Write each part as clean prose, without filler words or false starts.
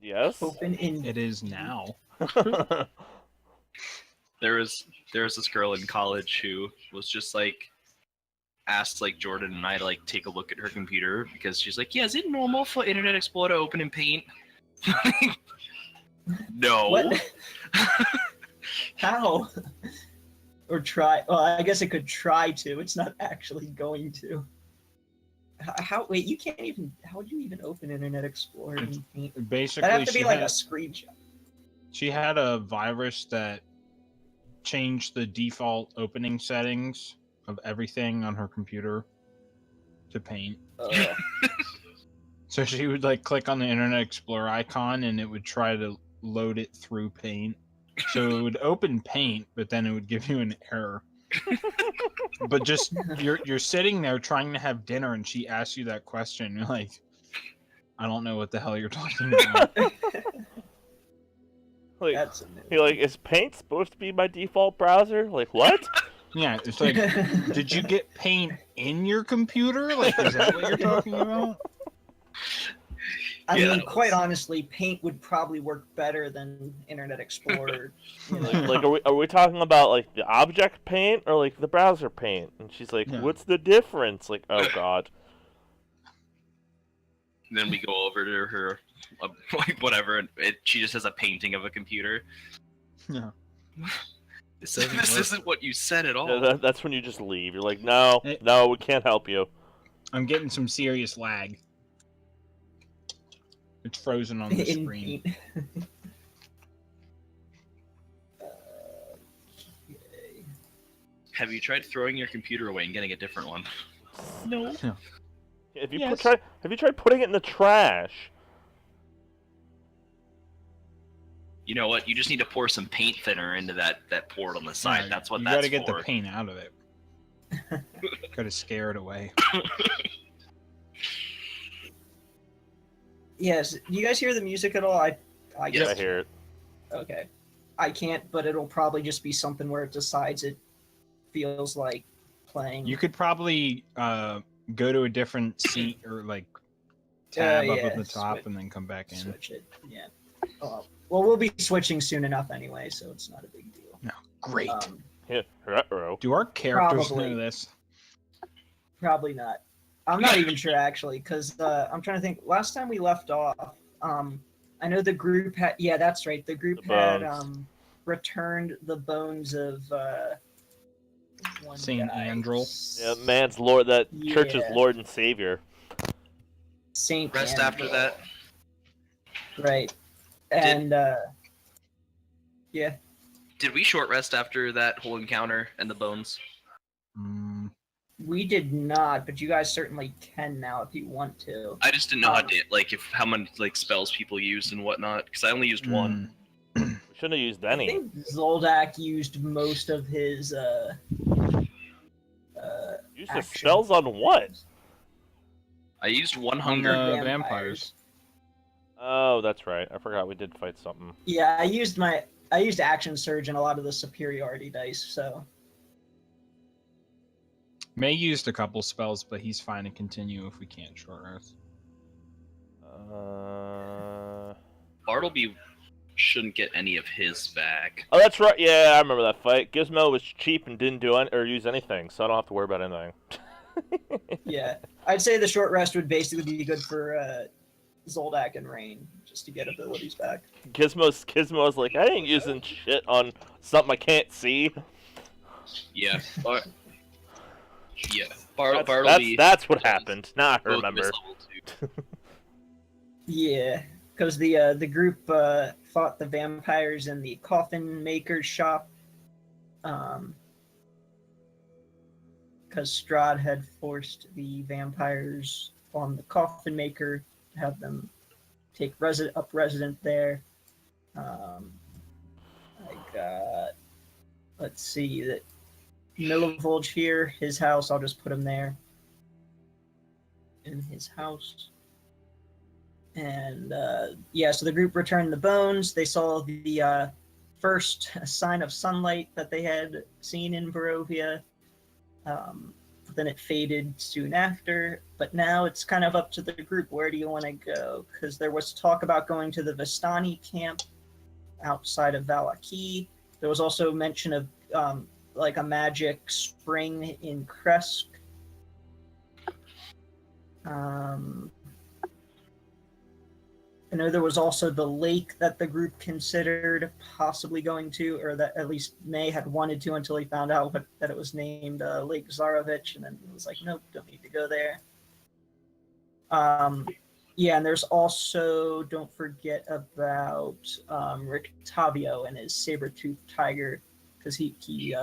Yes. Open in. It is now. There was this girl in college who was just like asked like Jordan and I to like take a look at her computer because she's like, yeah, is it normal for Internet Explorer to open in Paint? No. What? How? Or try? Well, I guess it could try to. It's not actually going to. How? Wait, you can't even. How would you even open Internet Explorer in Paint? Basically, That'd have to be like had, a screenshot. she had a virus that changed the default opening settings of everything on her computer to Paint. So she would like click on the Internet Explorer icon and it would try to load it through Paint. So it would open Paint, but then it would give you an error. But just you're sitting there trying to have dinner and she asks you that question. You're like, I don't know what the hell you're talking about. Like, That's amazing. you're like, is Paint supposed to be my default browser? Like, what? Yeah, it's like, did you get Paint in your computer? Like, is that what you're talking about? I Yeah, mean, quite honestly, Paint would probably work better than Internet Explorer. You know? Like, are we talking about like the object Paint or like the browser Paint? And she's like, Yeah. what's the difference? Like, oh god. And then we go over to her, like whatever, and she just has a painting of a computer. Yeah. This Doesn't work. isn't what you said at all. Yeah, that's when you just leave. You're like, no, Hey. no, we can't help you. I'm getting some serious lag. It's frozen on the In screen. Paint. Have you tried throwing your computer away and getting a different one? No. Yeah. Have you Yes. have you tried putting it in the trash? You know what? You just need to pour some paint thinner into that port on the side. Yeah, That's what you that's gotta get for. the paint out of it. Gotta scare it away. Yes. Do you guys hear the music at all? I Yeah, guess. I hear it. Okay. I can't, but it'll probably just be something where it decides it feels like playing. You could probably go to a different seat or like tab up yeah, at the top switch- and then come back in. switch it. Yeah. Well, we'll be switching soon enough anyway, so it's not a big deal. Great. Yeah, ruh-roh. Do our characters probably. know this? Probably not. I'm not even sure actually, because I'm trying to think. Last time we left off, I know the group had. Yeah, that's right. The group The had bones. returned the bones of one Saint guy. Andrel. Yeah, man's Lord, that church's Yeah. Lord and Savior. Saint Rest Andrel. after that. Right. And yeah. Did we short rest after that whole encounter and the bones? Mm, We did not, but you guys certainly can now if you want to. I just didn't know how many like spells people used and whatnot because I only used one. We shouldn't have used I any. think Zoldak used most of his Use the action. spells on what? I used one On hunger. the vampires. Oh, that's right. I forgot we did fight something. Yeah, I used action surge and a lot of the superiority dice, so May used a couple spells, but he's fine to continue if we can't short rest. Bartleby shouldn't get any of his back. Oh, that's right. Yeah, I remember that fight. Gizmo was cheap and didn't do or use anything, so I don't have to worry about anything. yeah. I'd say the short rest would basically be good for Zoldak and Rain, just to get abilities back. Gizmo's like, I ain't using shit on something I can't see. Yeah. That's, that's what happened. Now I both of remember. his level 2. Yeah, because the group fought the vampires in the coffin maker's shop. Because Strahd had forced the vampires on the coffin maker to have them take resident there. I got, let's see, that Milivolge here, his house, I'll just put him there. In his house. And yeah, so the group returned the bones. They saw the first sign of sunlight that they had seen in Barovia. then it faded soon after. But now it's kind of up to the group. Where do you want to go? Because there was talk about going to the Vistani camp outside of Valaki. There was also mention of like a magic spring in Kresk. I know there was also the lake that the group considered possibly going to, or that at least May had wanted to until he found out that it was named Lake Zarovich, and then he was like, nope, don't need to go there. Yeah, and there's also, don't forget about Rictavio and his saber-toothed tiger, because he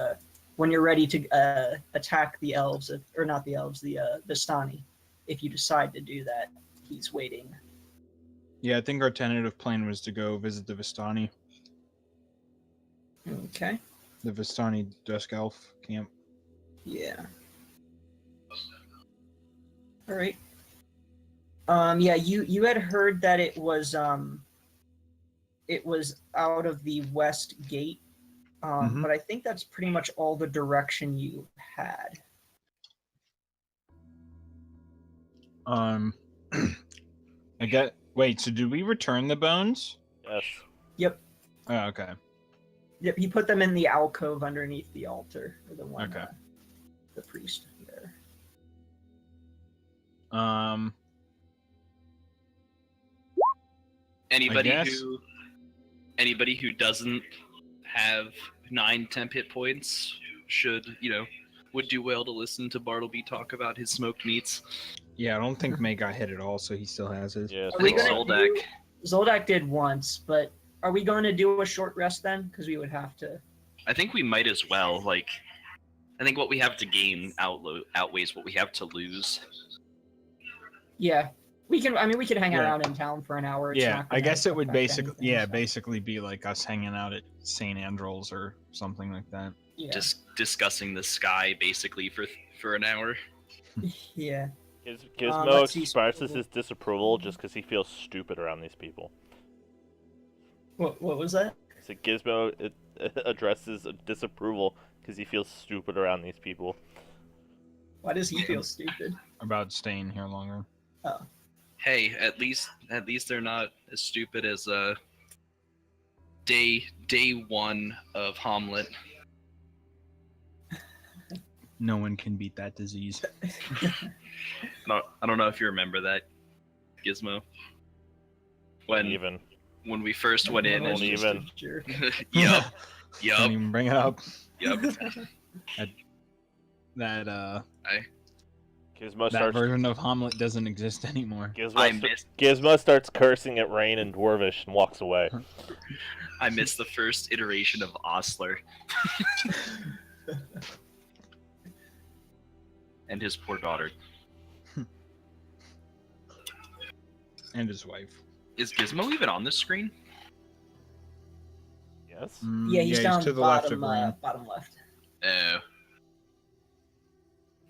when you're ready to attack the elves, or not the elves, the Vistani, if you decide to do that, he's waiting. Yeah, I think our tentative plan was to go visit the Vistani, Okay. the Vistani Dusk Elf camp. Yeah. All right. Yeah, you had heard that it was out of the west gate, but I think that's pretty much all the direction you had. I get. Wait, so did we return the bones? Yes. Yep. Oh, okay. Yep. He put them in the alcove underneath the altar, or the one. Okay. The priest there. Anybody guess. who doesn't have 9-10 hit points would do well to listen to Bartleby talk about his smoked meats. Yeah, I don't think May got hit at all, so he still has his. Yeah. Are we Thanks, gonna Zoldak. Zoldak did once, but are we going to do a short rest then? Because we would have to. I think we might as well. Like, I think what we have to gain outweighs what we have to lose. Yeah, we can. I mean, we could hang Yeah. around in town for an hour. It's Yeah, not I gonna guess it would affect anything, so. basically be like us hanging out at St. Andrew's or something like that. Yeah. Just discussing the sky basically for an hour. Yeah. Gizmo let's see. expresses his disapproval just because he feels stupid around these people. What was that? So Gizmo addresses disapproval because he feels stupid around these people. Why does he feel stupid? About staying here longer. Oh. Hey, at least they're not as stupid as day 1 of Hamlet. No one can beat that disease. I don't know if you remember that, Gizmo. Even. When we first went in, Won't and even. yup, Don't even bring it up. yup. That Gizmo that starts. version of Hamlet doesn't exist anymore. Gizmo starts cursing at Rain and Dwarvish and walks away. I missed the first iteration of Osler. And his poor daughter. And his wife. Is Gizmo even on this screen? Yes. Yeah, he's down to the bottom, left of Rain. bottom left.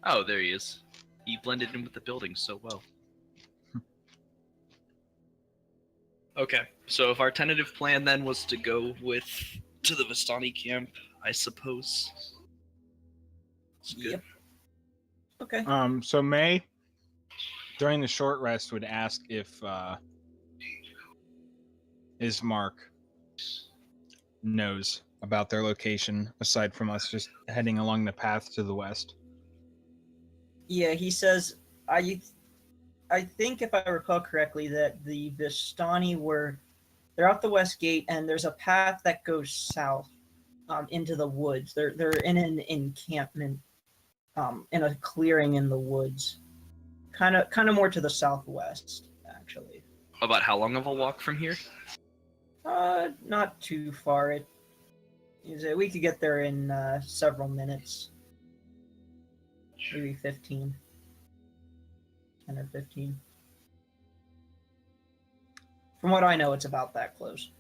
Oh, there he is. He blended in with the building so well. Okay, so if our tentative plan then was to go to the Vistani camp, I suppose. It's good. Yep. Okay. So May, during the short rest, would ask if Ismark knows about their location, aside from us just heading along the path to the west. Yeah, he says, I think if I recall correctly that the Vistani they're out the west gate and there's a path that goes south into the woods. They're in an encampment in a clearing in the woods. Kind of more to the southwest, actually. About how long of a walk from here? Not too far. We could get there in several minutes. Maybe 15. 10 or 15. From what I know, it's about that close.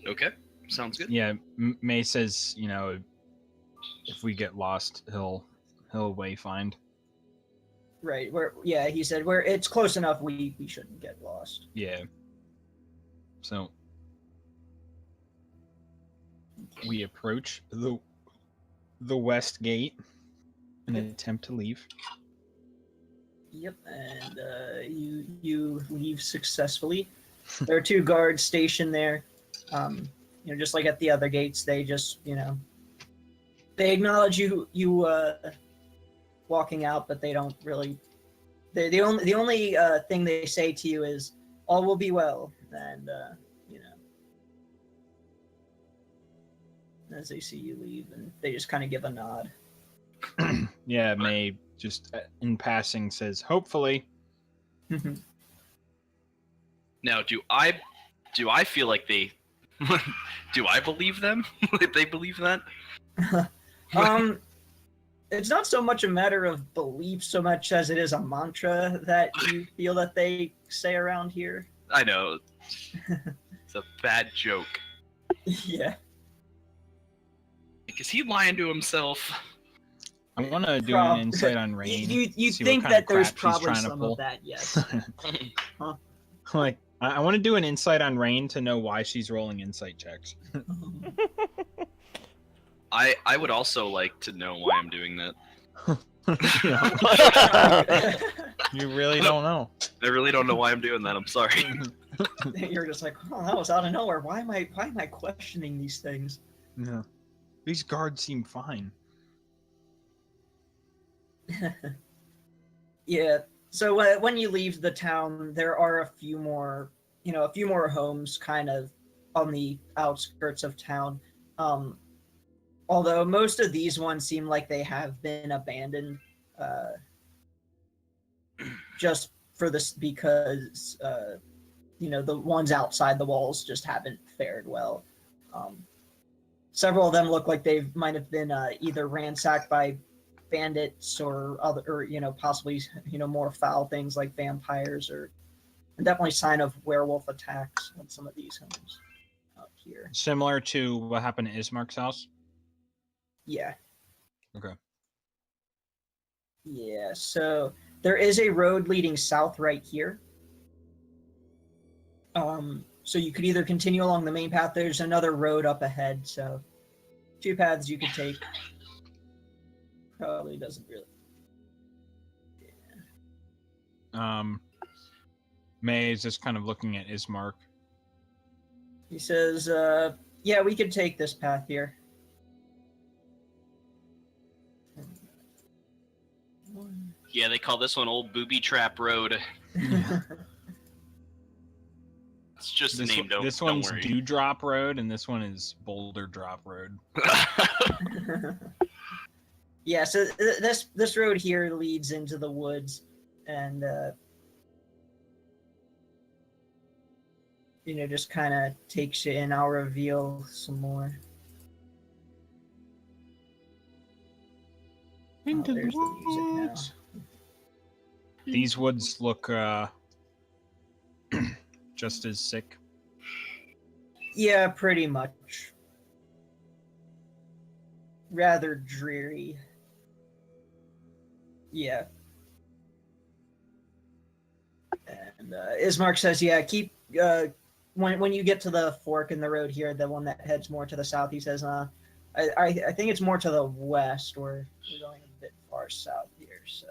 Okay, sounds good. Yeah, May says, if we get lost, he'll wayfind. Right. He said it's close enough we shouldn't get lost. Yeah. So we approach the west gate an attempt to leave. Yep, and you leave successfully. There are 2 guards stationed there. Just like at the other gates, they just they acknowledge you walking out, but they don't really. The only thing they say to you is all will be well, and as they see you leave, and they just kind of give a nod. Yeah, May just in passing says, "Hopefully." Now, do I feel like they? Do I believe them? If they believe that? It's not so much a matter of belief so much as it is a mantra that you feel that they say around here. I know. It's a bad joke. Yeah. Like, is he lying to himself? I want to do an insight on Rain. You see think what kind that of there's crap she's probably trying to some pull. of that, yes. Like, I want to do an insight on Rain to know why she's rolling insight checks. I would also like to know why I'm doing that. You really don't know. I really don't know why I'm doing that. I'm sorry. You're just like, oh, that was out of nowhere. Why am I questioning these things? Yeah. These guards seem fine. Yeah. So when you leave the town, there are a few more homes kind of on the outskirts of town. Although most of these ones seem like they have been abandoned, just for this because the ones outside the walls just haven't fared well. Several of them look like they might have been either ransacked by bandits or possibly more foul things like vampires, or definitely sign of werewolf attacks on some of these homes out here. Similar to what happened at Ismark's house? Yeah. Okay. Yeah, so there is a road leading south right here. So you could either continue along the main path. There's another road up ahead, so 2 paths you could take. Probably doesn't really. May is just kind of looking at Ismark. He says, yeah, we could take this path here. Yeah, they call this one Old Booby Trap Road. It's just a name. This Don't one's worry. Dewdrop Road, and this one is Boulder Drop Road. Yeah, so this road here leads into the woods, and just kind of takes you in. I'll reveal some more. Into there's the the music now. woods. These woods look just as sick. Yeah, pretty much. Rather dreary. Yeah. And Ismark says, yeah, keep when you get to the fork in the road here, the one that heads more to the south, he says, I think it's more to the west. We're going a bit far south here, so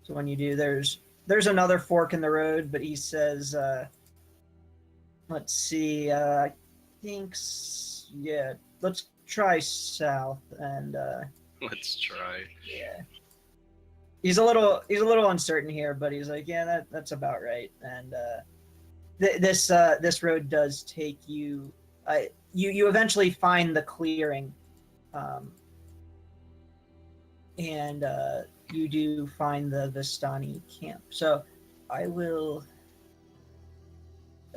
when you do, there's another fork in the road, but he says, let's see, I think, yeah, let's try south, and Let's try. yeah. He's a little uncertain here, but he's like, yeah, that's about right. And this road does take you. You eventually find the clearing, and you do find the Vistani camp. So I will.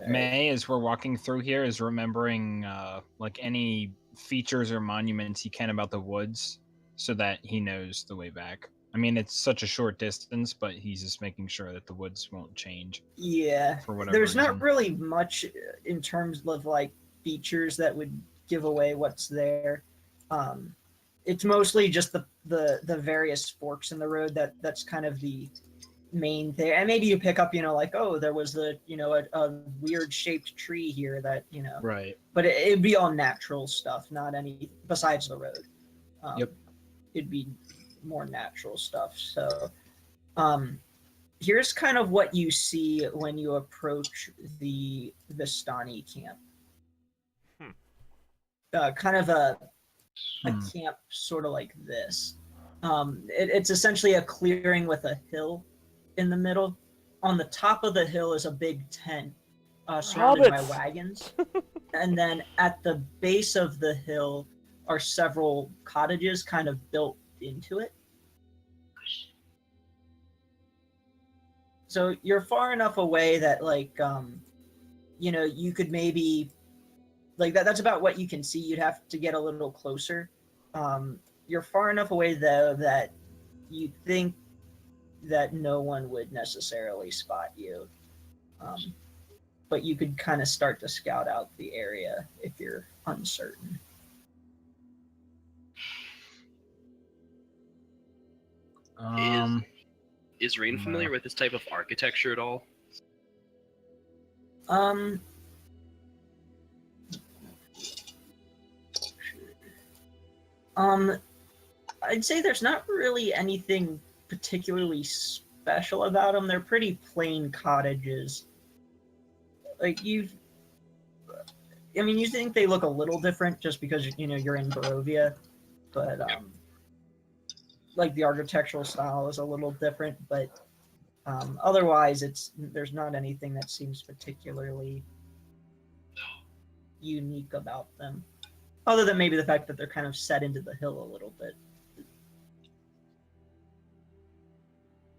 May, as we're walking through here, is remembering like any features or monuments he can about the woods, so that he knows the way back. I mean, it's such a short distance, but he's just making sure that the woods won't change. Yeah, for whatever there's reason. not really much in terms of like features that would give away what's there. It's mostly just the various forks in the road that's kind of the main thing. And maybe you pick up, like, oh, there was a weird shaped tree here that, Right. but it'd be all natural stuff, not any besides the road. Yep. It'd be more natural stuff. So, here's kind of what you see when you approach the Vistani camp. Kind of a camp sort of like this. It's essentially a clearing with a hill in the middle. On the top of the hill is a big tent surrounded by Hobbits. wagons. And then at the base of the hill are several cottages kind of built into it. So you're far enough away that, like, you could maybe, like, that's about what you can see. You'd have to get a little closer. You're far enough away, though, that you think that no one would necessarily spot you. But you could kind of start to scout out the area if you're uncertain. Is Rain familiar with this type of architecture at all? I'd say there's not really anything particularly special about them. They're pretty plain cottages. Like, you think they look a little different just because, you're in Barovia, but, like, the architectural style is a little different, but, otherwise, there's not anything that seems particularly unique about them. Other than maybe the fact that they're kind of set into the hill a little bit.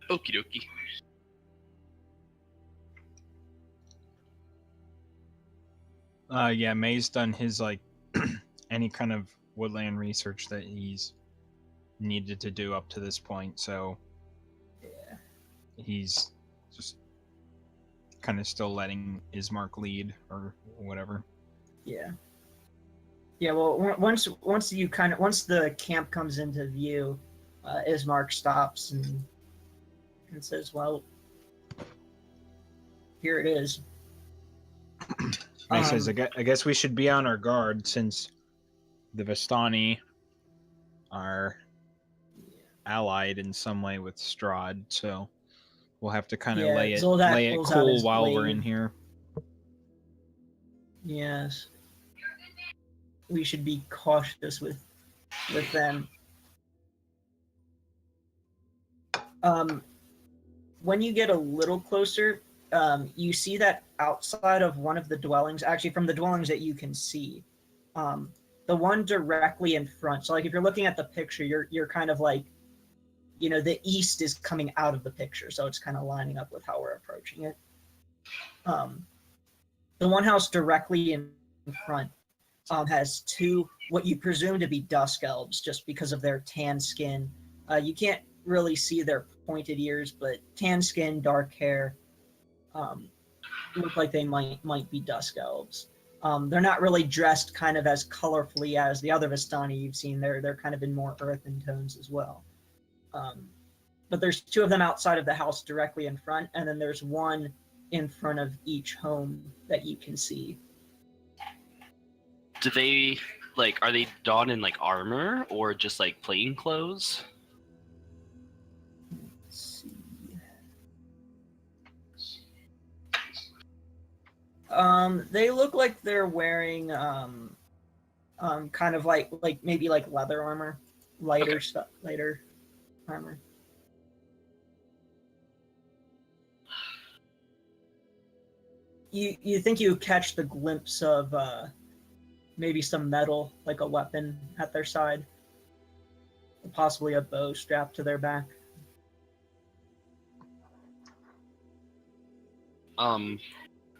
Okie dokie. Yeah, May's done his, like, any kind of woodland research that he's needed to do up to this point, so Yeah. he's just kind of still letting Ismark lead or whatever. Yeah. Yeah, well, once the camp comes into view, Ismark stops and says, "Well, here it is." May says, I guess we should be on our guard since the Vistani are allied in some way with Strahd, so we'll have to kind of lay it pulls out cool his while we're blade. in here. Yes. We should be cautious with them. When you get a little closer, you see that outside of one of the dwellings, actually from the dwellings that you can see, the one directly in front. So, like, if you're looking at the picture, you're kind of like, the east is coming out of the picture, so it's kind of lining up with how we're approaching it. The one house directly in front has two, what you presume to be dusk elves, just because of their tan skin. You can't really see their pointed ears, but tan skin, dark hair, look like they might be dusk elves. They're not really dressed kind of as colorfully as the other Vistani you've seen. They're kind of in more earthen tones as well. But there's two of them outside of the house directly in front, and then there's one in front of each home that you can see. Do they, like, are they donned in, like, armor or just, like, plain clothes? Let's see. They look like they're wearing kind of like maybe like leather armor, lighter stuff, lighter armor. You think you catch the glimpse of maybe some metal, like a weapon at their side, possibly a bow strapped to their back.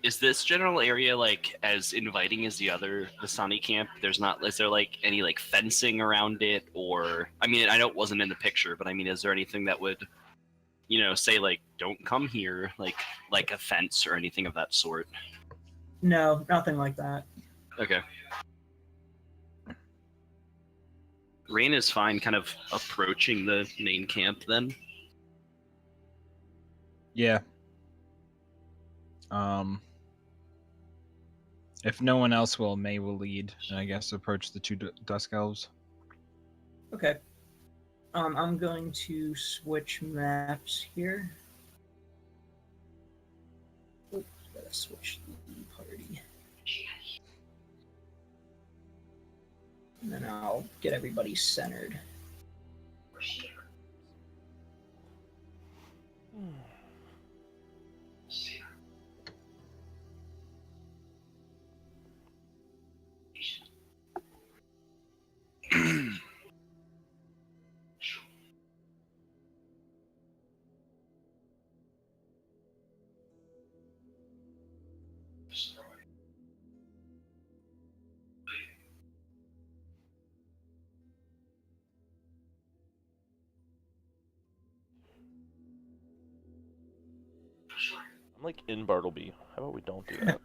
Is this general area, like, as inviting as the other Vistani camp? Is there, like, any, like, fencing around it, or, I mean, I know it wasn't in the picture, but I mean, is there anything that would, say, like, don't come here, like a fence or anything of that sort? No, nothing like that. Okay. Rain is fine kind of approaching the main camp then. Yeah. If no one else will, May will lead, and I guess approach the two dusk elves. Okay. I'm going to switch maps here. Oops, gotta switch the party. And then I'll get everybody centered. I'm like in Bartleby. How about we don't do that?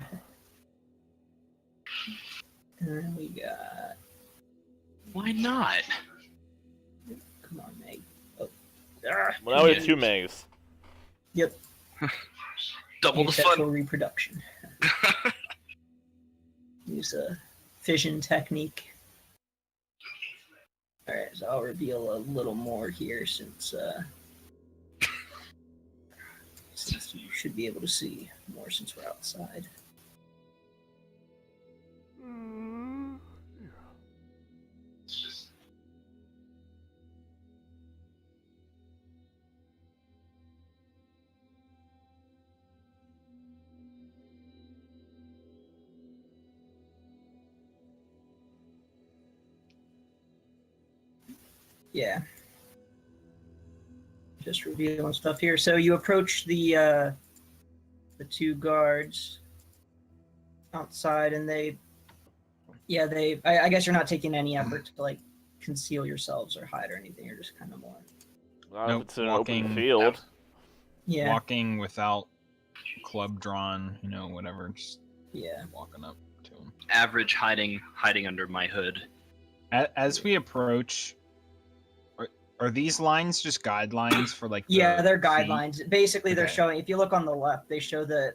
And then we got. Why not? Come on, Meg. Oh. Well, now we have 2 Megs. Yep. Double the Asexual fun. reproduction. Use a fission technique. Alright, so I'll reveal a little more here since you should be able to see more since we're outside. Yeah. Just revealing stuff here. So you approach the 2 guards outside, and I guess you're not taking any effort to like conceal yourselves or hide or anything. You're just kind of more. Well, Nope, if it's an walking- open field. Yeah. Walking without club drawn, whatever, just Yeah. walking up to him. Average hiding under my hood. As we approach, are these lines just guidelines for like? Yeah, they're feet? guidelines. Basically, they're Okay. showing. If you look on the left, they show the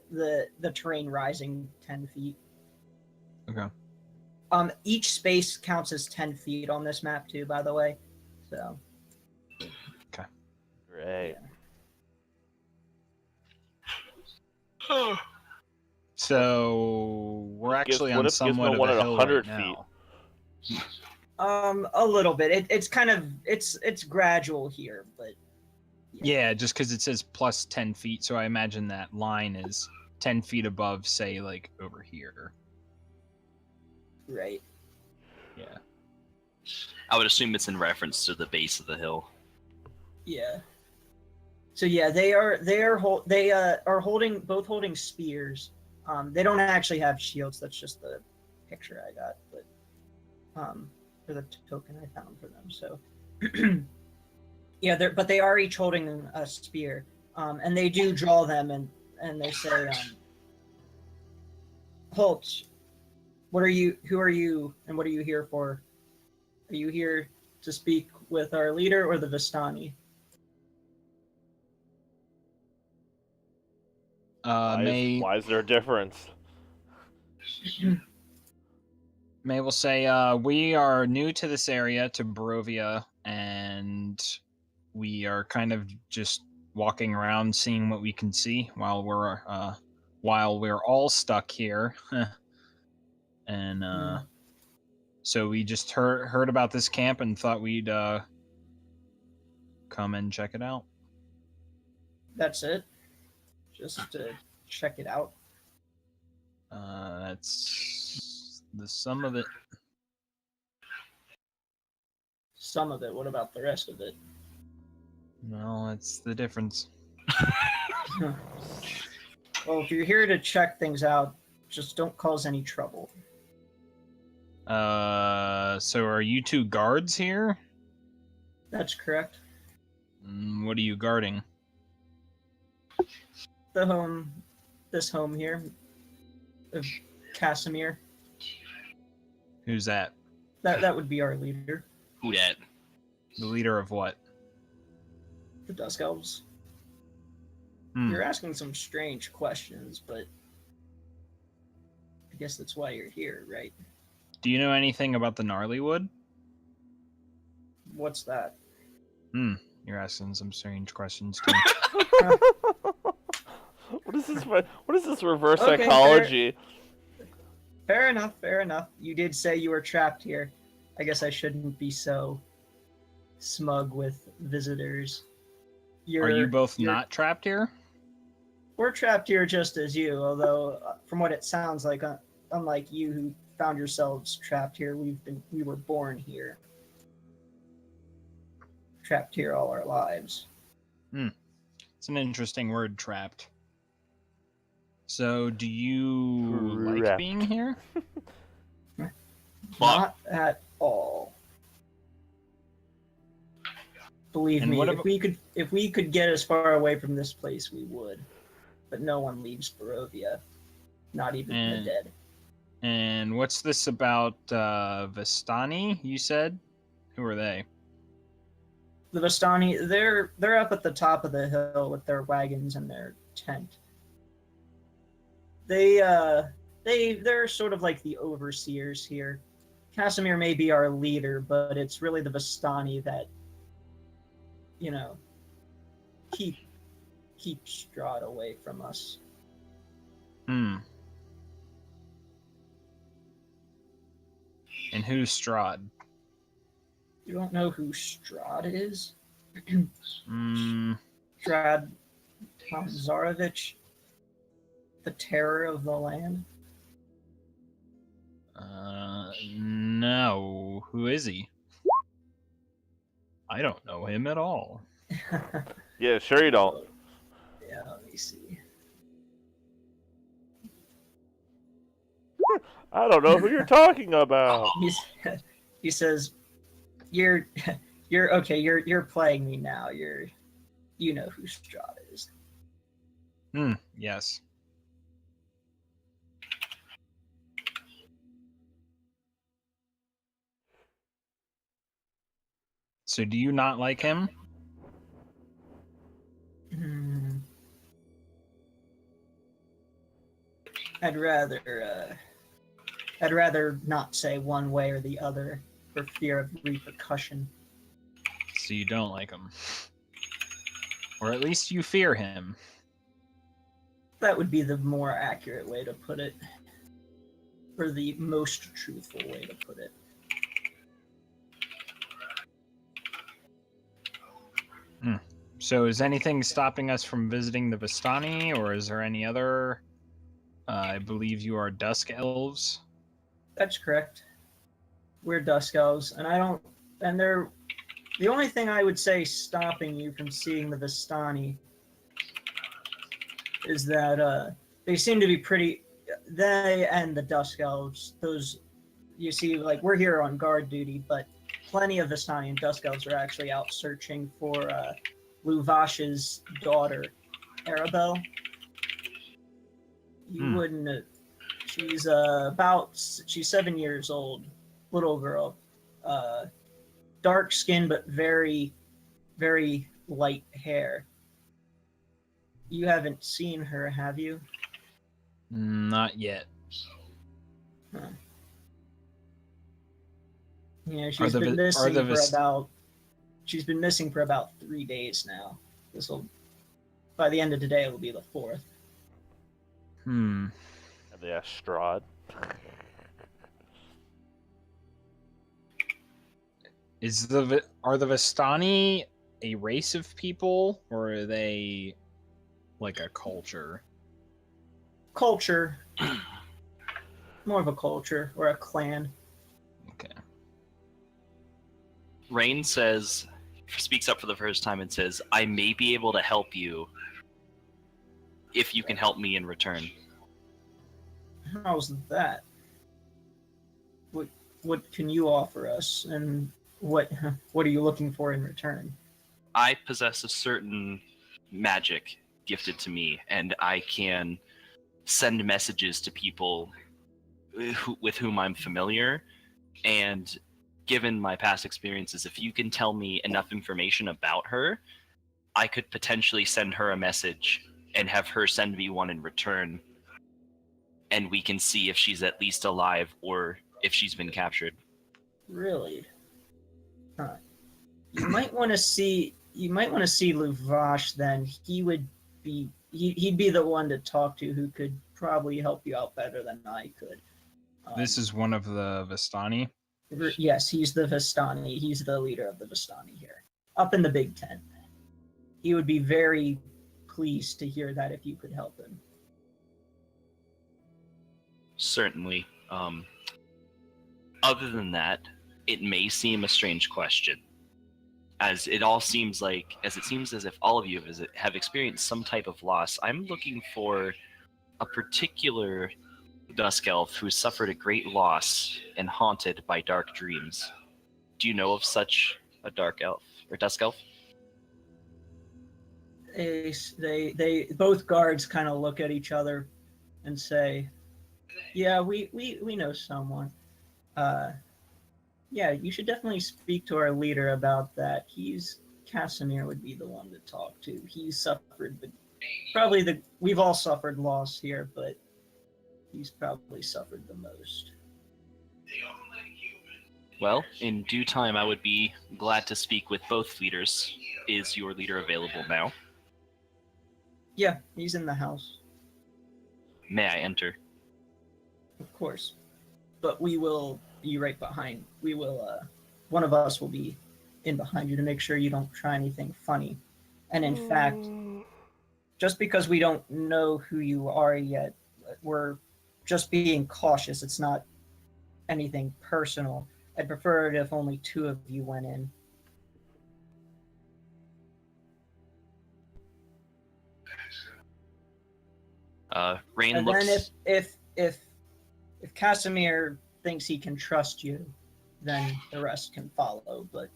terrain rising 10 feet. Okay. Each space counts as 10 feet on this map too, by the way. So. Great. So we're actually on what if somewhat Gizmo of wanted a hill 100 right now. A little bit. It's kind of it's gradual here, but. Yeah, just because it says plus 10 feet, so I imagine that line is 10 feet above, say, like over here. Right. Yeah. I would assume it's in reference to the base of the hill. Yeah. So yeah, they are holding spears. They don't actually have shields. That's just the picture I got, but for the token I found for them. So yeah, but they are each holding a spear, and they do draw them, and they say, "Halt! What are you? Who are you? And what are you here for? Are you here to speak with our leader or the Vistani?" Why is there a difference? May will say, we are new to this area, to Barovia, and we are kind of just walking around, seeing what we can see while we're all stuck here. And so we just heard about this camp and thought we'd come and check it out. That's it. Just to check it out. That's the sum of it. Some of it. What about the rest of it? No, that's the difference. Well, if you're here to check things out, just don't cause any trouble. So are you 2 guards here? That's correct. What are you guarding? This home here, of Casimir. Who's that? That would be our leader, Who dat? The leader of what? the Dusk Elves. You're asking some strange questions, but I guess that's why you're here, right? Do you know anything about the Gnarlywood? What's that? You're asking some strange questions too. What is this? What is this reverse Okay, psychology? Fair enough, fair enough. You did say you were trapped here. I guess I shouldn't be so smug with visitors. Are you both not trapped here? We're trapped here just as you, although from what it sounds like, unlike you who found yourselves trapped here, we were born here. Trapped here all our lives. It's an interesting word, trapped. So, do you like Trapped. being here? Not at all. Believe And me, what if we could get as far away from this place, we would. But no one leaves Barovia, not even the dead. And what's this about Vistani, you said? Who are they? The Vistani, they're up at the top of the hill with their wagons and their tent. They're sort of like the overseers here. Casimir may be our leader, but it's really the Vistani that, keep Strahd away from us. And who's Strahd? You don't know who Strahd is? Hmm. Strahd Zarovich, the terror of the land? No. Who is he? I don't know him at all. Yeah, sure you don't. Yeah, let me see. I don't know who you're talking about. He says, "You're okay. You're playing me now. You know who Strahd is." Yes. So, do you not like him? I'd rather not say one way or the other for fear of repercussion. So you don't like him. Or at least you fear him. That would be the more accurate way to put it. Or the most truthful way to put it. So is anything stopping us from visiting the Vistani, or is there any other... I believe you are Dusk Elves? That's correct. We're Dusk Elves, and they're... The only thing I would say stopping you from seeing the Vistani is that they seem to be pretty... They and the Dusk Elves, those... You see, like, we're here on guard duty, but plenty of Vistani and Dusk Elves are actually out searching for Luvash's daughter, Arabelle. You wouldn't have... She's she's 7 years old, little girl. Dark skin, but very, very light hair. You haven't seen her, have you? Not yet. Huh. Yeah, she's been missing for about 3 days now. By the end of today, it will be the 4th. The Strahd. Are the Vistani a race of people, or are they like a culture? Culture. More of a culture, or a clan. Okay. Rain speaks up for the first time and says, "I may be able to help you if you can help me in return." How's that? What can you offer us, and what are you looking for in return? I possess a certain magic gifted to me, and I can send messages to people with whom I'm familiar. And given my past experiences, if you can tell me enough information about her, I could potentially send her a message and have her send me one in return, and we can see if she's at least alive or if she's been captured. Really? Huh. You might want to see. You might want to see Luvash. Then he would be. He'd be the one to talk to, who could probably help you out better than I could. This is one of the Vistani. Yes, he's the Vistani. He's the leader of the Vistani here, up in the Big Tent. He would be very pleased to hear that if you could help him. Certainly. Other than that, it may seem a strange question, as it seems as if all of you have experienced some type of loss. I'm looking for a particular Dusk Elf who suffered a great loss and haunted by dark dreams. Do you know of such a dark elf or Dusk Elf? They both guards kind of look at each other and say, "Yeah, we know someone. Yeah, you should definitely speak to our leader about that. Casimir would be the one to talk to. He's suffered we've all suffered loss here, but he's probably suffered the most." Well, in due time, I would be glad to speak with both leaders. Is your leader available now? Yeah, he's in the house, May I enter? of course. But we will be right behind. We will, one of us will be in behind you to make sure you don't try anything funny. And in fact, just because we don't know who you are yet, we're just being cautious. It's not anything personal. I'd prefer it if only two of you went in. Rain And looks. then if Casimir thinks he can trust you, then the rest can follow. But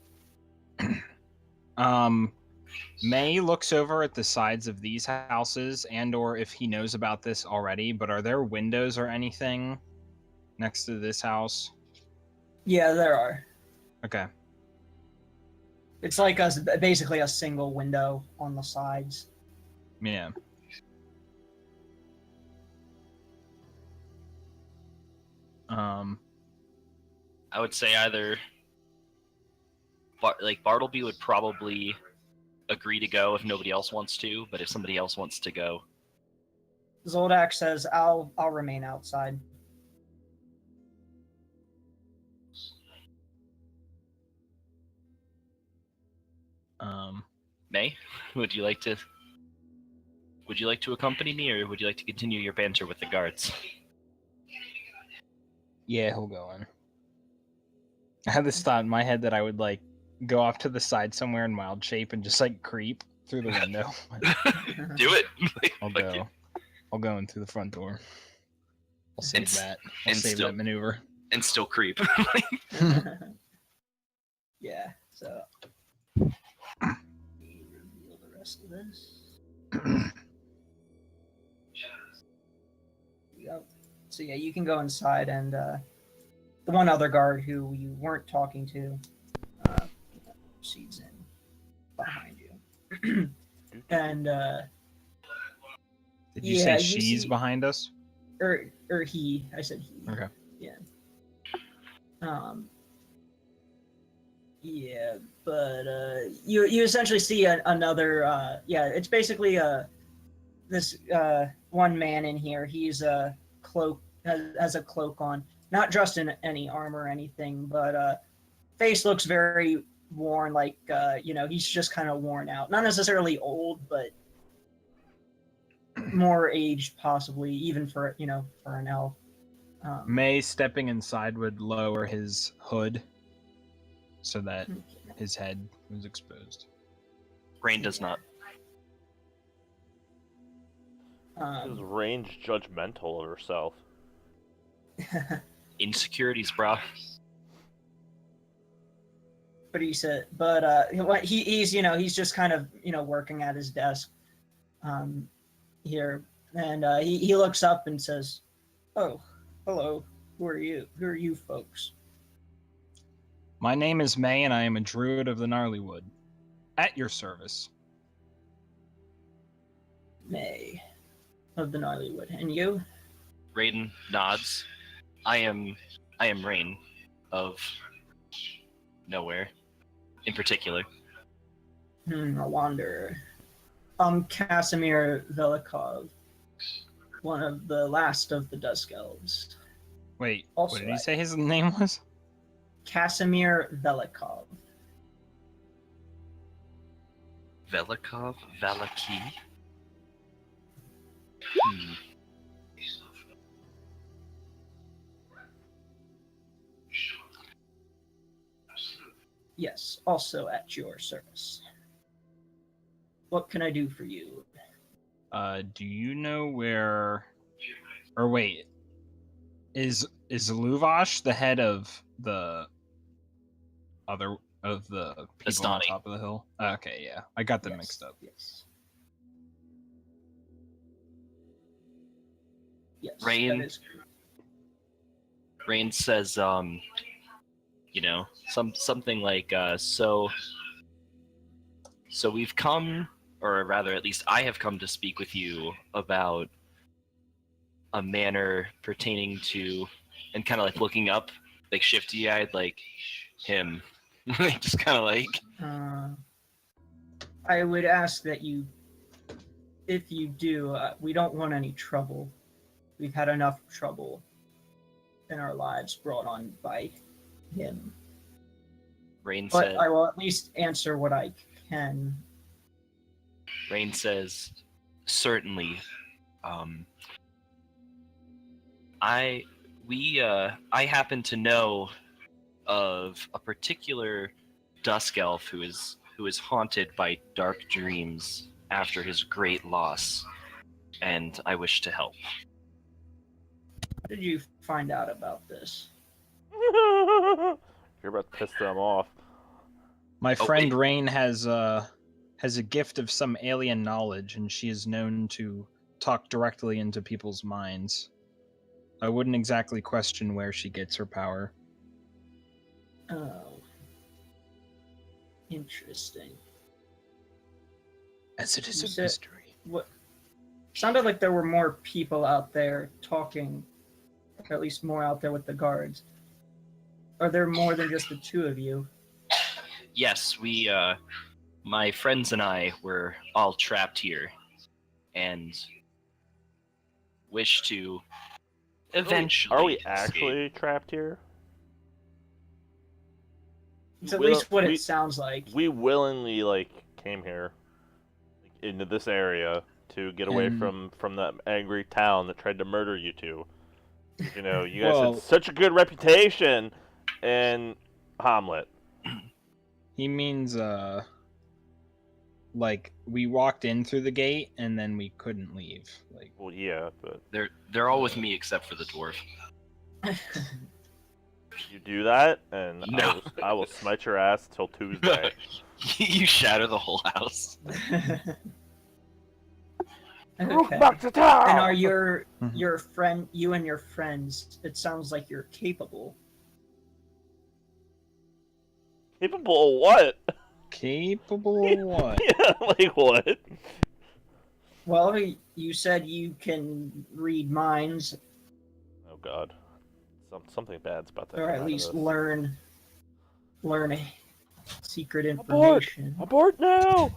May looks over at the sides of these houses, and or if he knows about this already, but are there windows or anything next to this house? yeah, there are. Okay. It's like basically a single window on the sides. Yeah. I would say either Bartleby would probably agree to go if nobody else wants to, but if somebody else wants to go, Zoldak says, I'll remain outside. May, would you like to accompany me, or would you like to continue your banter with the guards? Yeah, he'll go in. I had this thought in my head that I would like go off to the side somewhere in wild shape and just like creep through the window. Do it. I'll Fuck go. you. I'll go in through the front door. I'll save And that. I'll and save still- that maneuver. And still creep. Yeah, so let me reveal the rest of this. Yep. So yeah, you can go inside, and the one other guard who you weren't talking to proceeds in behind you. And Did you Yeah, say you she's see- behind us? or he, I said he. Okay. Yeah, but you essentially see another it's basically this one man in here. He's a cloak, has a cloak on, not dressed in any armor or anything, but face looks very worn, like he's just kind of worn out. Not necessarily old, but more aged, possibly, even for for an elf. May stepping inside would lower his hood so that his head was exposed. Rain does not. Is Range judgmental of herself? Insecurities, bro. But he said, he's just kind of working at his desk here, and he looks up and says, "Oh, hello. Who are you? Who are you folks?" My name is May, and I am a druid of the Gnarly Wood. At your service. May of the Gnarlywood. And you? Raiden nods. I am Rain of nowhere, in particular. A wanderer. Casimir Velikov, one of the last of the Dusk Elves. Wait, Also what did he at- say his name was? Casimir Velikov. Velikov? Valaki? Yes, also at your service. What can I do for you? Do you know where? Or wait, is Luvash the head of the other of the people on Vistani. top of the hill? Okay, yeah, I got them Yes, mixed up. Yes. Yes. Rain. That is Rain says, you know, something like, so we've come, or rather, at least I have come to speak with you about a manner pertaining to, and kind of like looking up, like shifty-eyed, like him, just kind of like, I would ask that you, if you do, we don't want any trouble. We've had enough trouble in our lives brought on by him. Rain But said. I will at least answer what I can. Rain says, certainly. I happen to know of a particular dusk elf who is haunted by dark dreams after his great loss, and I wish to help. How did you find out about this? You're about to piss them off. My Oh, friend wait. Rain has a gift of some alien knowledge, and she is known to talk directly into people's minds. I wouldn't exactly question where she gets her power. Oh. Interesting. As it is You a said- mystery. What? Sounded like there were more people out there talking, or at least more out there with the guards. Are there more than just the two of you? Yes, we, my friends and I were all trapped here, and wish to eventually Are we escape. actually trapped here? It's at We least don't- what we- it sounds like. We willingly came here into this area to get away And- from that angry town that tried to murder you two. You know, you guys Well- had such a good reputation in Hamlet. He means, like, we walked in through the gate, and then we couldn't leave. Like, Well, yeah, but They're all with me except for the dwarf. you do that, and No. I will smite your ass till Tuesday. You shatter the whole house. Okay. Back to town. And are your Mhm. you and your friends? It sounds like you're capable. Capable of what? capable of what? Yeah, like what? Well, you said you can read minds, Oh God, something bad's about to or come at out least of this. learn secret Abort! information. Abort now!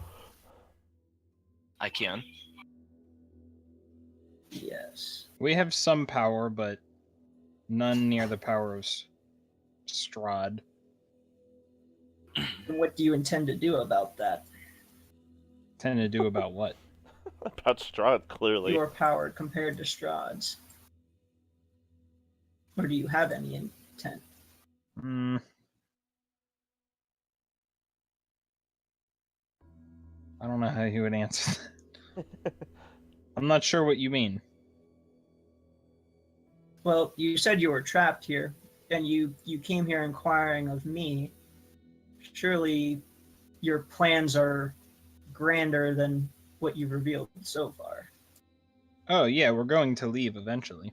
I can. Yes. We have some power, but none near the power of Strahd. And what do you intend to do about that? Tend to do about what? About Strahd, clearly. Your power compared to Strahd's. Or do you have any intent? Hmm. I don't know how he would answer that. I'm not sure what you mean. Well, you said you were trapped here, and you came here inquiring of me. Surely your plans are grander than what you've revealed so far. Oh, yeah, we're going to leave eventually.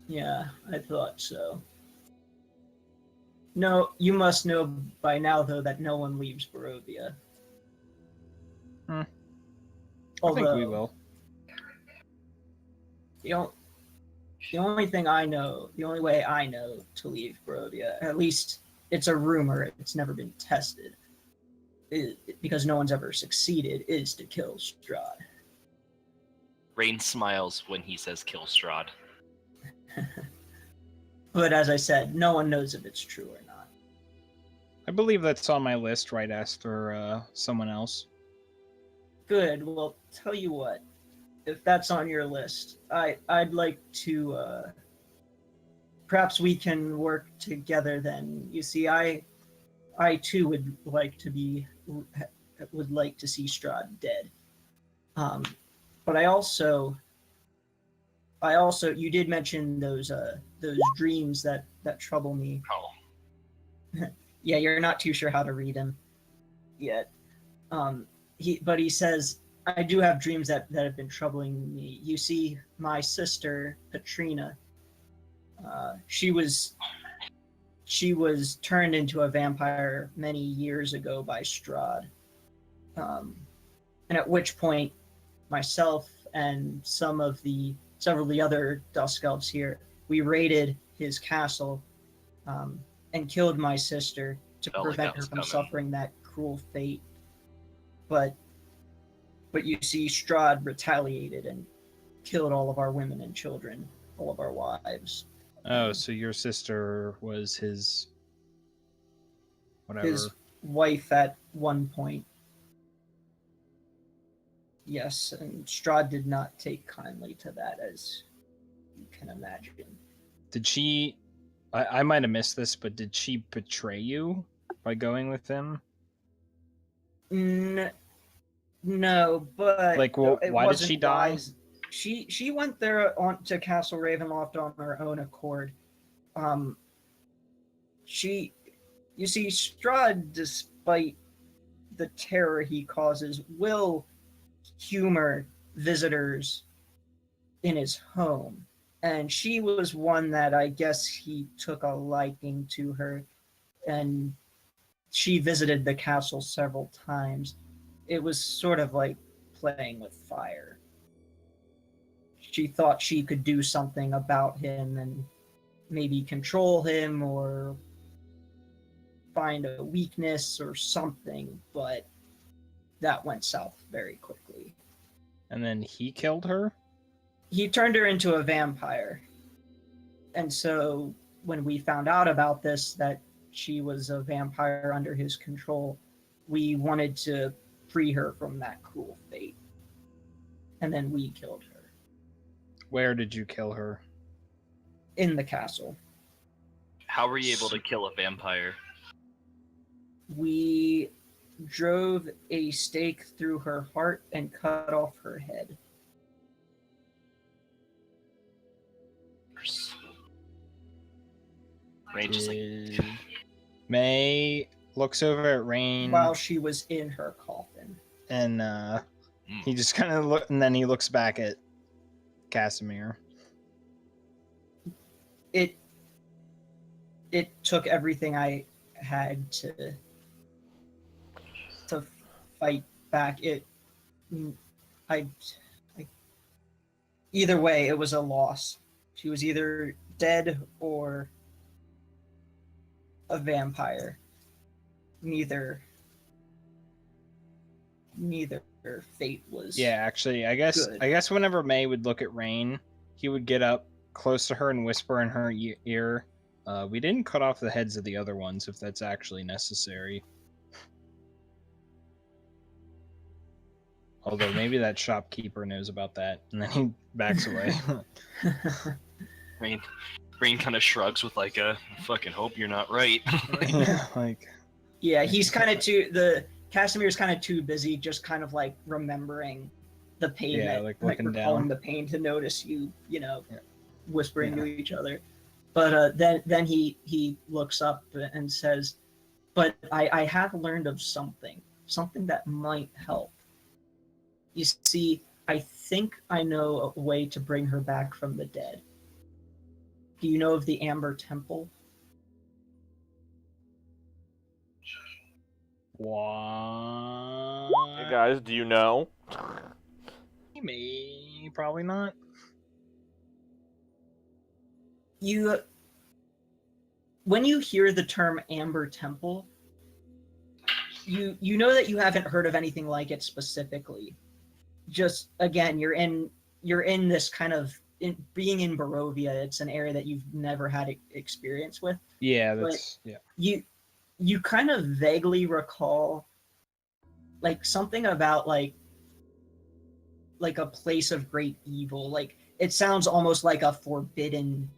Yeah, I thought so. No, you must know by now, though, that no one leaves Barovia. I think we Although will. the only the only thing I know, the only way I know to leave Barovia, at least it's a rumor, it's never been tested, because no one's ever succeeded, is to kill Strahd. Rain smiles when he says kill Strahd. But as I said, no one knows if it's true or not. I believe that's on my list right after someone else. Good. Well, tell you what, if that's on your list, I'd like to. Perhaps we can work together. Then you see, I too would like to see Strahd dead. But I also, you did mention those dreams that trouble me. Oh. Yeah, you're not too sure how to read him yet. He says, I do have dreams that have been troubling me. You see, my sister Petrina, she was turned into a vampire many years ago by Strahd, and at which point, myself and several of the other Dusk Elves here, we raided his castle, and killed my sister to Felt like prevent that her was from coming. suffering that cruel fate. But you see, Strahd retaliated and killed all of our women and children, all of our wives. Oh, so your sister was his whatever. His wife at one point. Yes, and Strahd did not take kindly to that, as you can imagine. Did she? I might have missed this, but did she betray you by going with him? No, but Like, well, it why did wasn't she die? wise. She went there to Castle Ravenloft on her own accord. You see, Strahd, despite the terror he causes, will humor visitors in his home. And she was one that I guess he took a liking to her, and she visited the castle several times. It was sort of like playing with fire. She thought she could do something about him and maybe control him or find a weakness or something, but that went south very quickly. And then he killed her? He turned her into a vampire. And so when we found out about this, that she was a vampire under his control, we wanted to free her from that cruel fate. And then we killed her. Where did you kill her? In the castle. How were you able to kill a vampire? We drove a stake through her heart and cut off her head. Rain just like May looks over at Rain While she was in her coffin. and he just kind of look, and then he looks back at Casimir. It took everything I had to fight back. Either way, it was a loss. She was either dead or a vampire. Neither fate was. Yeah, actually, I guess whenever May would look at Rain, he would get up close to her and whisper in her ear, we didn't cut off the heads of the other ones if that's actually necessary. Although maybe that shopkeeper knows about that, and then he backs away. Rain kind of shrugs with like a fucking hope you're not right. Yeah, like Yeah, he's kind of Casimir's kind of too busy just kind of like remembering the pain, Yeah, that like like looking recalling down. the pain to notice you Yeah. whispering Yeah. to each other. But then he looks up and says, but I have learned of something that might help. You see, I think I know a way to bring her back from the dead. Do you know of the Amber Temple? what? Hey guys, do you know? Probably not. When you hear the term Amber Temple, you know that you haven't heard of anything like it specifically. Just again, you're in this kind of being in Barovia. It's an area that you've never had experience with. Yeah, But that's yeah. You kind of vaguely recall like something about like a place of great evil. Like it sounds almost like a forbidden,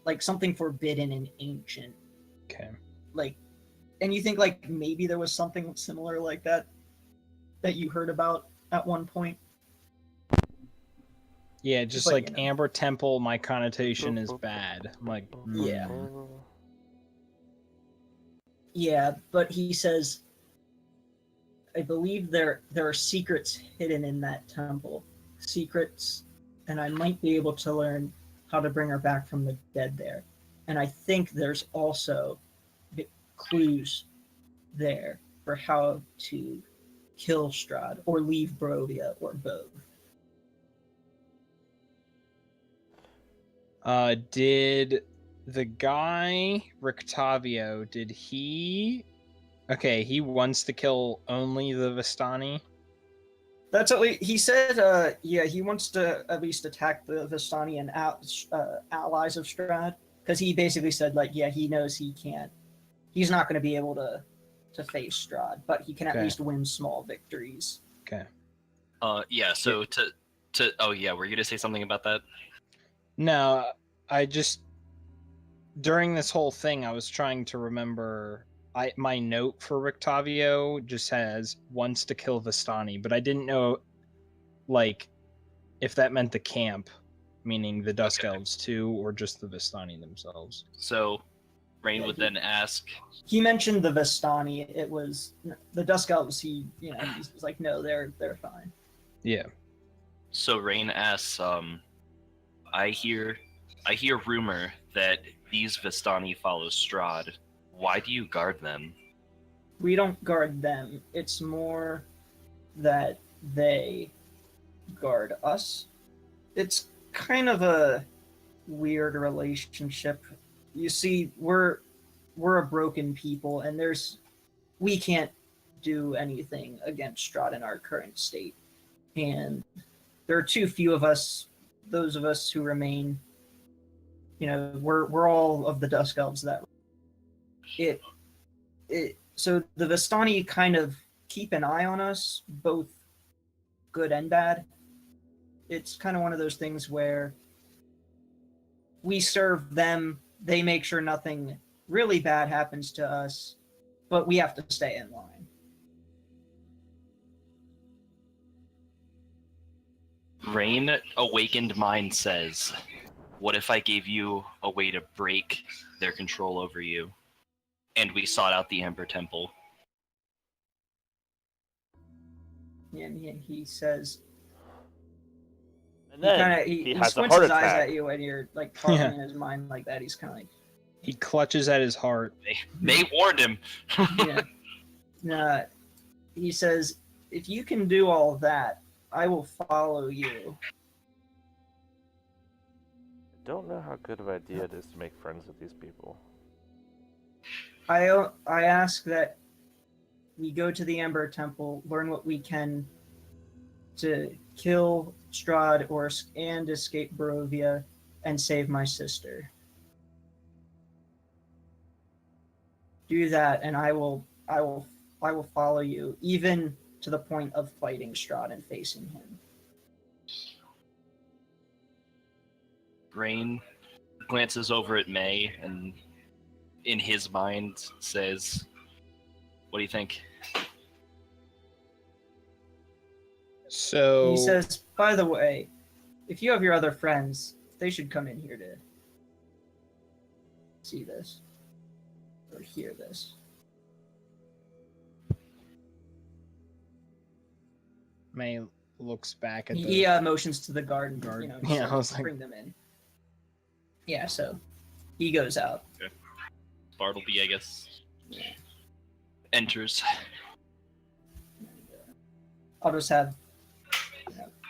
like something forbidden and ancient. Okay. Like, and you think like maybe there was something similar like that you heard about at one point. Yeah, just But, like you know. Amber Temple, my connotation is bad. I'm like, Yeah. mm. Yeah, but he says, I believe there are secrets hidden in that temple. Secrets, and I might be able to learn how to bring her back from the dead there. And I think there's also clues there for how to kill Strahd or leave Barovia or both. Did the guy Rictavio? Did he? Okay, he wants to kill only the Vistani. That's what he said. Yeah, he wants to at least attack the Vistani and allies of Strahd, because he basically said like, yeah, he knows he's not going to be able to face Strahd, but he can at least win small victories. Okay. Yeah. So to oh yeah, were you gonna say something about that? No, I just during this whole thing I was trying to remember. My note for Rictavio just says wants to kill Vistani, but I didn't know like if that meant the camp, meaning the Dusk Elves too, or just the Vistani themselves. So Rain would then ask. He mentioned the Vistani. It was the Dusk Elves. He was like, no, they're fine. Yeah. So Rain asks, I hear rumor that these Vistani follow Strahd. Why do you guard them? We don't guard them. It's more that they guard us. It's kind of a weird relationship. You see, we're a broken people, and we can't do anything against Strahd in our current state. And there are too few of us. Those of us who remain, we're all of the Dusk Elves that. So the Vistani kind of keep an eye on us, both good and bad. It's kind of one of those things where we serve them, they make sure nothing really bad happens to us, but we have to stay in line. Rain Awakened Mind says, what if I gave you a way to break their control over you? And we sought out the Amber Temple. And he says, And then he has a squints heart his eyes attack. at you when you're like talking in his mind like that. He's kind of like, He clutches at his heart. They warned him. yeah. He says, if you can do all that, I will follow you. I don't know how good of an idea it is to make friends with these people. I ask that we go to the Amber Temple, learn what we can to kill Strahd and escape Barovia and save my sister. Do that, and I will follow you, even to the point of fighting Strahd and facing him. Rain glances over at May and in his mind says, what do you think? So He says, by the way, if you have your other friends, they should come in here to see this or hear this. May looks back at He motions to the garden. Yeah, I was like, bring them in. Yeah, so he goes out. Okay. Bartleby, I guess, Yeah. enters. I'll just have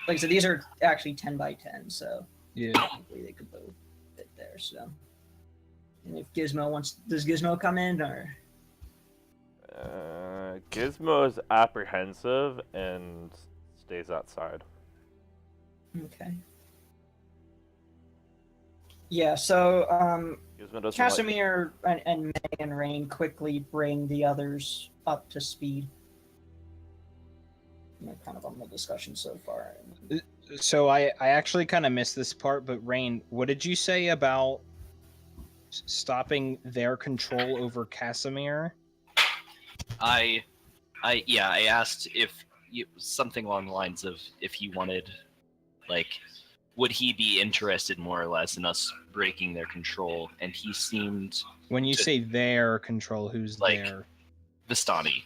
like I said, these are actually 10 by 10, so Yeah. hopefully they could both fit there. So, and if Gizmo wants, does Gizmo come in or? Gizmo is apprehensive and stays outside. Okay. Yeah. So, Gizmo doesn't like. Casimir and May and Rain quickly bring the others up to speed. Kind of on the discussion so far. So I actually kind of missed this part, but Rain, what did you say about stopping their control over Casimir? I asked if something along the lines of if he wanted, like, would he be interested more or less in us breaking their control? And he seemed When you say their control, who's like there? Vistani.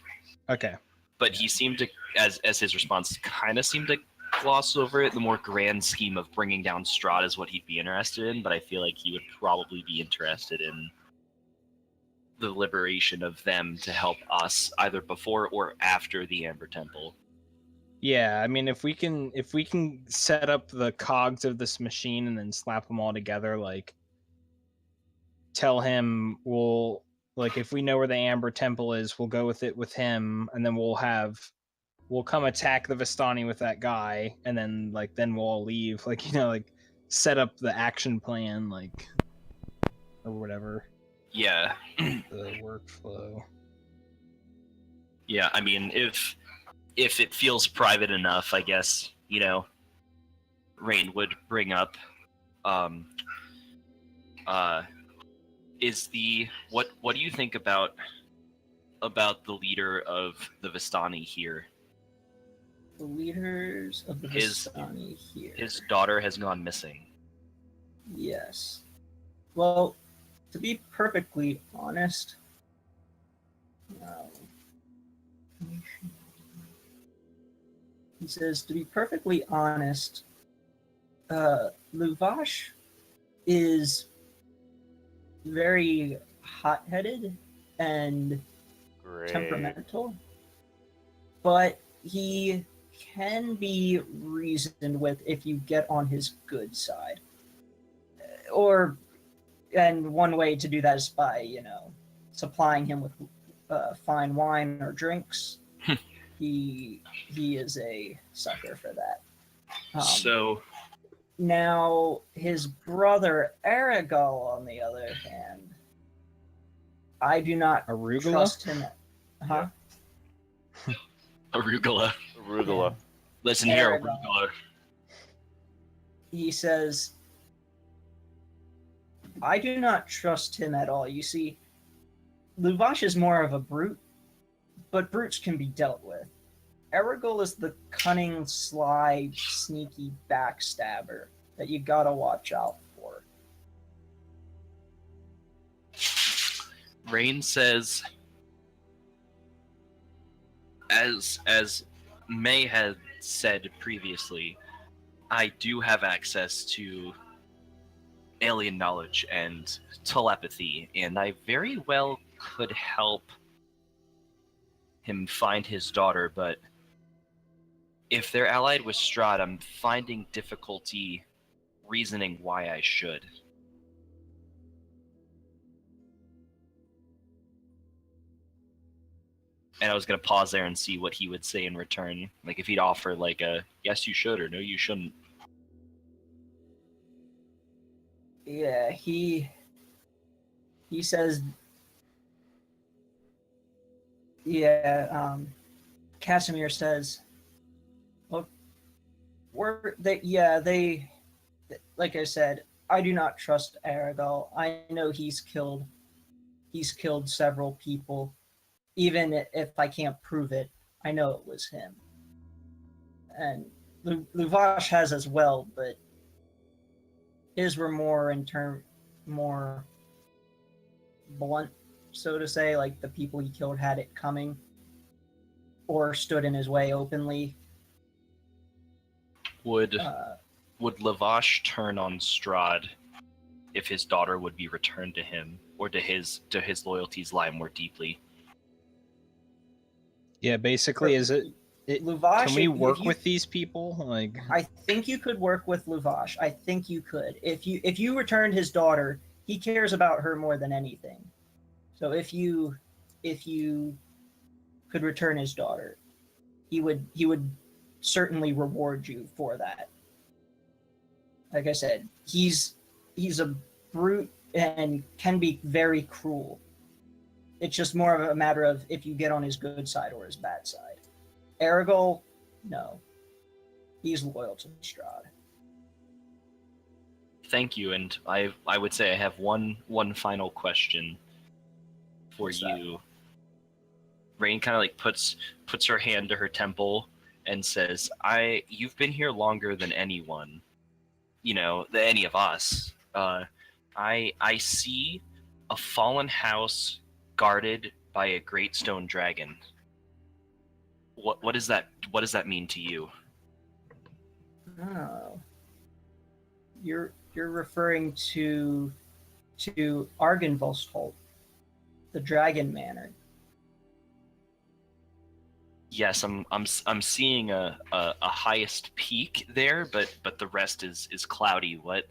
Okay. But he seemed to, as his response, kind of seemed to gloss over it. The more grand scheme of bringing down Strahd is what he'd be interested in, but I feel like he would probably be interested in the liberation of them to help us either before or after the Amber Temple. Yeah, I mean, if we can set up the cogs of this machine and then slap them all together, like tell him we'll, like, if we know where the Amber Temple is, we'll go with it with him, and then we'll come attack the Vistani with that guy, and then then we'll all leave, like set up the action plan, like, or whatever. Yeah. The workflow. Yeah, I mean, if it feels private enough, I guess, Rain would bring up, is what do you think about the leader of the Vistani here? The leaders of the Vistani here. His daughter has gone missing. Yes. Well, to be perfectly honest, he says, to be perfectly honest, Luvash is very hot-headed and temperamental, but he can be reasoned with if you get on his good side. And one way to do that is by, supplying him with fine wine or drinks. He is a sucker for that. So now his brother Aragal, on the other hand, I do not trust him. Huh? Arugula. Arugula. Listen here, Aragal. Arugula. He says, I do not trust him at all. You see, Luvash is more of a brute, but brutes can be dealt with. Aragal is the cunning, sly, sneaky backstabber that you gotta watch out for. Rain says, as May had said previously, I do have access to alien knowledge and telepathy, and I very well could help him find his daughter, but if they're allied with Strahd, I'm finding difficulty reasoning why I should. And I was going to pause there and see what he would say in return. Like, if he'd offer, like, a, yes, you should, or no, you shouldn't. Yeah, he says, Casimir says, well, like I said, I do not trust Aragal. I know he's killed several people. Even if I can't prove it, I know it was him. And Luvash has as well, but his were more blunt, so to say, like the people he killed had it coming or stood in his way openly. Would Lavash turn on Strahd if his daughter would be returned to him, or do his loyalties lie more deeply? Yeah, basically, is Luvash, Can we if work you- with these people? Like, I think you could work with Luvash. I think you could. If you returned his daughter, he cares about her more than anything. So if you could return his daughter, he would certainly reward you for that. Like I said, he's a brute and can be very cruel. It's just more of a matter of if you get on his good side or his bad side. Aragol, no. He's loyal to Strahd. Thank you, and I would say I have one final question for What's that? you. Rain kind of like puts her hand to her temple and says, you've been here longer than anyone, than any of us. I see a fallen house guarded by a great stone dragon. What does that mean to you? Oh. You're referring to Argynvostholt, the Dragon Manor. Yes, I'm seeing a highest peak there, but the rest is cloudy. What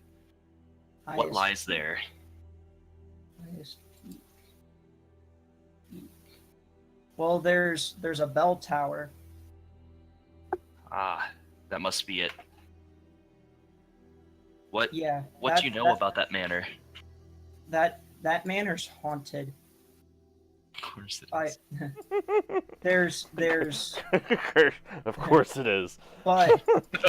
Highest lies peak, there? highest peak. Well, there's a bell tower. Ah, that must be it. What Yeah. do you know about that manor? that manor's haunted? Of course it I is. there's Of course it is. but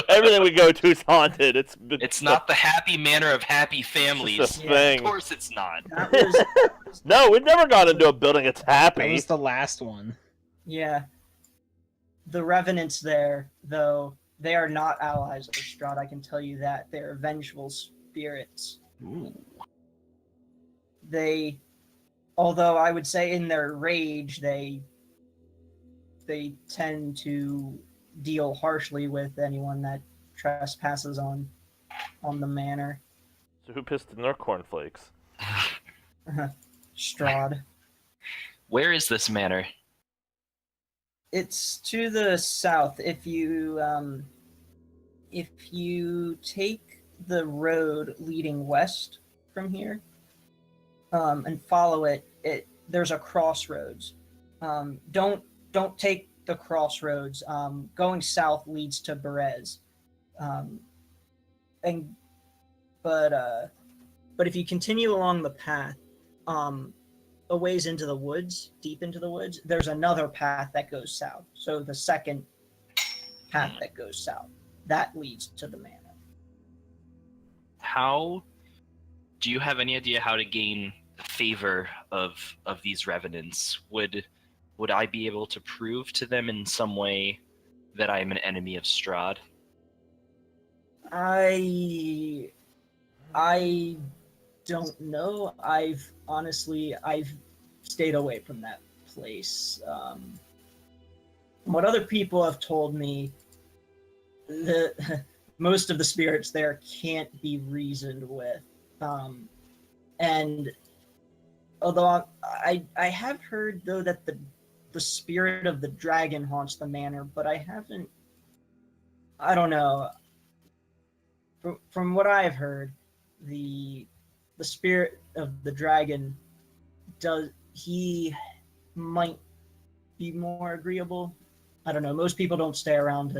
Everything we go to is haunted. It's not the happy manor of happy It's families. just a Yeah. thing. Of course it's not. that was No, we've never gone into a building that's that happy. was the last one. yeah. The Revenants there, though, they are not allies of Strahd, I can tell you that. They're vengeful spirits. Ooh. They, although I would say in their rage, they tend to deal harshly with anyone that trespasses on the manor. So who pissed in their cornflakes? Strahd. Where is this manor? It's to the south. If you take the road leading west from here, and follow it, there's a crossroads. Don't take the crossroads. Going south leads to Berez. But if you continue along the path, a ways into the woods, deep into the woods, there's another path that goes south. So the second path that goes south, that leads to the manor. How do you have any idea how to gain favor of these revenants? Would I be able to prove to them in some way that I'm an enemy of Strahd? I don't know. I've stayed away from that place. What other people have told me, most of the spirits there can't be reasoned with. And although I have heard though that the spirit of the dragon haunts the manor, but I don't know. From what I've heard, the spirit of the dragon he might be more agreeable. I don't know. Most people don't stay around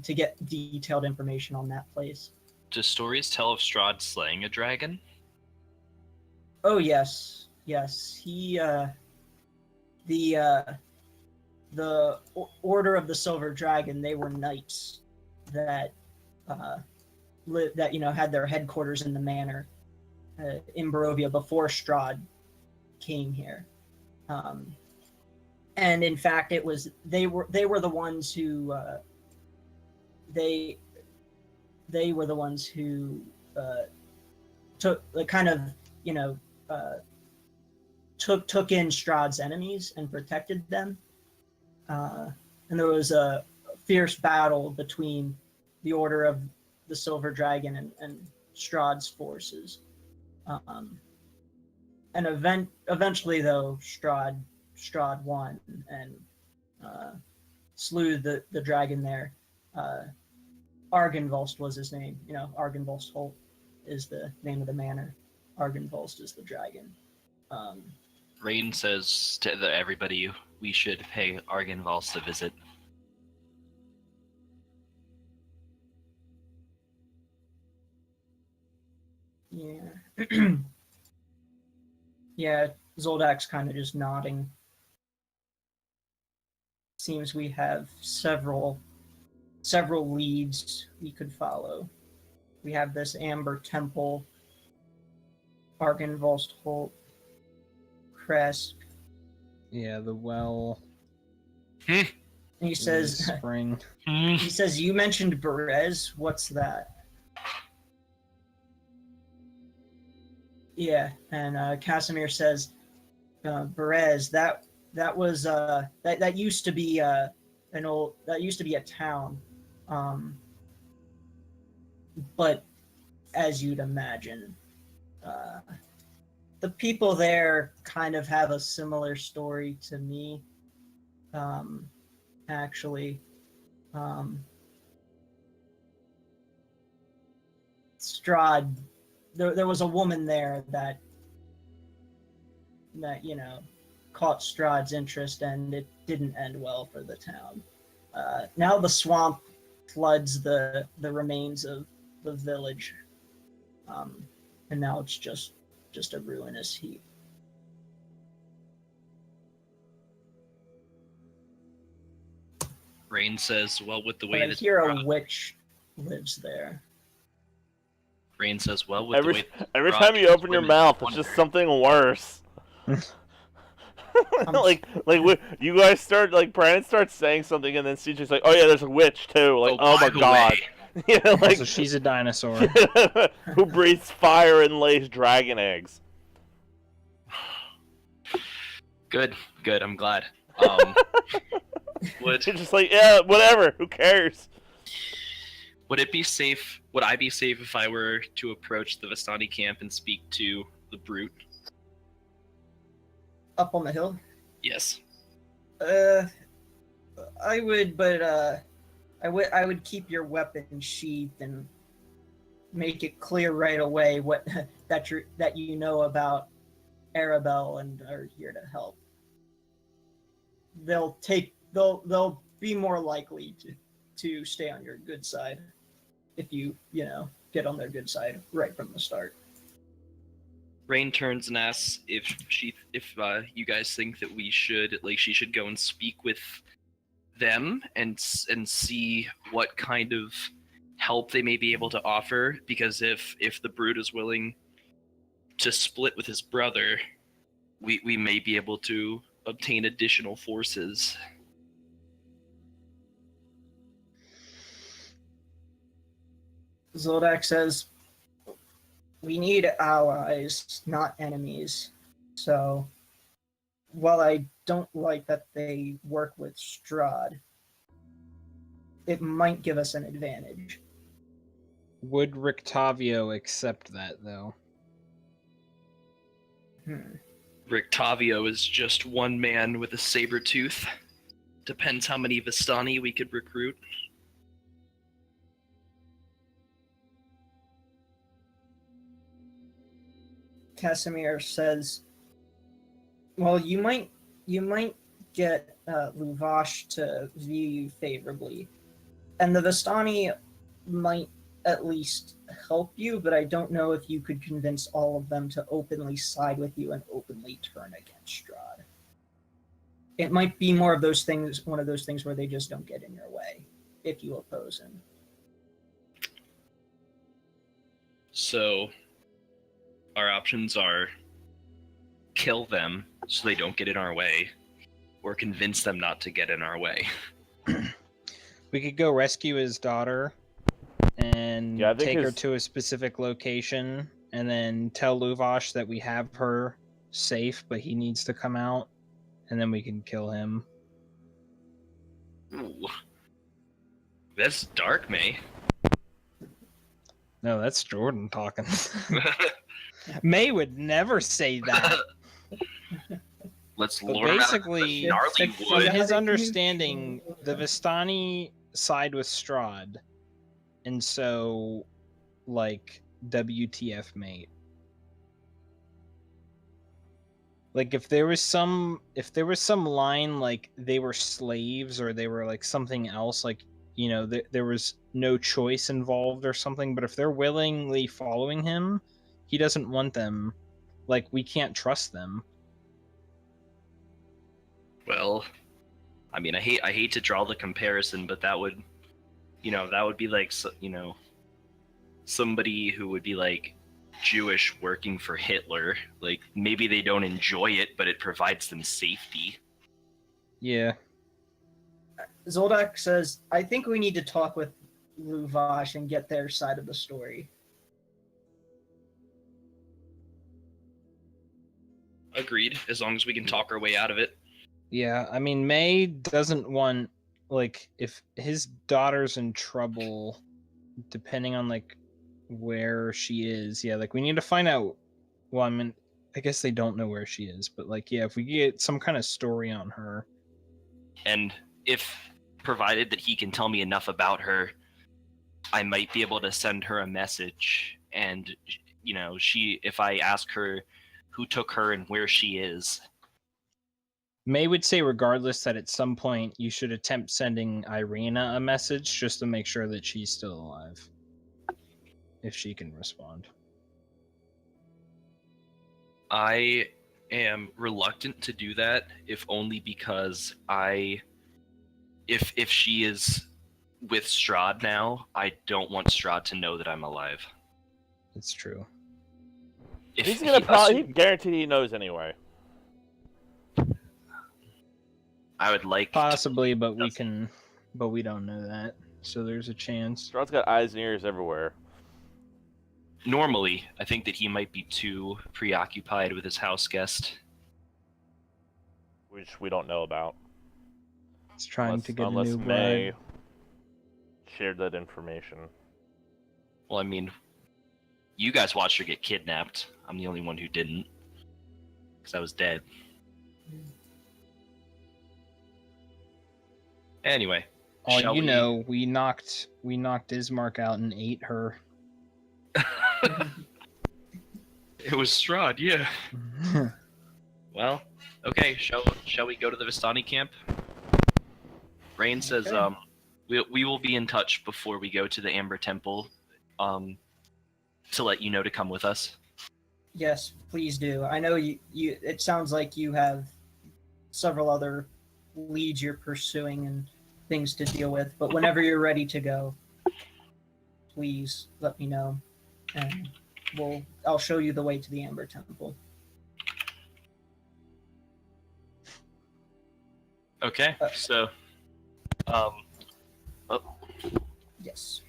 to get detailed information on that place. Do stories tell of Strahd slaying a dragon? Oh yes. He the Order of the Silver Dragon, they were knights that had their headquarters in the manor in Barovia before Strahd came here. And in fact, they were the ones who took in Strahd's enemies and protected them. And there was a fierce battle between the Order of the Silver Dragon and Strahd's forces. And eventually, though, Strahd won and slew the dragon there. Argynvost was his name. You know, Argynvost Holt is the name of the manor. Argynvost is the dragon. Rain says to everybody we should pay Argynvost a visit. Yeah. Yeah, Zoldak's kind of just nodding. Seems we have several leads we could follow. We have this Amber Temple, Argynvost Holt, Crest. Yeah, the well. And he says, Spring. he says, you mentioned Berez. What's that? Yeah, and Casimir says, Berez. That was that used to be a town, but as you'd imagine, the people there kind of have a similar story to me. Actually, Strahd, there was a woman there that you know caught Strahd's interest, and it didn't end well for the town. Now the swamp floods the remains of the village, and now it's just a ruinous heap. Rain says, well, with the But way I that hear a witch lives there. Rain says, well, with the way Every Rock time you is open your women, mouth, it's wonder. just something worse. You guys start Brandon starts saying something, and then CJ's like, "Oh yeah, there's a witch too." Like, oh by my the god, way. yeah, like So she's a dinosaur. who breathes fire and lays dragon eggs. Good. I'm glad. It's just like, yeah, whatever. Who cares? Would it be safe? Would I be safe if I were to approach the Vistani camp and speak to the brute? Up on the hill? Yes. I would, but I would keep your weapon sheathed and make it clear right away what that you know about Arabelle and are here to help. They'll be more likely to stay on your good side if you get on their good side right from the start. Rain turns and asks if you guys think that she should go and speak with them and see what kind of help they may be able to offer, because if the brute is willing to split with his brother, we may be able to obtain additional forces. Zoldak says, we need allies, not enemies. So, while I don't like that they work with Strahd, it might give us an advantage. Would Rictavio accept that, though? Rictavio is just one man with a saber tooth. Depends how many Vistani we could recruit. Casimir says, well, you might get Luvash to view you favorably, and the Vistani might at least help you, but I don't know if you could convince all of them to openly side with you and openly turn against Strahd. It might be more of those things, one of those things where they just don't get in your way if you oppose him. So our options are kill them so they don't get in our way, or convince them not to get in our way. We could go rescue his daughter and Yeah, I think take her his- to a specific location, and then tell Luvash that we have her safe, but he needs to come out, and then we can kill him. Ooh. That's dark, May. No, that's Jordan talking. May would never say that. Let's But lure him out of basically, the gnarly From from wood. his understanding, the Vistani side with Strahd, and so, like, WTF, mate. Like, if there was some line like they were slaves or they were like something else, like, you know, there was no choice involved or something. But if they're willingly following him, he doesn't want them. Like, we can't trust them. Well, I mean, I hate to draw the comparison, but that would be like, somebody who would be like Jewish working for Hitler. Like, maybe they don't enjoy it, but it provides them safety. Yeah. Zoldak says, I think we need to talk with Luvash and get their side of the story. Agreed, as long as we can talk our way out of it. Yeah, I mean, May doesn't want, like, if his daughter's in trouble, depending on, like, where she is, yeah, like, we need to find out. Well, I mean, I guess they don't know where she is, but, like, yeah, if we get some kind of story on her. And if provided that he can tell me enough about her, I might be able to send her a message. And, you know, if I ask her who took her and where she is. May would say, regardless, that at some point you should attempt sending Irina a message just to make sure that she's still alive. If she can respond. I am reluctant to do that, if only because if she is with Strahd now, I don't want Strahd to know that I'm alive. It's true. If He's gonna he probably guarantee he knows anyway. I would like Possibly, but we don't know that. So there's a chance. Strahd's got eyes and ears everywhere. Normally, I think that he might be too preoccupied with his house guest. Which we don't know about. He's trying to get a unless new May bride. shared that information. Well, I mean, you guys watched her get kidnapped. I'm the only one who didn't, because I was dead. Anyway, Oh, you know, we knocked Ismark out and ate her. It was Strahd, yeah. Well, okay. Shall we go to the Vistani camp? Rain says, Okay. we will be in touch before we go to the Amber Temple, to let you know to come with us. Yes, please do. I know you. It sounds like you have several other leads you're pursuing and things to deal with, but whenever you're ready to go, please let me know, and I'll show you the way to the Amber Temple. Okay, so, Yes.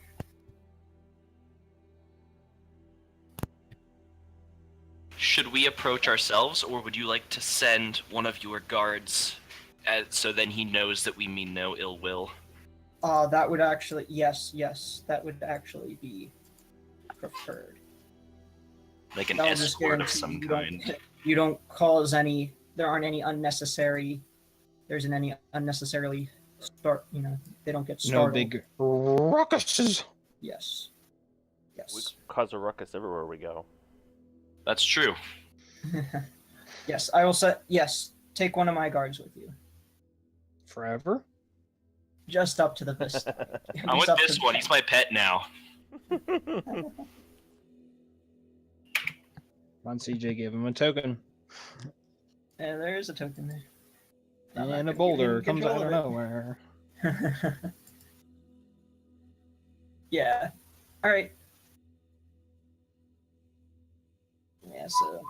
should we approach ourselves, or would you like to send one of your guards, so then he knows that we mean no ill will? That would actually, yes, that would actually be preferred. Like an That'll just escort of guarantee some you kind. You don't cause any. There aren't any unnecessary. There isn't any unnecessarily start. You know, they don't get No startled. big ruckuses. Yes. We Yes. cause a ruckus everywhere we go. That's true. Yes. I will say yes. Take one of my guards with you. Forever? Just up to the vista. I'm with this one. He's my pet now. Ron CJ gave him a token. And there is a token there. I'm not And a gonna boulder give you comes out control of of nowhere. Yeah. All right. Yeah. So.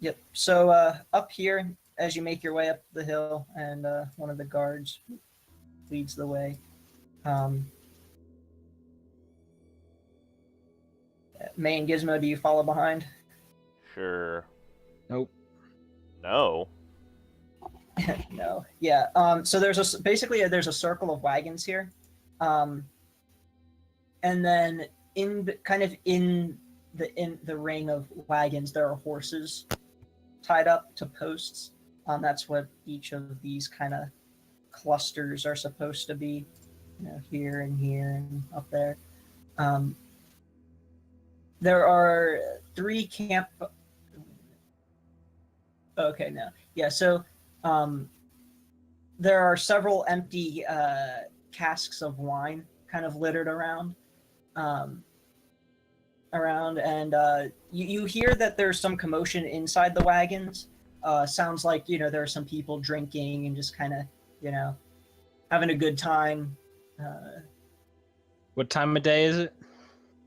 Yep. So up here, as you make your way up the hill, and one of the guards leads the way. May and Gizmo, do you follow behind? Sure. Nope. No. No. Yeah. So there's basically there's a circle of wagons here, and then in the ring of wagons there are horses, tied up to posts. That's what each of these kind of clusters are supposed to be. Here and here and up there. There are 3 camp. Okay, no, yeah. So there are several empty casks of wine kind of littered around. And you hear that there's some commotion inside the wagons. Sounds like there are some people drinking and just kind of having a good time. What time of day is it?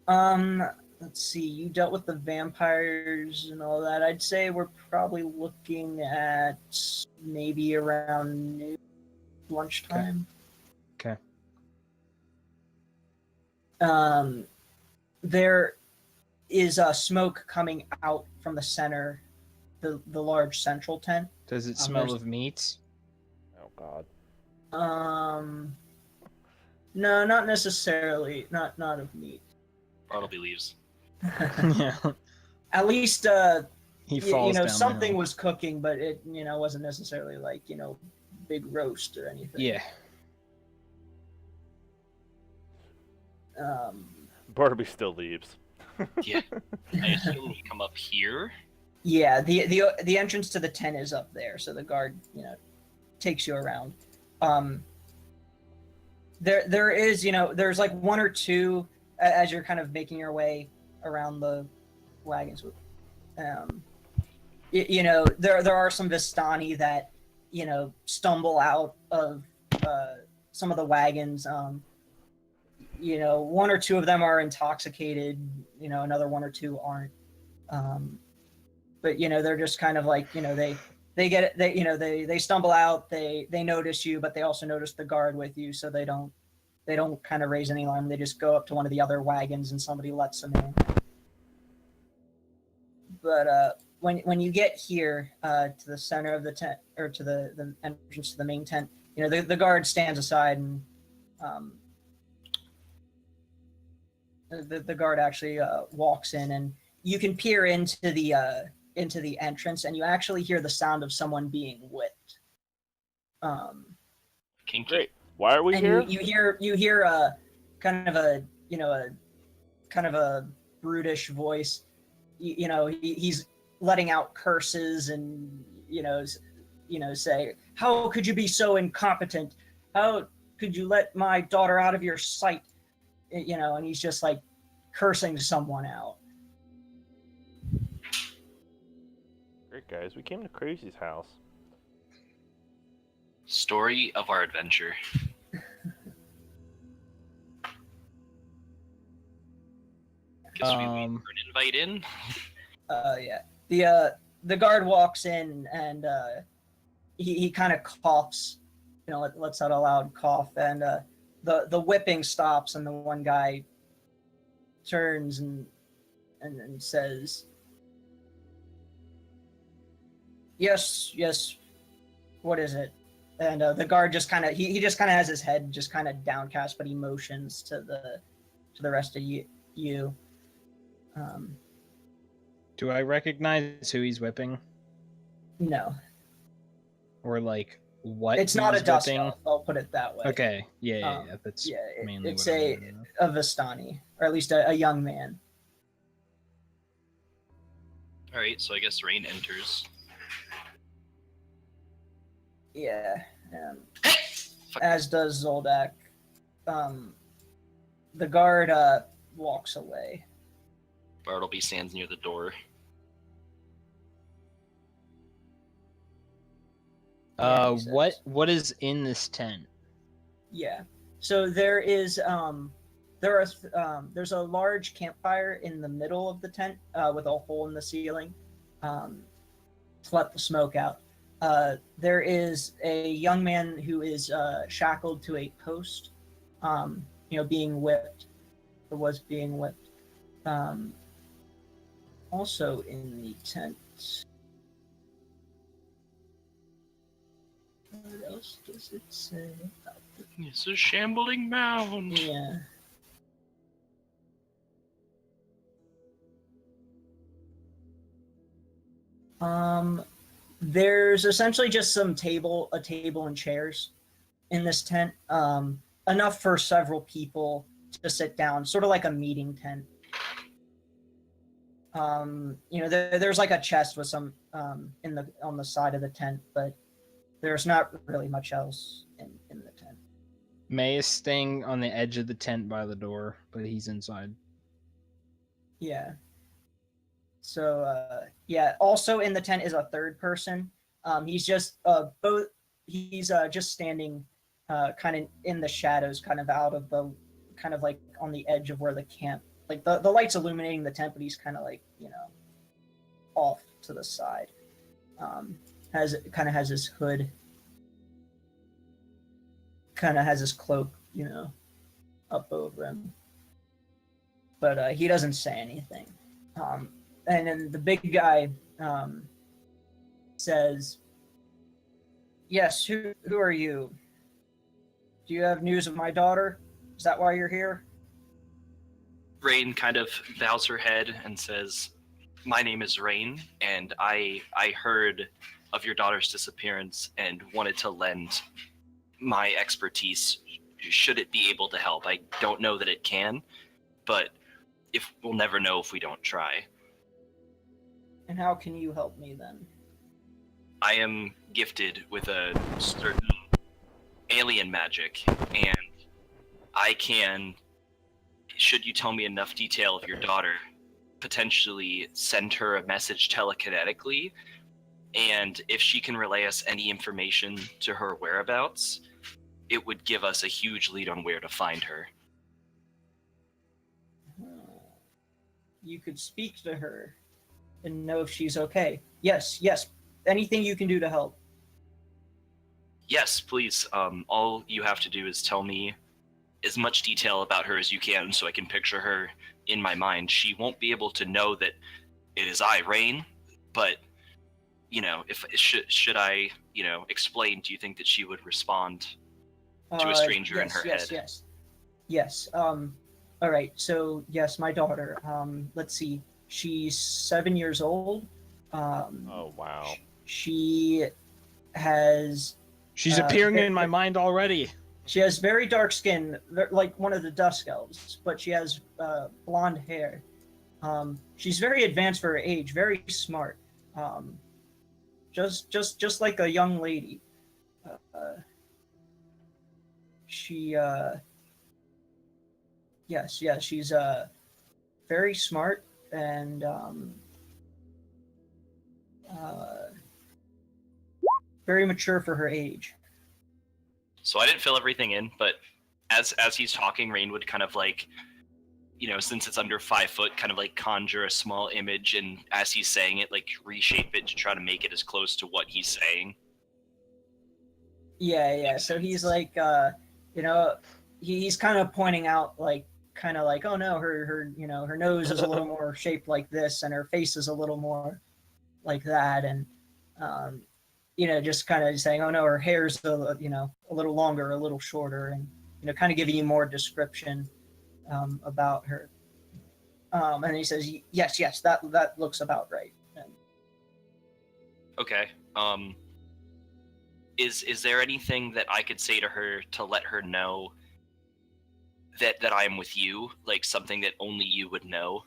Let's see. You dealt with the vampires and all that. I'd say we're probably looking at maybe around noon, lunchtime. Okay. There is smoke coming out from the center, the large central tent. Does it smell of meats? Oh God. No, not necessarily. Not of meat. Bartleby leaves. Yeah. At least He falls down the something hill. was cooking, but it wasn't necessarily like big roast or anything. Yeah. Bartleby still leaves. Yeah. I assume we come up here. Yeah, the entrance to the tent is up there, so the guard takes you around. There is there's like 1 or 2 as you're kind of making your way around the wagons. There are some Vistani that stumble out of some of the wagons. 1 or 2 of them are intoxicated. Another 1 or 2 aren't. But they're just kind of like they get it. They stumble out. They notice you, but they also notice the guard with you, so they don't kind of raise any alarm. They just go up to one of the other wagons and somebody lets them in. But when you get here to the center of the tent, or to the entrance to the main tent, the guard stands aside, and the guard actually walks in, and you can peer into the entrance, and you actually hear the sound of someone being whipped. Kinky. Great. Why are we And here? you hear kind of a brutish voice. He's letting out curses and say, "How could you be so incompetent? How could you let my daughter out of your sight?" And he's just like cursing someone out. Great guys, we came to Crazy's house. Story of our adventure. Guess we wait for an invite in. Yeah. The guard walks in, and he kind of coughs, lets out a loud cough, and the whipping stops, and the one guy turns and says, yes, what is it? And the guard just kind of he just kind of has his head just kind of downcast, but he motions to the rest of you. Do I recognize who he's whipping? No, Or like what it's not a he's dust whipping? elf, I'll put it that way. Okay. Yeah. That's mainly it's what I wanted to know. a Vistani, or at least a young man. All right, so I guess Rain enters. Yeah, Fuck. as does Zoldak. The guard walks away. Bartleby stands near the door. Yeah, he says. What is in this tent? Yeah. So there is there's a large campfire in the middle of the tent with a hole in the ceiling to let the smoke out. There is a young man who is shackled to a post, being whipped, or was being whipped. Also in the tent. What else does it say about the... It's a shambling mound. Yeah. There's essentially just a table and chairs in this tent. Enough for several people to sit down, sort of like a meeting tent. There's like a chest with some on the side of the tent, but there's not really much else in the tent. May is staying on the edge of the tent by the door, but he's inside. Yeah. So also in the tent is a third person. He's just just standing kind of in the shadows, kind of out of the kind of like on the edge of where the camp, like the light's illuminating the tent, but he's kind of like, off to the side. Has his hood, kind of has his cloak, up over him. But he doesn't say anything. And then the big guy says, "Yes, who are you? Do you have news of my daughter? Is that why you're here?" Rain kind of bows her head and says, "My name is Rain, and I heard of your daughter's disappearance and wanted to lend my expertise should it be able to help. I don't know that it can, but we'll never know if we don't try." "And how can you help me then?" "I am gifted with a certain alien magic, and I can, should you tell me enough detail of your daughter, potentially send her a message telekinetically, and if she can relay us any information to her whereabouts, it would give us a huge lead on where to find her." "You could speak to her and know if she's okay." Yes. Anything you can do to help." "Yes, please. All you have to do is tell me as much detail about her as you can so I can picture her in my mind. She won't be able to know that it is I, Rain, but, if should I, explain, do you think that she would respond to a stranger in her head?" Yes. All right. So, yes, my daughter. Let's see. She's 7 years old. Oh, wow. She has. She's appearing in my mind already. She has very dark skin, like one of the Dusk Elves, but she has blonde hair. She's very advanced for her age, very smart. Just like a young lady. She's very smart and very mature for her age. So I didn't fill everything in, but as he's talking, Rain would kind of like, since it's under 5 foot, kind of like conjure a small image, and as he's saying it, like reshape it to try to make it as close to what he's saying. Yeah. So he's like, he's kind of pointing out, like, oh no, her nose is a little more shaped like this, and her face is a little more like that, and just kind of saying, oh no, her hair's a little longer, a little shorter, and kind of giving you more description about her. And he says, yes, that looks about right. And, Okay. Is there anything that I could say to her to let her know that I'm with you, like something that only you would know?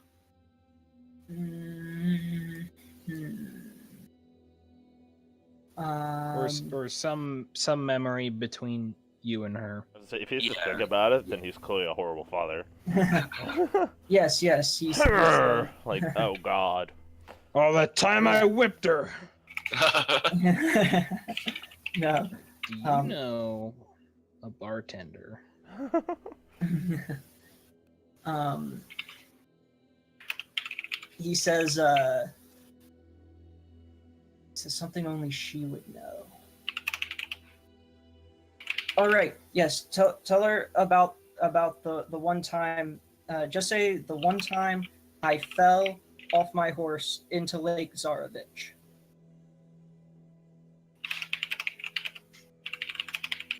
Or some memory between you and her. If he's just think about it, then he's clearly a horrible father. Yes. He's like, oh god. All that time I whipped her. No. Do you know a bartender? He says something only she would know. All right. Yes. Tell her about the one time. Just say the one time I fell off my horse into Lake Zarovich.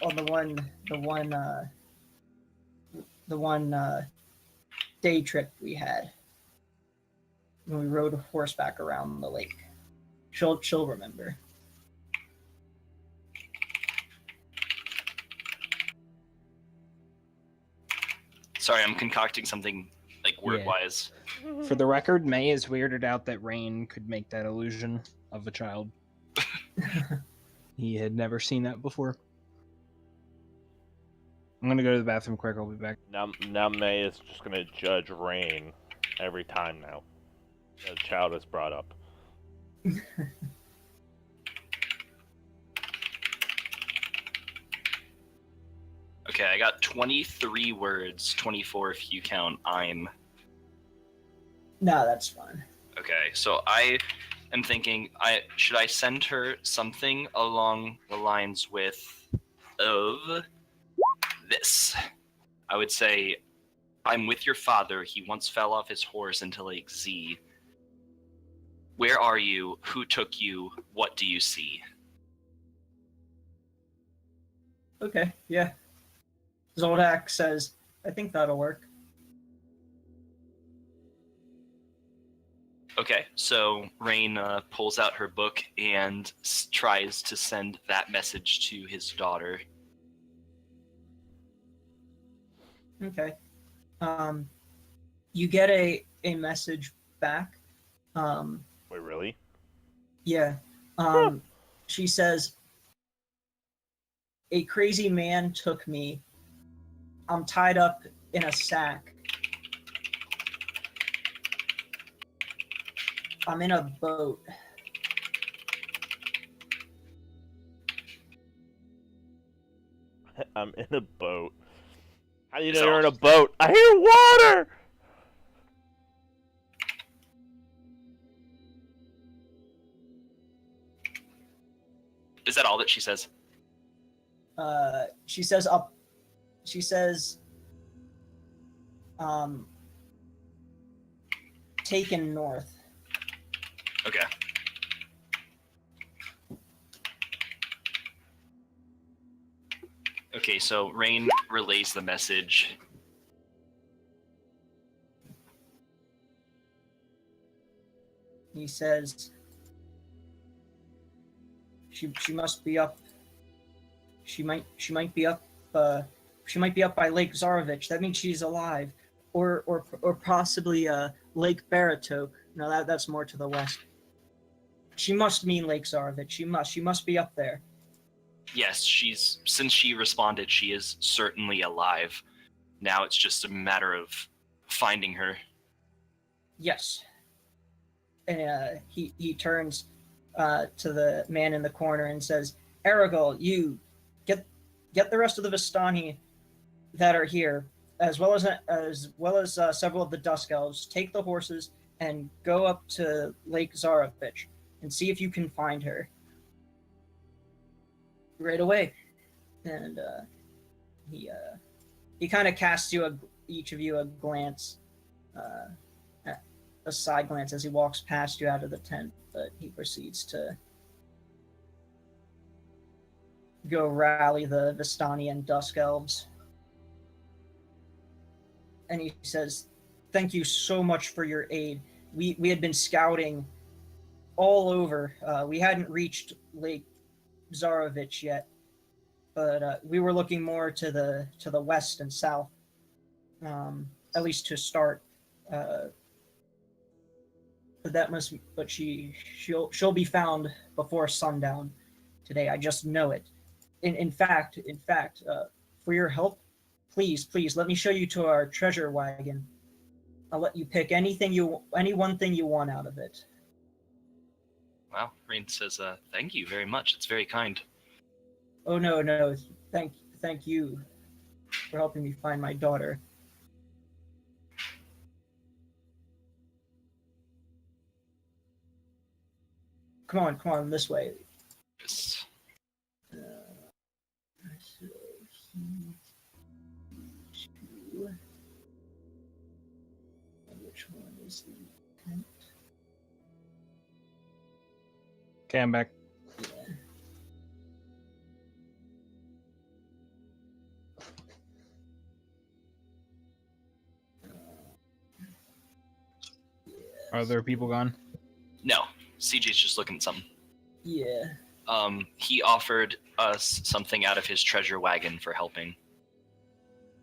On the one day trip we had when we rode horseback around the lake. She'll remember. Sorry, I'm concocting something like word-wise. For the record, May is weirded out that Rain could make that illusion of a child. He had never seen that before. I'm gonna go to the bathroom quick. I'll be back. Now May is just gonna judge Rain every time now. The child is brought up. Okay, I got 23 words, 24 if you count I'm. No, that's fine. Okay, so I am thinking, should I send her something along the lines of this? I would say, I'm with your father. He once fell off his horse into Lake Z. Where are you? Who took you? What do you see? Okay, yeah. Zoldak says, I think that'll work. Okay, so Rain pulls out her book and tries to send that message to his daughter. Okay. You get a message back. Wait, really? Yeah. She says, a crazy man took me. I'm tied up in a sack. I'm in a boat. I'm in a boat. How do you Is know that you're in all? a boat? I hear water! Is that all that she says? She says up. She says, taken north. Okay. Okay, so Rain relays the message. He says, she must be up. She might be up. She might be up by Lake Zarovich. That means she's alive, or possibly Lake Baratok. No, that's more to the west. She must mean Lake Zarovich. She must be up there. Yes, since she responded, she is certainly alive. Now it's just a matter of finding her. Yes. And he turns to the man in the corner and says, Aragol, you get the rest of the Vistani that are here, as well as several of the Dusk Elves. Take the horses and go up to Lake Zarovich and see if you can find her right away. And he kind of casts each of you a glance, a side glance as he walks past you out of the tent, but he proceeds to go rally the Vistani and Dusk Elves. And he says, thank you so much for your aid. We had been scouting all over. We hadn't reached Lake Zarovich yet, but we were looking more to the west and south, at least to start. But she'll be found before sundown today. I just know it. In fact, for your help, please let me show you to our treasure wagon. I'll let you pick any one thing you want out of it. Wow, Rain says, thank you very much. It's very kind. Oh no, thank you for helping me find my daughter. Come on, this way. Yes. So two. Which one is the tent? Okay, I'm back. Yeah. Are there people gone? No. CJ's just looking at something. Yeah. He offered us something out of his treasure wagon for helping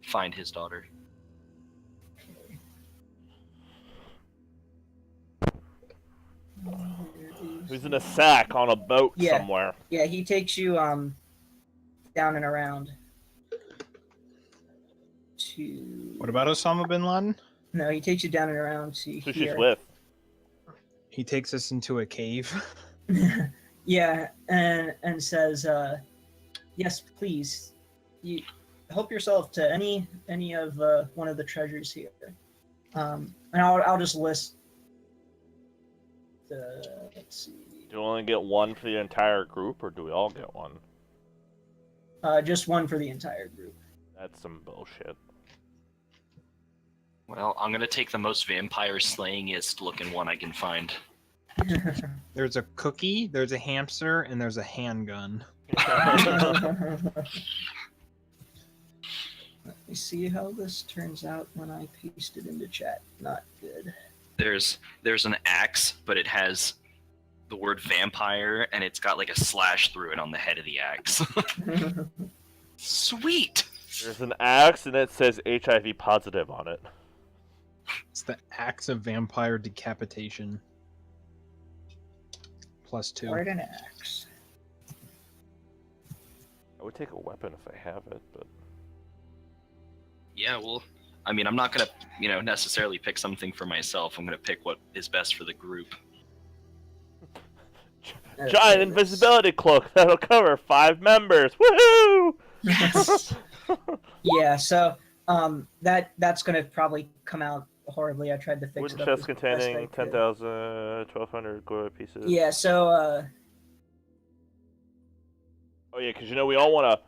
find his daughter. Who's in a sack on a boat Yeah. somewhere? Yeah, he takes you down and around to. What about Osama bin Laden? No, he takes you down and around to Who she's here. with? He takes us into a cave. Yeah, and says, "Yes, please. You help yourself to any of one of the treasures here." And I'll just list. Let's see. Do we only get one for the entire group, or do we all get one? Just one for the entire group. That's some bullshit. Well, I'm gonna take the most vampire slayingest looking one I can find. There's a cookie, there's a hamster, and there's a handgun. Let me see how this turns out when I paste it into chat. Not good. There's an axe, but it has the word vampire, and it's got like a slash through it on the head of the axe. Sweet. There's an axe, and it says HIV positive on it. It's the axe of vampire decapitation. +2. Or an axe. I would take a weapon if I have it, but Yeah, well, I mean, I'm not gonna, necessarily pick something for myself. I'm gonna pick what is best for the group. giant invisibility cloak that'll cover 5 members. Woohoo! Yes. Yeah, so that's gonna probably come out horribly. I tried to fix Wooden it up. chest as best I containing could. 10,000, 1,200 gold pieces. Yeah, so Oh yeah, because we all want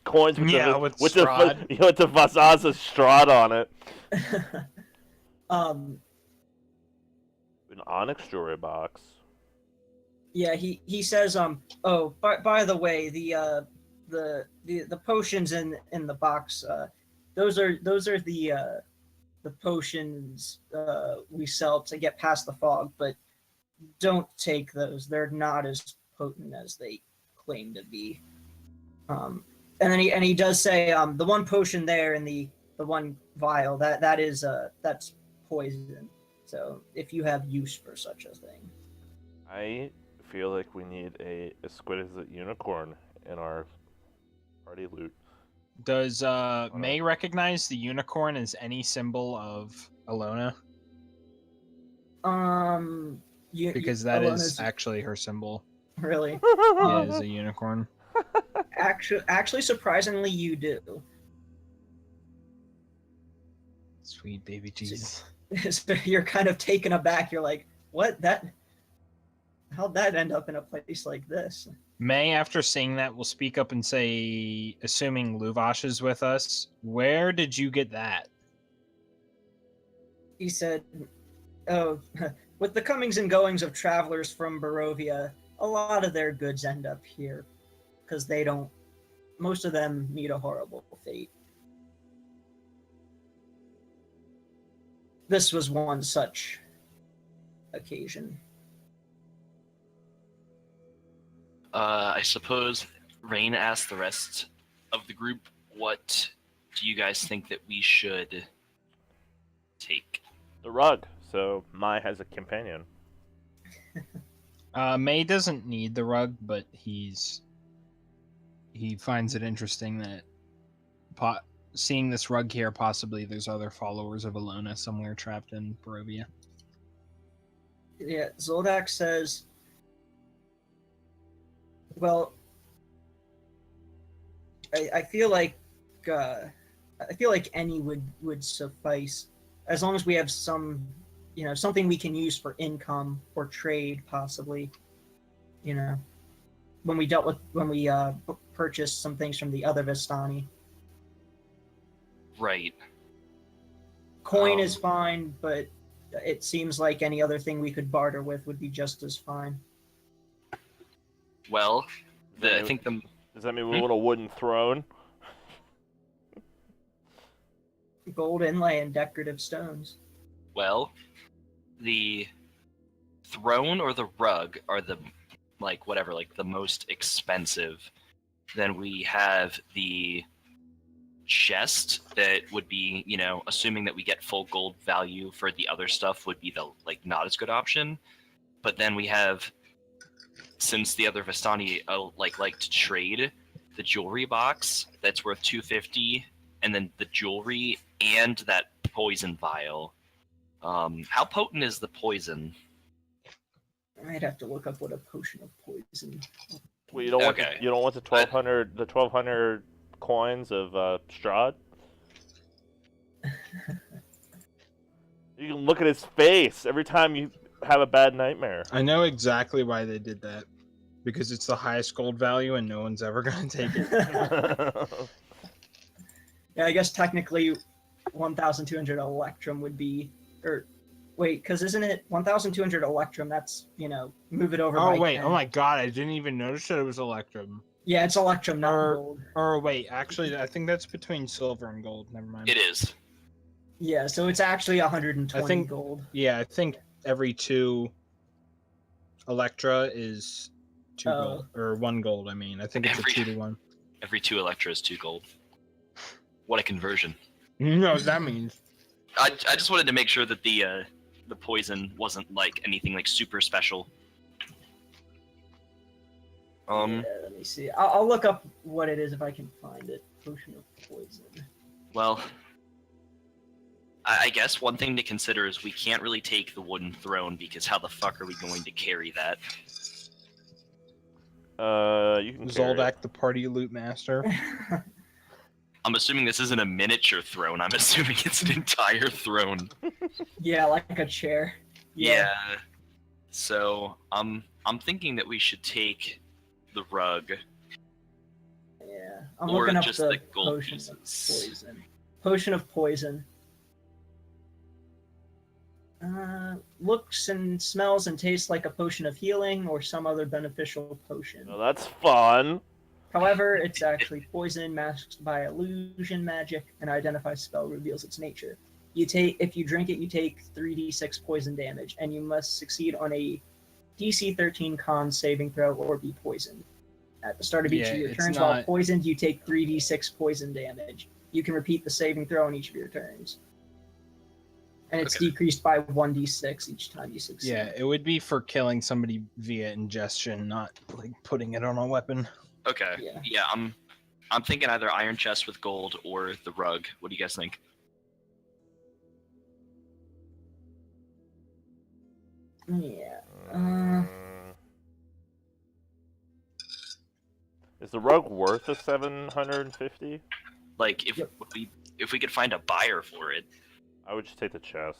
coins with Yeah, the with with Strahd. the with the Vazaza Strahd on it. An onyx jewelry box. yeah, he says oh, by the way, the potions in the box, those are the potions we sell to get past the fog, but don't take those. They're not as potent as they claim to be. And then he does say the one potion there in the one vial that's poison. So if you have use for such a thing. I feel like we need a exquisite unicorn in our party loot. Does May recognize the unicorn as any symbol of Alona? Because that is Alona's- actually her symbol. really. Yeah, is a unicorn. Actually, surprisingly, you do. Sweet baby Jesus. So you're kind of taken aback. You're like, "What? How'd that end up in a place like this?" May, after seeing that, will speak up and say, assuming Luvash is with us, where did you get that? He said, "Oh, with the comings and goings of travelers from Barovia, a lot of their goods end up here, because most of them meet a horrible fate. This was one such occasion." I suppose Rain asked the rest of the group, what do you guys think that we should take? The rug. So Mai has a companion. May doesn't need the rug, but he finds it interesting that seeing this rug here, possibly there's other followers of Alona somewhere trapped in Barovia. Yeah, Zoldak says, "Well, I feel like any would suffice, as long as we have some, something we can use for income or trade, possibly. When we purchased some things from the other Vistani. Right. Coin is fine, but it seems like any other thing we could barter with would be just as fine." Well, Yeah, I think the Does that mean we want a wooden throne? Gold inlay and decorative stones. Well, the throne or the rug are the the most expensive. Then we have the chest that would be, assuming that we get full gold value for the other stuff would be the not as good option. But then we have, since the other Vistani like to trade, the jewelry box that's worth 250, and then the jewelry and that poison vial. How potent is the poison? I'd have to look up what a potion of poison. Well, you don't want Okay. you don't want the 1200 coins of Strahd. You can look at his face every time you have a bad nightmare. I know exactly why they did that. Because it's the highest gold value and no one's ever going to take it. Yeah, I guess technically 1,200 electrum would be, or wait, because isn't it 1,200 electrum? That's move it over. Oh by wait, 10. oh my god, I didn't even notice that it was electrum. Yeah, it's electrum, not gold. Or wait, actually, I think that's between silver and gold. Never mind. It is. Yeah, so it's actually 120 I think- gold. Yeah, I think every 2 Electra is 2 Oh. gold, or 1 gold. I mean, I think it's Every- a 2 to 1. Every 2 Electra is 2 gold. What a conversion! You know what that means? I just wanted to make sure that the poison wasn't anything super special. Yeah, let me see. I'll look up what it is if I can find it. Potion of poison. Well, I guess one thing to consider is we can't really take the wooden throne because how the fuck are we going to carry that? You can carry it. Zoldak, the party loot master. I'm assuming this isn't a miniature throne. I'm assuming it's an entire throne. Yeah, like a chair. Yeah. So I'm thinking that we should take the rug. Yeah. I'm Or looking up just the the gold potion of pieces. poison. Potion of poison. Looks and smells and tastes like a potion of healing or some other beneficial potion. Oh, that's fun. However, it's actually poison masked by illusion magic, and identify spell reveals its nature. If you drink it, you take 3d6 poison damage, and you must succeed on a DC 13 con saving throw or be poisoned. At the start of each Yeah, of your it's turns, while not- poisoned, you take 3d6 poison damage. You can repeat the saving throw on each of your turns. And it's Okay. decreased by 1d6 each time you succeed. Yeah, it would be for killing somebody via ingestion, not putting it on a weapon. Okay. Yeah. I'm thinking either iron chest with gold or the rug. What do you guys think? Yeah. Is the rug worth the 750? Yep. If we could find a buyer for it. I would just take the chest.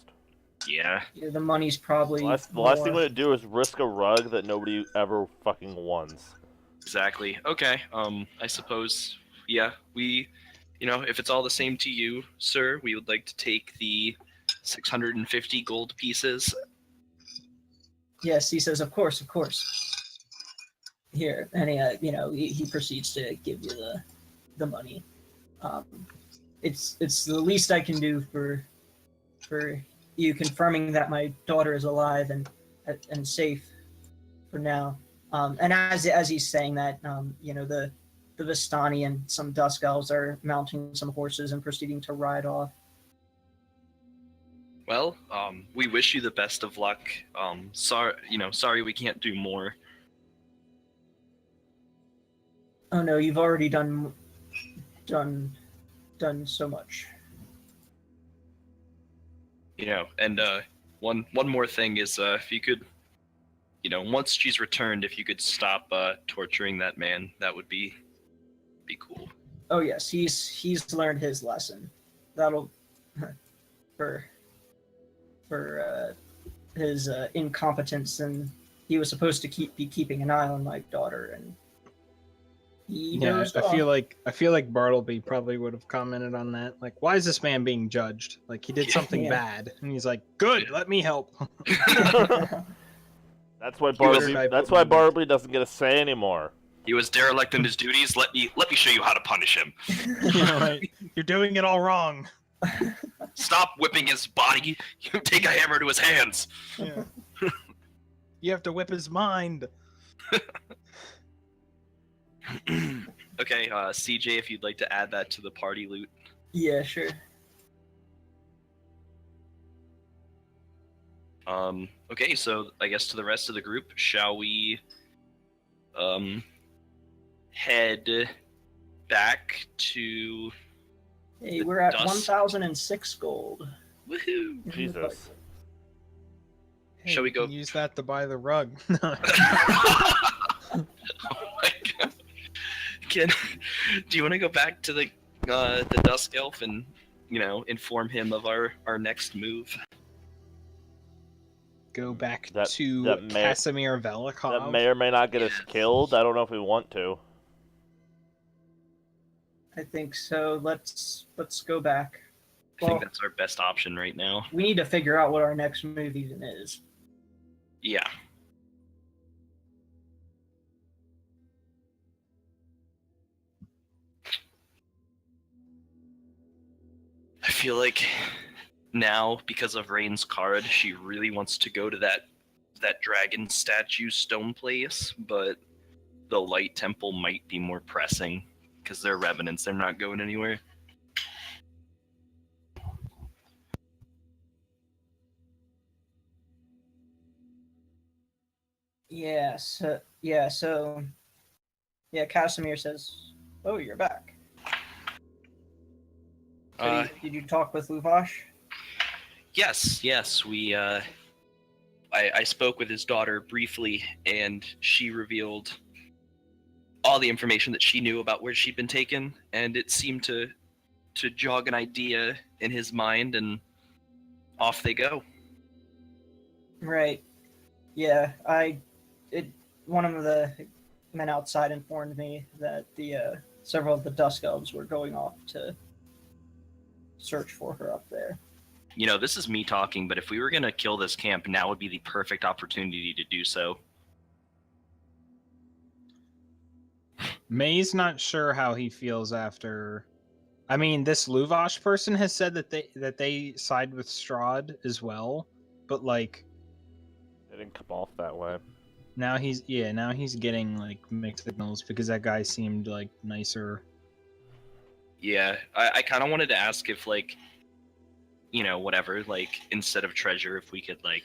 Yeah. Yeah, the money's probably The last thing I'm more. gonna do is risk a rug that nobody ever fucking wants. Exactly. Okay. I suppose. Yeah. We, if it's all the same to you, sir, we would like to take the 650 gold pieces. Yes, he says, of course. Here, and he proceeds to give you the money. It's the least I can do for you confirming that my daughter is alive and safe for now. And as he's saying that, the Vistani and some Dusk Elves are mounting some horses and proceeding to ride off. Well, we wish you the best of luck. Sorry we can't do more. Oh no, you've already done so much. And one more thing is if you could, once she's returned, if you could stop torturing that man, that would be cool. Oh yes, he's learned his lesson. That'll for his incompetence, and he was supposed to be keeping an eye on my daughter, and he Yeah, dozed I off. feel like Bartleby probably would have commented on that. Like, why is this man being judged? Like, he did something Yeah. bad, and he's like, "Good, let me help." That's why He was Bartleby. type That's of why movie. Bartleby doesn't get a say anymore. He was derelict in his duties. Let me show you how to punish him. Right? You're doing it all wrong. Stop stop whipping his body. You take a hammer to his hands. Yeah. You have to whip his mind. Okay, CJ, if you'd like to add that to the party loot. Yeah, sure. Okay, so I guess to the rest of the group, shall we head back to Hey, The we're at dust. 1,006 gold. woohoo? Jesus. Hey, Shall we you can go- use that to buy the rug? Oh my god. Do you want to go back to the Dusk Elf and, inform him of our next move? Go back That- to that may- Casimir Velikov. That may or may not get us killed. I don't know if we want to. I think so. Let's go back. I Well, think that's our best option right now. we need to figure out what our next move even is. Yeah. I feel like now, because of Rain's card, she really wants to go to that dragon statue stone place, but the light temple might be more pressing because they're revenants. They're not going anywhere. Yeah, Casimir says, "Oh, you're back." So did you talk with Luvash? Yes. I spoke with his daughter briefly, and she revealed all the information that she knew about where she'd been taken, and it seemed to jog an idea in his mind, and off they go. Right. Yeah, one of the men outside informed me that the several of the Dusk Elves were going off to search for her up there. This is me talking, but if we were going to kill this camp, now would be the perfect opportunity to do so. May's not sure how he feels after. I mean, this Luvash person has said that they side with Strahd as well, but like It didn't come off that way. now he's getting like mixed signals because that guy seemed like nicer. Yeah, I kind of wanted to ask if, like, whatever, like, instead of treasure, if we could, like,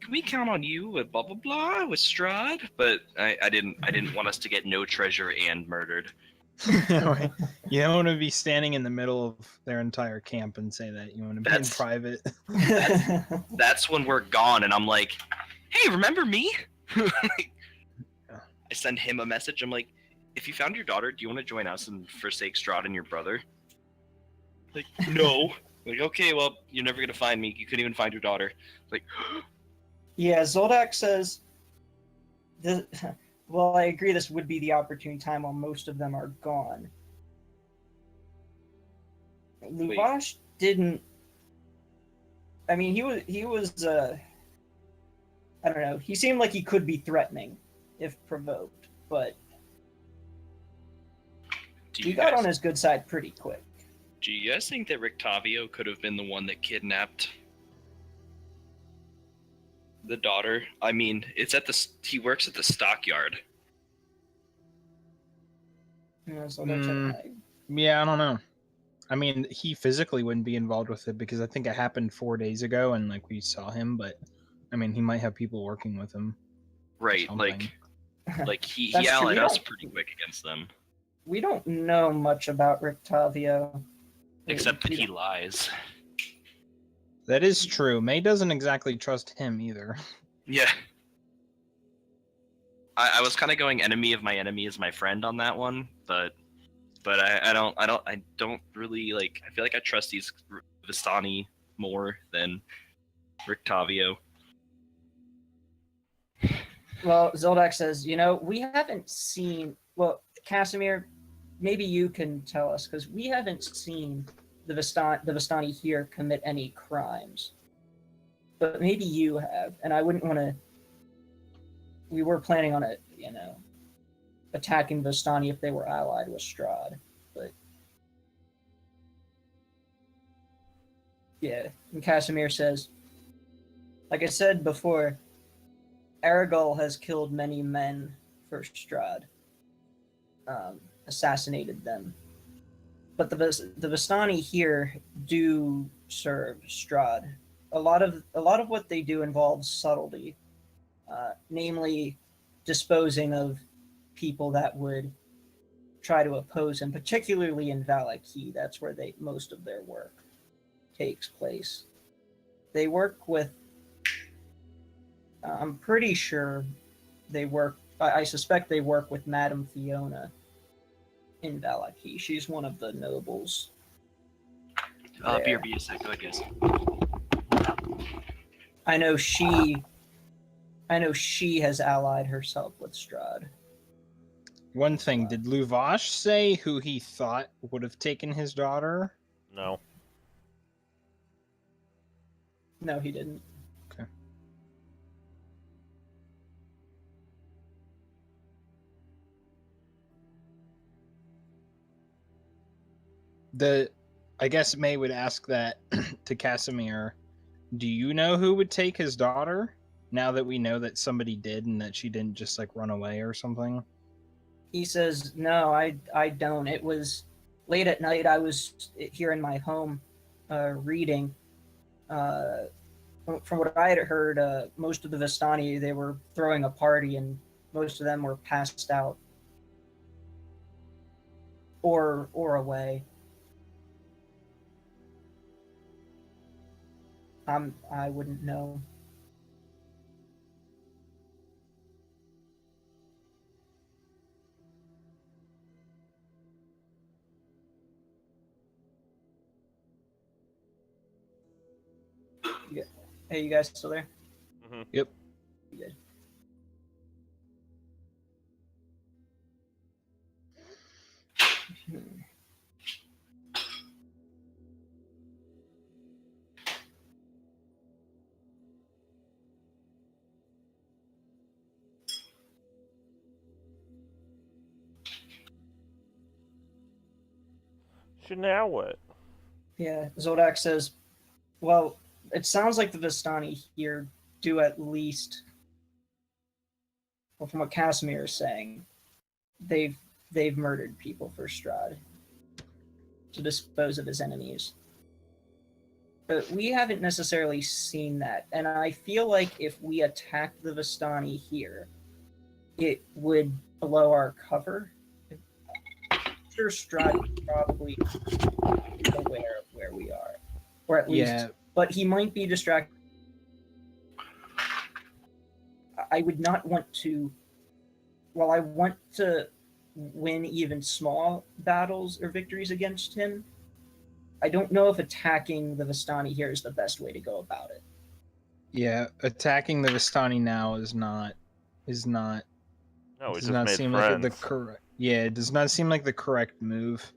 can we count on you with blah blah blah with Strahd? But I didn't want us to get no treasure and murdered. You don't want to be standing in the middle of their entire camp and say that. You want to be in That's- private. That's when we're gone, and I'm like, hey, remember me? I send him a message. I'm like, if you found your daughter, do you want to join us and forsake Strahd and your brother? Like, no. Like, okay, well, you're never gonna find me. You couldn't even find your daughter. Like, Yeah, Zoldak says, well, I agree this would be the opportune time while most of them are gone. Luvash didn't... I mean, he was I don't know, he seemed like he could be threatening if provoked, but he got on his good side pretty quick. Do you guys think that Rictavio could have been the one that kidnapped the daughter? I mean, he works at the stockyard. You know, so that's like, Yeah, I don't know. I mean, he physically wouldn't be involved with it because I think it happened 4 days ago and like we saw him, but I mean, he might have people working with him. Right, Something. like he That's true, allied we us don't- pretty quick against them. we don't know much about Rictavio. Except that We he don't- lies. That is true. May doesn't exactly trust him either. Yeah. I was kind of going enemy of my enemy is my friend on that one, but I don't really like. I feel like I trust these Vistani more than Rictavio. Well, Zoldak says, we haven't seen. Well, Casimir, maybe you can tell us because we haven't seen the Vistani here commit any crimes, but maybe you have, and I wouldn't want to. We were planning on it, attacking Vistani if they were allied with Strahd, but Yeah, and Casimir says, like I said before, Aragol has killed many men for Strahd, assassinated them. But the Vistani here do serve Strahd. A lot of what they do involves subtlety, namely disposing of people that would try to oppose him, particularly in Valaki. That's where most of their work takes place. They work with. I'm pretty sure they work. I suspect they work with Madame Fiona in Valaki. She's one of the nobles. BRB a sec, I guess. I know she has allied herself with Strahd. One thing, did Luvash say who he thought would have taken his daughter? No. No, he didn't. Okay. I guess May would ask that to Casimir. Do you know who would take his daughter? Now that we know that somebody did and that she didn't just like run away or something? He says, "No, I don't. It was late at night. I was here in my home, reading. From what I had heard, most of the Vistani, they were throwing a party, and most of them were passed out or away. I wouldn't know." Hey, you guys still there? Mm-hmm. Yep. Good. So now what? Yeah, Zodak says, "Well, it sounds like the Vistani here do at least, well, from what Casimir is saying, they've murdered people for Strahd to dispose of his enemies. But we haven't necessarily seen that, and I feel like if we attacked the Vistani here, it would blow our cover. I'm sure Strahd is probably aware of where we are, or at least, Yeah. but he might be distracted. I would not want to. While I want to win even small battles or victories against him, I don't know if attacking the Vistani here is the best way to go about it. Yeah, attacking the Vistani now is not No, we does just not made seem friends. like the correct. Yeah, it does not seem like the correct move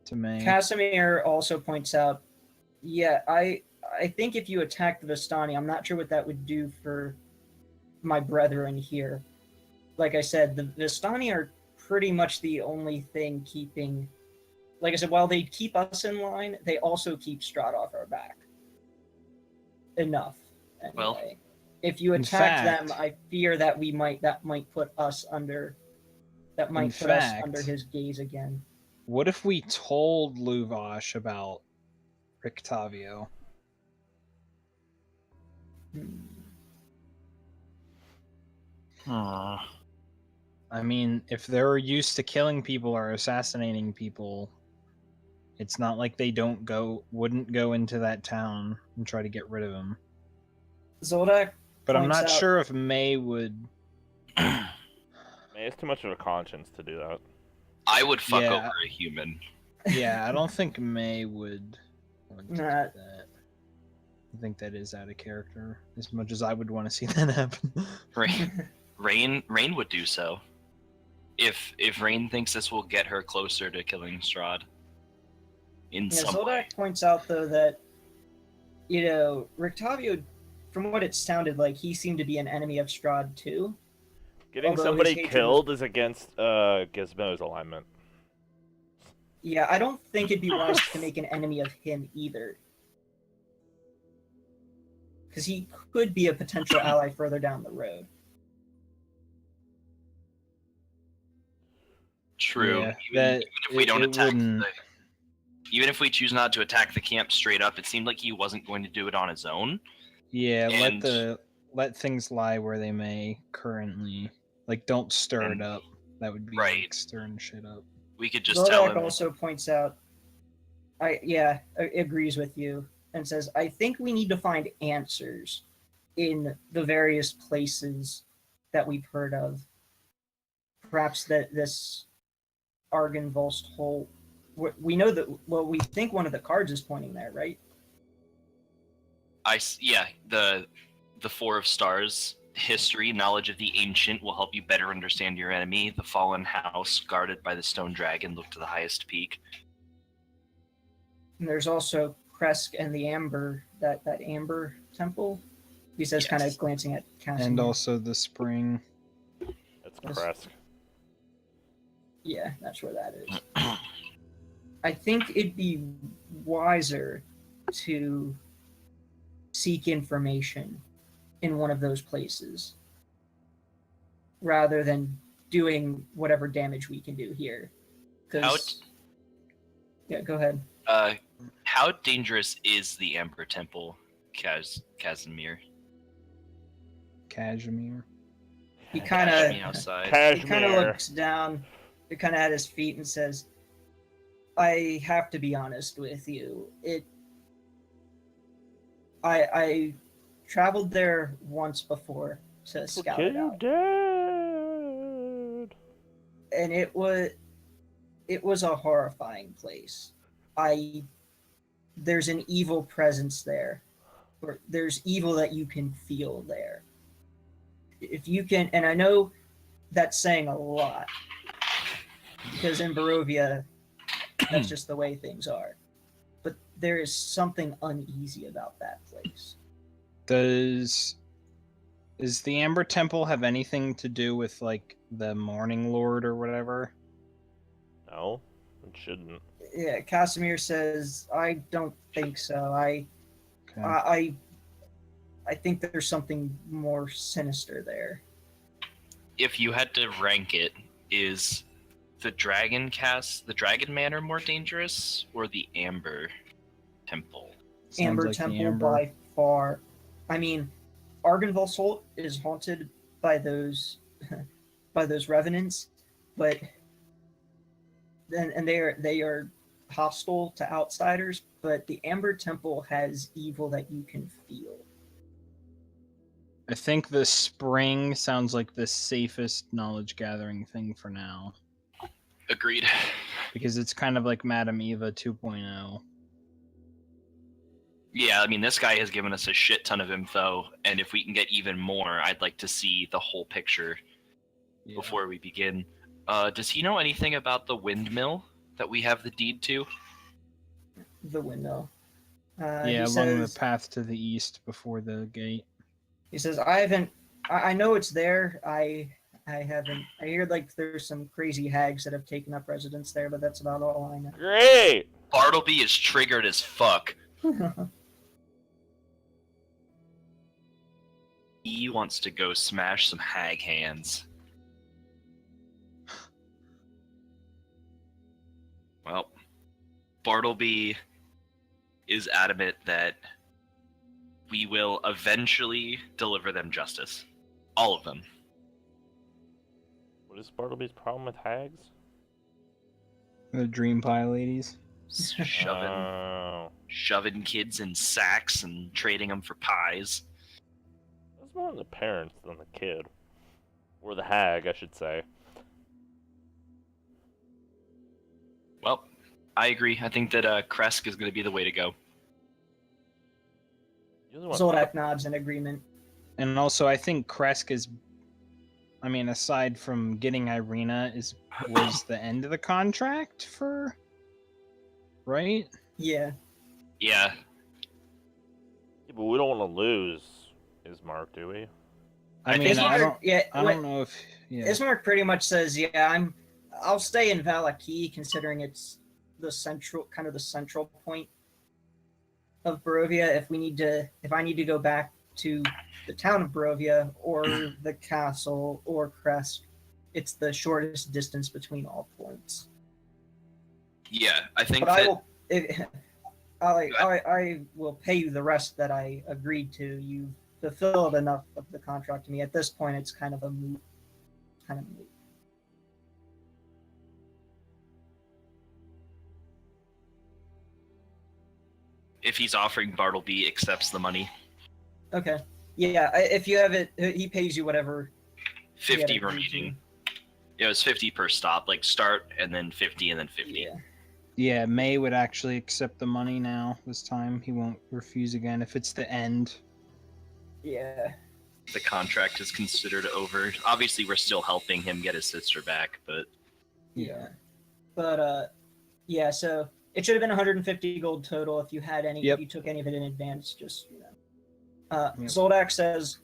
to make. Casimir also points out, yeah, I think if you attack the Vistani, I'm not sure what that would do for my brethren here. Like I said, the Vistani are pretty much the only thing keeping. Like I said, while they keep us in line, they also keep Strahd off our back. Enough, anyway. Well, if you in attack fact- them, I fear that that might put us under. That might In put us fact- under his gaze again. What if we told Luvash about Rictavio? I mean, if they're used to killing people or assassinating people, it's not like they wouldn't go into that town and try to get rid of him. Zoldak But I'm points not out- sure if May would. Man, it's too much of a conscience to do that. I would fuck Yeah. over a human. Yeah, I don't think May would want to do Nah. that. I think that is out of character, as much as I would want to see that happen. Rain would do so. If Rain thinks this will get her closer to killing Strahd. In some way. Zoldak points out though that Rictavio, from what it sounded like, he seemed to be an enemy of Strahd too. Getting Although somebody his hatred killed is against Gizmo's alignment. Yeah, I don't think it'd be wise to make an enemy of him either. because he could be a potential ally further down the road. True. Yeah, even, that even if we it- don't it attack, wouldn't- even if we choose not to attack the camp straight up, it seemed like he wasn't going to do it on his own. Yeah, And- let things lie where they may currently. Like, don't stir it up. That would be Right. like stirring shit up. We could just tell Zodak him. also points out, agrees with you and says, I think we need to find answers in the various places that we've heard of. Perhaps that this Argenvolst hole. We know that. Well, we think one of the cards is pointing there, right? The Four of Stars. History, knowledge of the ancient will help you better understand your enemy. The fallen house, guarded by the stone dragon, look to the highest peak. And there's also Kresk and the Amber, that Amber temple. He says, kind Yes. of glancing at Casimir. And also the spring. That's Yes. Kresk. Yeah, that's where that is. I think it'd be wiser to seek information in one of those places rather than doing whatever damage we can do here. Yeah, go ahead. How dangerous is the Amber Temple, Casimir? Cashmere. He kind Catch me of outside. he kind of Cashmere. looks down, kind of at his feet, and says, "I have to be honest with you. I traveled there once before to scout it You out, dead. and it was a horrifying place. There's an evil presence there, or there's evil that you can feel there. If you can, and I know that's saying a lot, because in Barovia, that's just the way things are. But there is something uneasy about that place. Does the Amber Temple have anything to do with like the Morning Lord or whatever? No, it shouldn't. Yeah, Casimir says, I don't think so. Okay. I think there's something more sinister there. If you had to rank it, is the Dragon Manor more dangerous, or the Amber Temple? Sounds Amber like the Temple Amber. by far. I mean, Argenvolst is haunted by those revenants, but they are hostile to outsiders. But the Amber Temple has evil that you can feel. I think the spring sounds like the safest knowledge gathering thing for now. Agreed. Because it's kind of like Madame Eva 2.0. Yeah, I mean, this guy has given us a shit ton of info, and if we can get even more, I'd like to see the whole picture Yeah. before we begin. Does he know anything about the windmill that we have the deed to? The window. Yeah, he along says, the path to the east before the gate. He says, I know it's there. I haven't. I hear like there's some crazy hags that have taken up residence there, but that's about all I know. Great. Bartleby is triggered as fuck. He wants to go smash some hag hands. Well, Bartleby is adamant that we will eventually deliver them justice. All of them. What is Bartleby's problem with hags? The Dream Pie ladies. Shoving kids in sacks and trading them for pies. That's more the parents than the kid. Or the hag, I should say. Well, I agree. I think that Kresk is going to be the way to go. You really want- Zoldak nods in agreement. And also, I think Kresk is. I mean, aside from getting Irina, was the end of the contract for. Right? Yeah. Yeah. Yeah, but we don't want to lose Ismark, do we? I mean, I don't. Yeah, I don't know if. Yeah. Ismark pretty much says, "Yeah, I'll stay in Valaki, considering it's the central point of Barovia. If I need to go back to the town of Barovia or the castle or Crest. It's the shortest distance between all points. Yeah, I think But that. I will pay you the rest that I agreed to. You've fulfilled enough of the contract to me. At this point, it's kind of a moot. If he's offering, Bartleby accepts the money. Okay. Yeah, if you have it, he pays you whatever. 50 remaining. It was 50 per stop, like start and then 50 and then 50. Yeah. Yeah, May would actually accept the money now this time. He won't refuse again if it's the end. Yeah. The contract is considered over. Obviously, we're still helping him get his sister back, but Yeah. But yeah. So it should have been 150 gold total if you had any. Yep. If you took any of it in advance, just Yep. Zoldak says,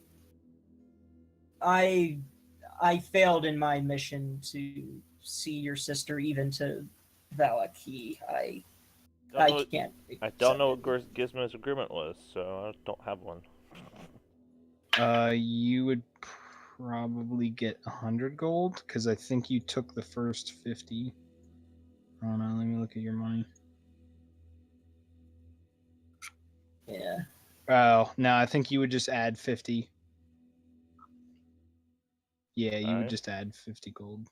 I failed in my mission to see your sister even to Valaki. I can't. I don't know what accept it. Gizmo's agreement was, so I don't have one. You would probably get 100 gold because I think you took the first 50. Hold on, let me look at your money. Yeah. Oh no, I think you would just add 50. Yeah, you would Alright. just add 50 gold.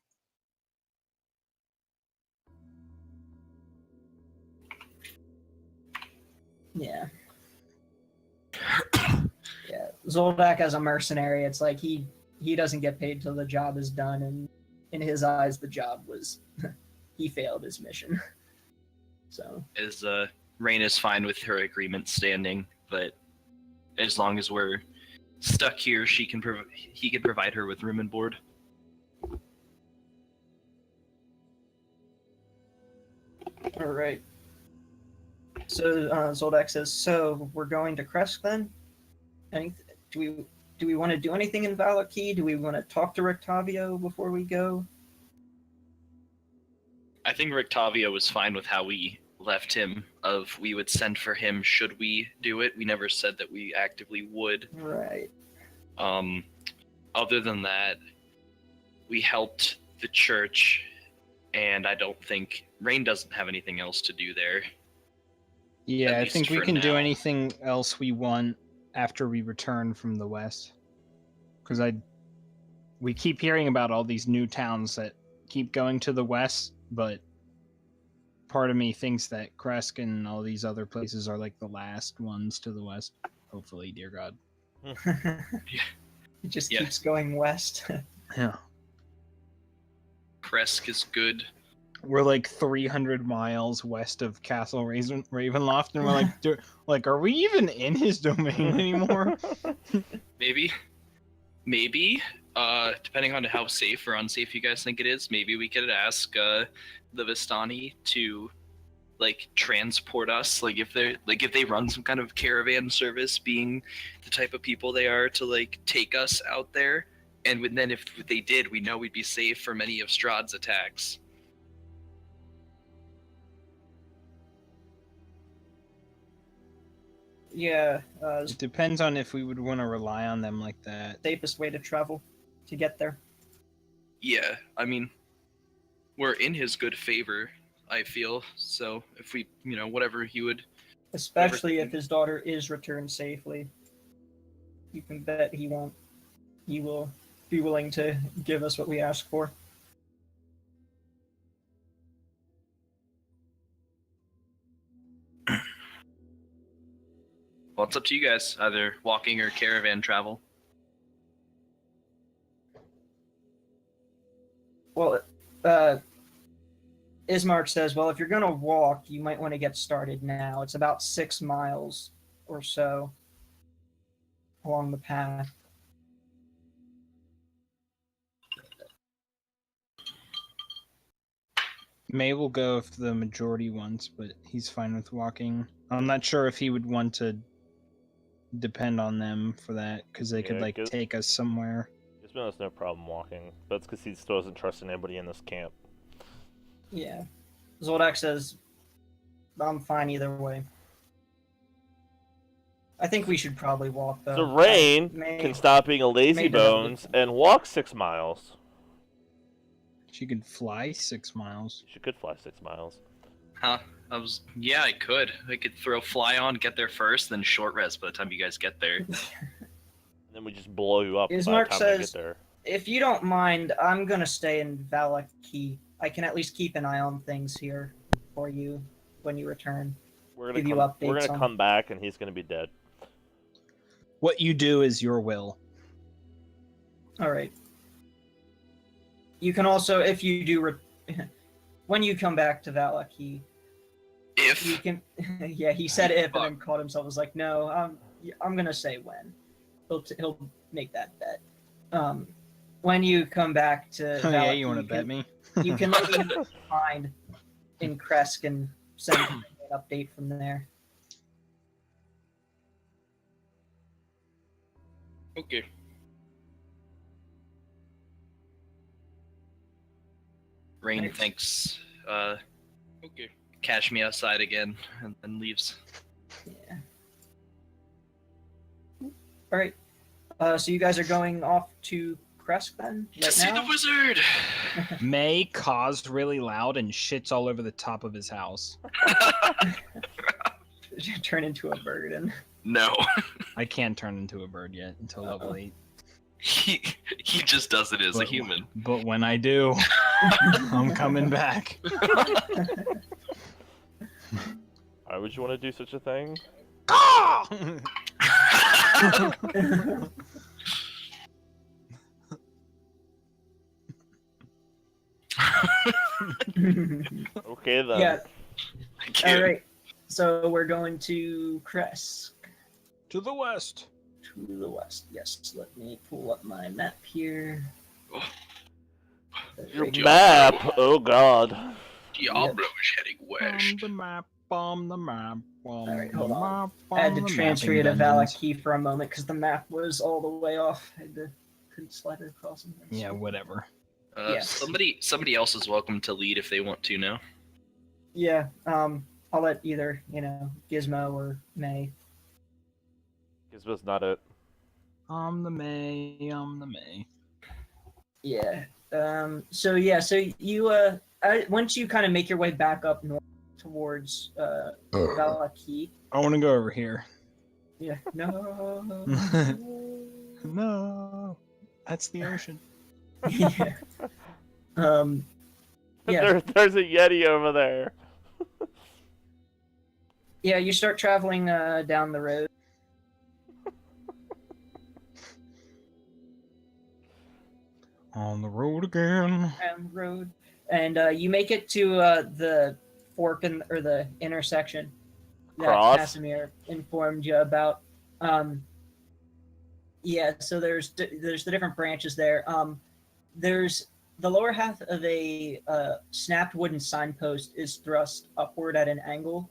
Yeah. Yeah. Zoldak as a mercenary, it's like he doesn't get paid till the job is done, and in his eyes, the job was he failed his mission. So. is Rain is fine with her agreement standing, but as long as we're stuck here, he can provide her with room and board. All right. So Zoldak says, "So we're going to Kresk then? Do we want to do anything in Valaki? Do we want to talk to Rictavio before we go?" I think Rictavio was fine with how we left him. We would send for him should we do it. We never said that we actively would. Right. Other than that, we helped the church, and I don't think Rain doesn't have anything else to do there. Yeah, At I least think we for can do now. anything else we want after we return from the west. Because we keep hearing about all these new towns that keep going to the west, but part of me thinks that Kresk and all these other places are like the last ones to the west. Hopefully, dear God. It just Yeah. keeps going west. Yeah. Kresk is good. We're like 300 miles west of Castle Ravenloft, and we're like, are we even in his domain anymore? Maybe. Depending on how safe or unsafe you guys think it is, maybe we could ask the Vistani to like transport us. Like if they run some kind of caravan service, being the type of people they are, to like take us out there. And then if they did, we know we'd be safe from any of Strahd's attacks. Yeah. It depends on if we would want to rely on them like that. Safest way to travel to get there. Yeah, I mean, we're in his good favor, I feel. So if we, whatever he would. Especially if his daughter is returned safely. You can bet he will be willing to give us what we ask for. Well, it's up to you guys. Either walking or caravan travel. Well, Ismark says, well, if you're going to walk, you might want to get started now. It's about 6 miles or so along the path. May will go if the majority wants, but he's fine with walking. I'm not sure if he would want to depend on them for that, because they could Yeah, take us somewhere. Gizmo has no problem walking, but it's because he still doesn't trust anybody in this camp. Yeah. Zoldak says, I'm fine either way. I think we should probably walk though. So Rain May- can stop being a lazy May develop bones and walk 6 miles. She could fly 6 miles. She could fly 6 miles. Huh? Yeah, I could. I could throw fly on, get there first, then short rest by the time you guys get there. And then we just blow you up by the Ismark time we get says- there. If you don't mind, I'm gonna stay in Valaki. I can at least keep an eye on things here for you when you return. We're give you gonna updates on- come back and he's gonna be dead. What you do is your will. All right. You can also, if you do, when you come back to Valaki, you If can. Yeah, he said if, and then caught himself. Was like, no, I'm gonna say when. He'll make that bet. When you come back to Oh yeah, Valaki, you want to bet me? You can let me find in Kresk and send an update from there. okay. Rain Thanks. thinks. Okay. Cash me outside again, and then leaves. Yeah. All right. So you guys are going off to Kresk then? To Right see now? the wizard. May caused really loud and shits all over the top of his house. You turn into a bird and No, I can't turn into a bird yet until level 8. he just does it as a But- human. But when I do, I'm coming back. Why would you want to do such a thing? Okay then. yeah. Thank All you. right. So we're going to Kresk. To the west. To the west. Yes. Let me pull up my map here. Your Rachel. map. Oh God. Diablo is heading west. the map, bomb the map, bomb Alright, the hold on. map, I had to bomb the transfer you to mapping dungeons. Valaki for a moment because the map was all the way off. I couldn't slide it across. Yeah, whatever. Yeah. Somebody else is welcome to lead if they want to now. Yeah. I'll let either Gizmo or May. Gizmo's not it. I'm the May. Yeah. So you once you kind of make your way back up north towards Valaki. I want to go over here. Yeah. No. No, that's the ocean. Yeah. Yeah. There's a Yeti over there. Yeah. You start traveling down the road. On the road again. Down the road, and you make it to the fork or the intersection that Cross? Casimir informed you about. Yeah, so there's the different branches there. There's the lower half of a snapped wooden signpost is thrust upward at an angle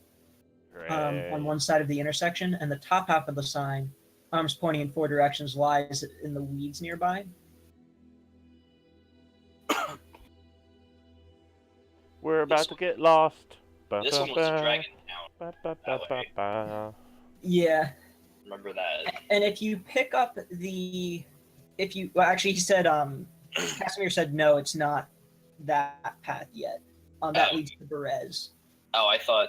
on one side of the intersection, and the top half of the sign, arms pointing in 4 directions, lies in the weeds nearby. We're about to get lost. This one was Dragon Town. That way. Ba-ba-ba-ba-ba. Yeah. Remember that. And if you pick up actually he said Casimir said no, it's not that path yet. That Oh. leads to Berez. Oh, I thought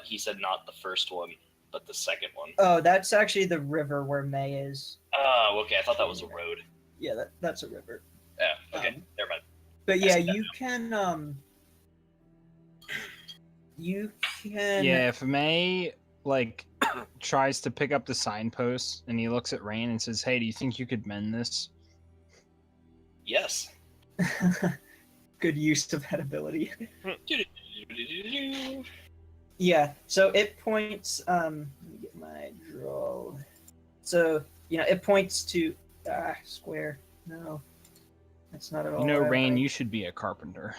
he said not the first one, but the second one. Oh, that's actually the river where May is. Oh, okay. I thought that was a road. Yeah, that's a river. Yeah. Okay. Um, Never mind. But yeah, I see that you can Yeah, if May tries to pick up the signpost and he looks at Rain and says, "Hey, do you think you could mend this?" Yes. good use of that ability. Yeah, so it points let me get my draw. So, it points to square. No. That's not at all. You know, what I Rain, like. you should be a carpenter.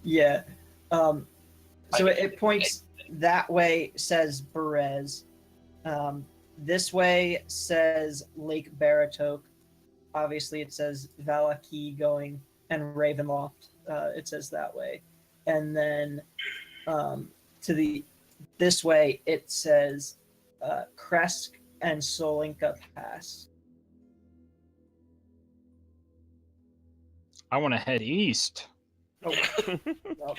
Yeah. So it points that way, says Berez. This way says Lake Baratok. Obviously, it says Valaki going and Ravenloft. It says that way. And then this way, it says Kresk and Solinka Pass. I want to head east. Oh, well,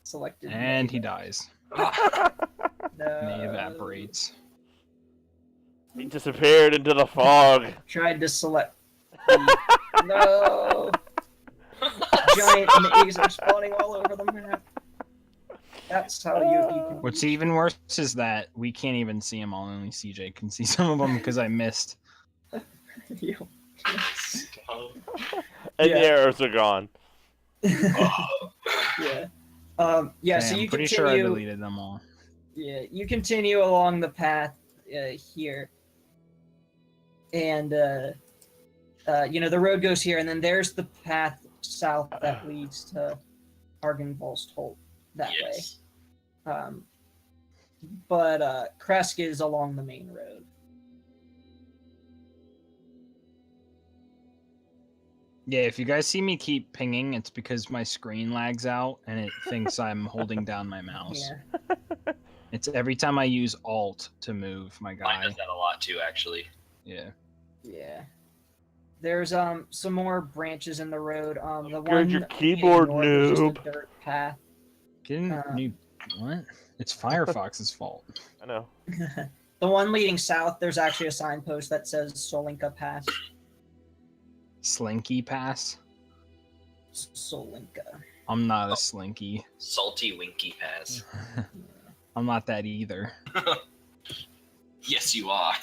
selected. And he no. dies. No. And he evaporates. He disappeared into the fog. Tried to select. No. Giant eggs are spawning all over the map. That's how you can. What's even worse is that we can't even see them all. Only CJ can see some of them because I missed. You- And Yeah. the arrows are gone. yeah. Yeah. Okay, So you I'm pretty continue. sure I deleted them all. Yeah, you continue along the path here, and you know the road goes here, and then there's the path south that leads to Argenvost that Yes. way. But Kresk is along the main road. Yeah, if you guys see me keep pinging, it's because my screen lags out and it thinks I'm holding down my mouse. Yeah. It's every time I use Alt to move my Mine guy. does that a lot too, actually. Yeah. Yeah. There's some more branches in the road. The Upgrade one your leading keyboard, north is just a noob. dirt path. Getting Uh, new. What? It's Firefox's fault. I know. The one leading south, there's actually a signpost that says Solinka Pass. Slinky Pass? Solinka. I'm not a slinky. Salty Winky Pass. I'm not that either. Yes, you are.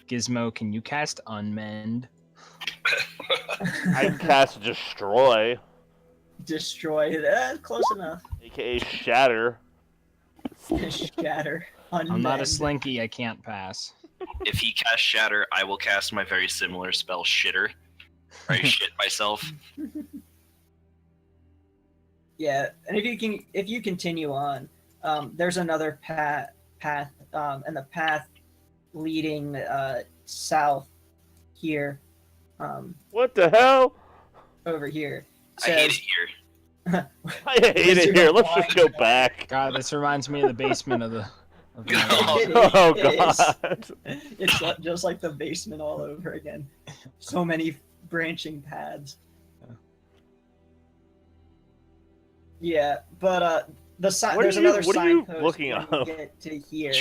Gizmo, can you cast Unmend? I can cast Destroy, Destroy it. Close enough. aka Shatter. Shatter. I'm not a Unmend. slinky, I can't pass. If he casts Shatter, I will cast my very similar spell, Shitter. Or I shit myself. Yeah, and if you continue on, there's another path, and the path leading south here, What the hell? over here. I hate it Says, here. I hate it here. Let's just go back. God, this reminds me of the basement of the. Of the Oh It is. god. It's just like the basement all over again. So many branching paths. Yeah, but What are there's you- another what are you signpost looking when you up? get to here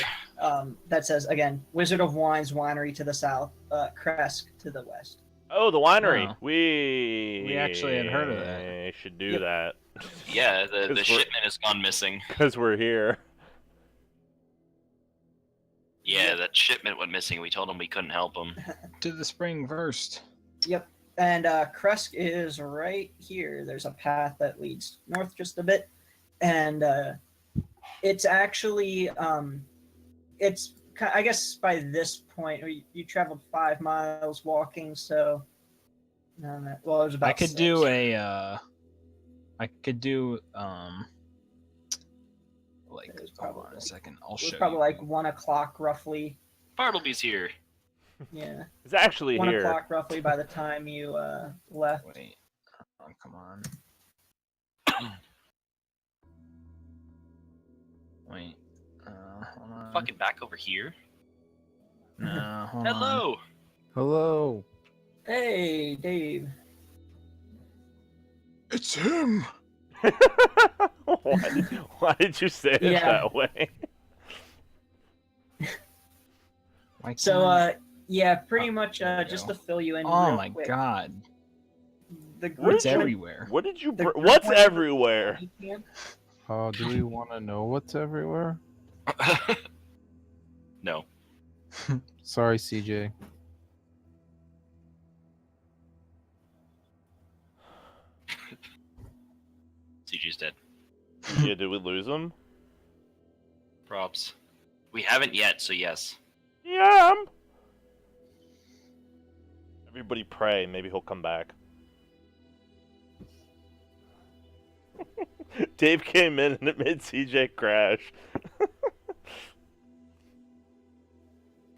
that says again Wizard of Wines Winery to the south, Kresk to the west. Oh, the winery. Oh. We We actually had heard of that. Should do Yep. that. Yeah, the 'Cause we're- shipment has gone missing. Because we're here. Yeah, that shipment went missing. We told him we couldn't help him. To the spring first. Yep, and Kresk is right here. There's a path that leads north just a bit, and it's actually I guess by this point you traveled 5 miles walking, so well, it was about. I could 6. do like It was hold probably on a like- second. I'll It show was probably you. like 1 o'clock roughly. Bartleby's here. Yeah, It's actually 1 here. o'clock roughly by the time you left. Wait. Oh, come on. Wait. Hold on. Fucking back over here. No, hold on. Hello. Hello. Hey, Dave. It's him. Why did you say it Yeah. that way? Why So can't I- yeah, pretty much there we just go. to fill you in. Oh real my quick, god. The What group It's did you- everywhere. What did you? The What's group- everywhere? camp. Do we want to know what's everywhere? No. Sorry, CJ. CG's dead. Yeah, did we lose him? Props. We haven't yet, so yes. Yeah. Everybody pray. Maybe he'll come back. Dave came in and it made CJ crash.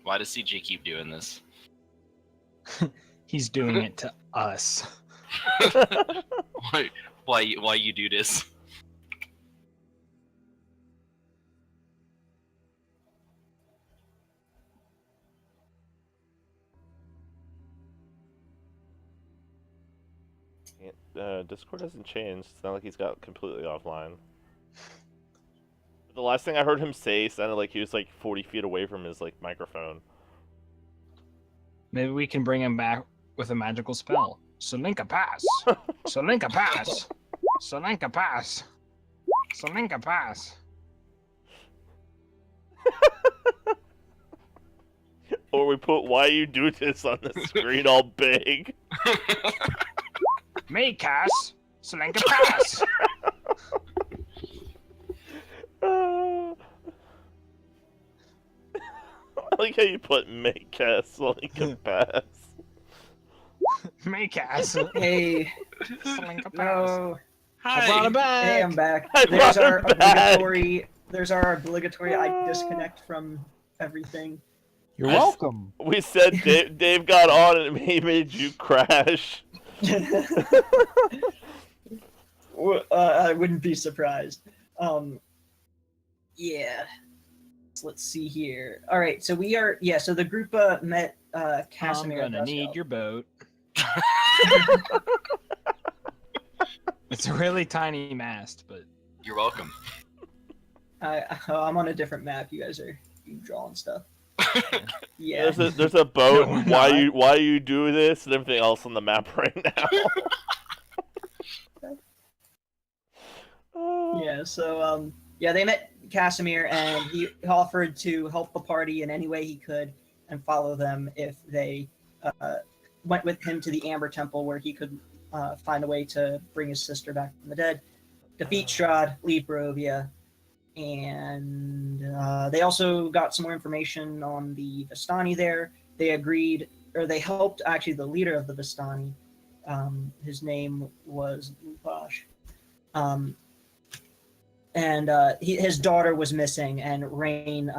Why does CG keep doing this? He's doing it to us. Why you do this? Discord hasn't changed. It's not like he's got completely offline. The last thing I heard him say sounded like he was like 40 feet away from his like microphone. Maybe we can bring him back with a magical spell. Solinka pass. Solinka pass. Solinka pass. Solinka pass. Or we put "Why you do this" on the screen all big. Maycast. Solinka pass. I like how you put "make cast" so he can pass. Maycast. Hey, Solinka pass. no. I brought it back. Hey, I'm back. I There's brought our it back. obligatory. There's our obligatory. I disconnect from everything. You're welcome. We said Dave got on and he made you crash. I wouldn't be surprised. Yeah. So let's see here. All right, so we are. Yeah, so the group met Casimir. I'm gonna need your boat. It's a really tiny mast, but You're welcome. I'm on a different map. You guys are drawing stuff. Yeah. There's a boat. No, we're Why you do this and everything else on the map right now. Yeah. So yeah, they met Casimir, and he offered to help the party in any way he could and follow them if they went with him to the Amber Temple, where he could find a way to bring his sister back from the dead, defeat Strahd, leave Barovia, and they also got some more information on the Vistani there. They agreed, or they helped actually the leader of the Vistani. His name was Lupash. And his daughter was missing, and Rain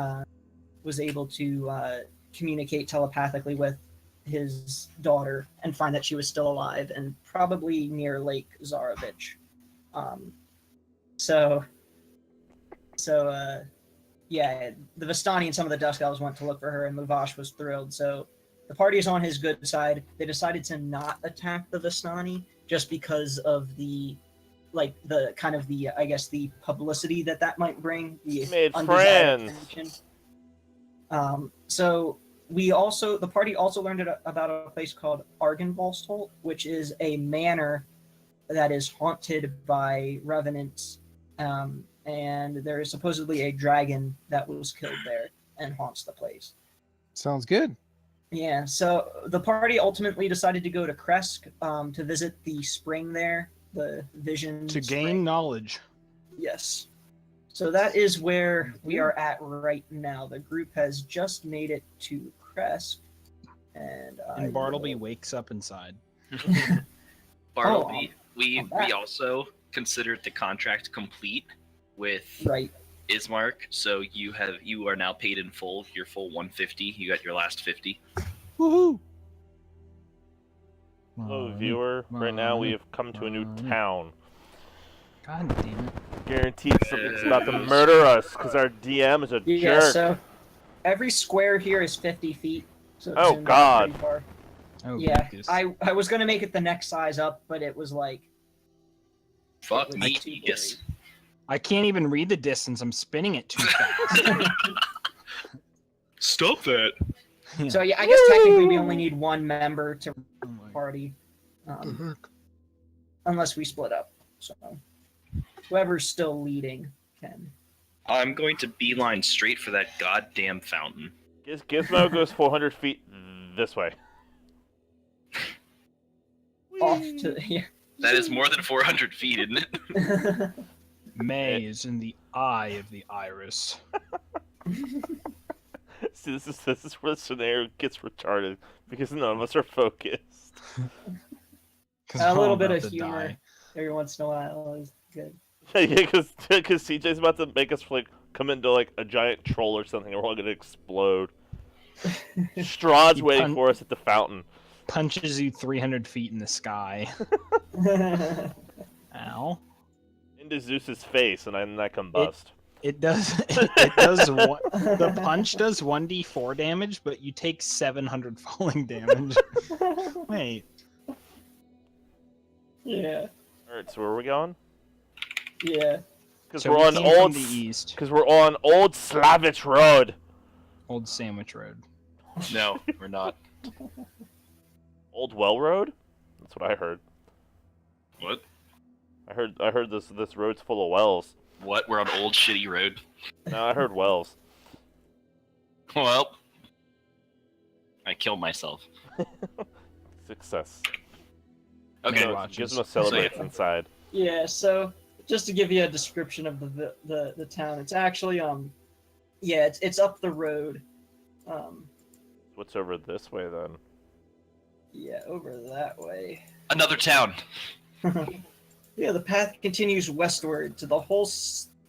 was able to communicate telepathically with his daughter and find that she was still alive and probably near Lake Zarovich. Yeah, the Vistani and some of the Dusk Elves went to look for her, and Luvash was thrilled. So the party is on his good side. They decided to not attack the Vistani just because of the kind of the I guess the publicity that might bring. The Made undesired friends. attention. So the party also learned about a place called Argenvalstholt, which is a manor that is haunted by revenants, and there is supposedly a dragon that was killed there and haunts the place. Sounds good. Yeah, so the party ultimately decided to go to Kresk to visit the spring there, the Vision to Spring. gain knowledge. Yes. So that is where we are at right now. The group has just made it to Kresk, and Bartleby wakes up inside. Bartleby, we I'm back. also considered the contract complete with right. Ismark, so you are now paid in full. Your full 150. You got your last 50. Woohoo! Hello, viewer. Right now we have come to a new town. God damn it. Guaranteed something's about to murder us because our DM is a Yeah. jerk. So every square here is 50 feet. So it's Oh, zoomed out God. pretty far. Oh, Yeah, Lucas. I was gonna make it the next size up, but it was like Fuck it was me, too yes. I can't even read the distance. I'm spinning it too fast. Stop that. blurry. So yeah, I guess technically we only need one member to Oh my- party, unless we split up. So whoever's still leading can. I'm going to beeline straight for that goddamn fountain. Gizmo goes 400 feet this way. Off to yeah. That is more than 400 feet, isn't it? May is in the eye of the iris. See, this is where the scenario gets retarded because none of us are focused. 'Cause A we're little all bit about of to humor die. every once in a while is good. Yeah, because CJ's about to make us like come into like a giant troll or something, and we're all gonna explode. Strahd's He waiting for us at the fountain. Punches you 300 feet in the sky. Ow. Into Zeus's face, and I combust. It does. It does. The punch does 1d4 damage, but you take 700 falling damage. Wait. Yeah. All right, so where are we going? Yeah. Because So we're we on came old. from the east, Because we're on Old Slavich Road. Old Sandwich Road. No, we're not. Old Well Road. That's what I heard. What? I heard this road's full of wells. What? We're on old shitty road. No, I heard wells. Well, I killed myself. Success. Okay. No watches. Gizmo celebrates inside. Yeah. So just to give you a description of the town, it's actually yeah, it's up the road. What's over this way then? Yeah, over that way. Another town. Yeah, the path continues westward to the whole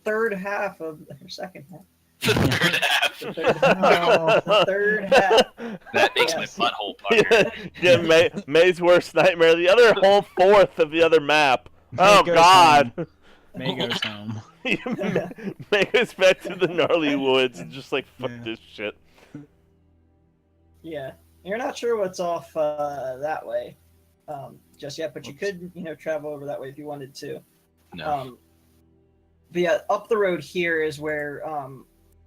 third half of or second half. The third half. The third half. The third half. That makes Yes. my butthole pucker. Yeah, May's worst nightmare. The other whole fourth of the other map. Oh goes God! May goes home. May goes back to the gnarly woods and just like fuck Yeah. this shit. Yeah, you're not sure what's off that way just yet, but you could, travel over that way if you wanted to. No. But yeah, up the road here is where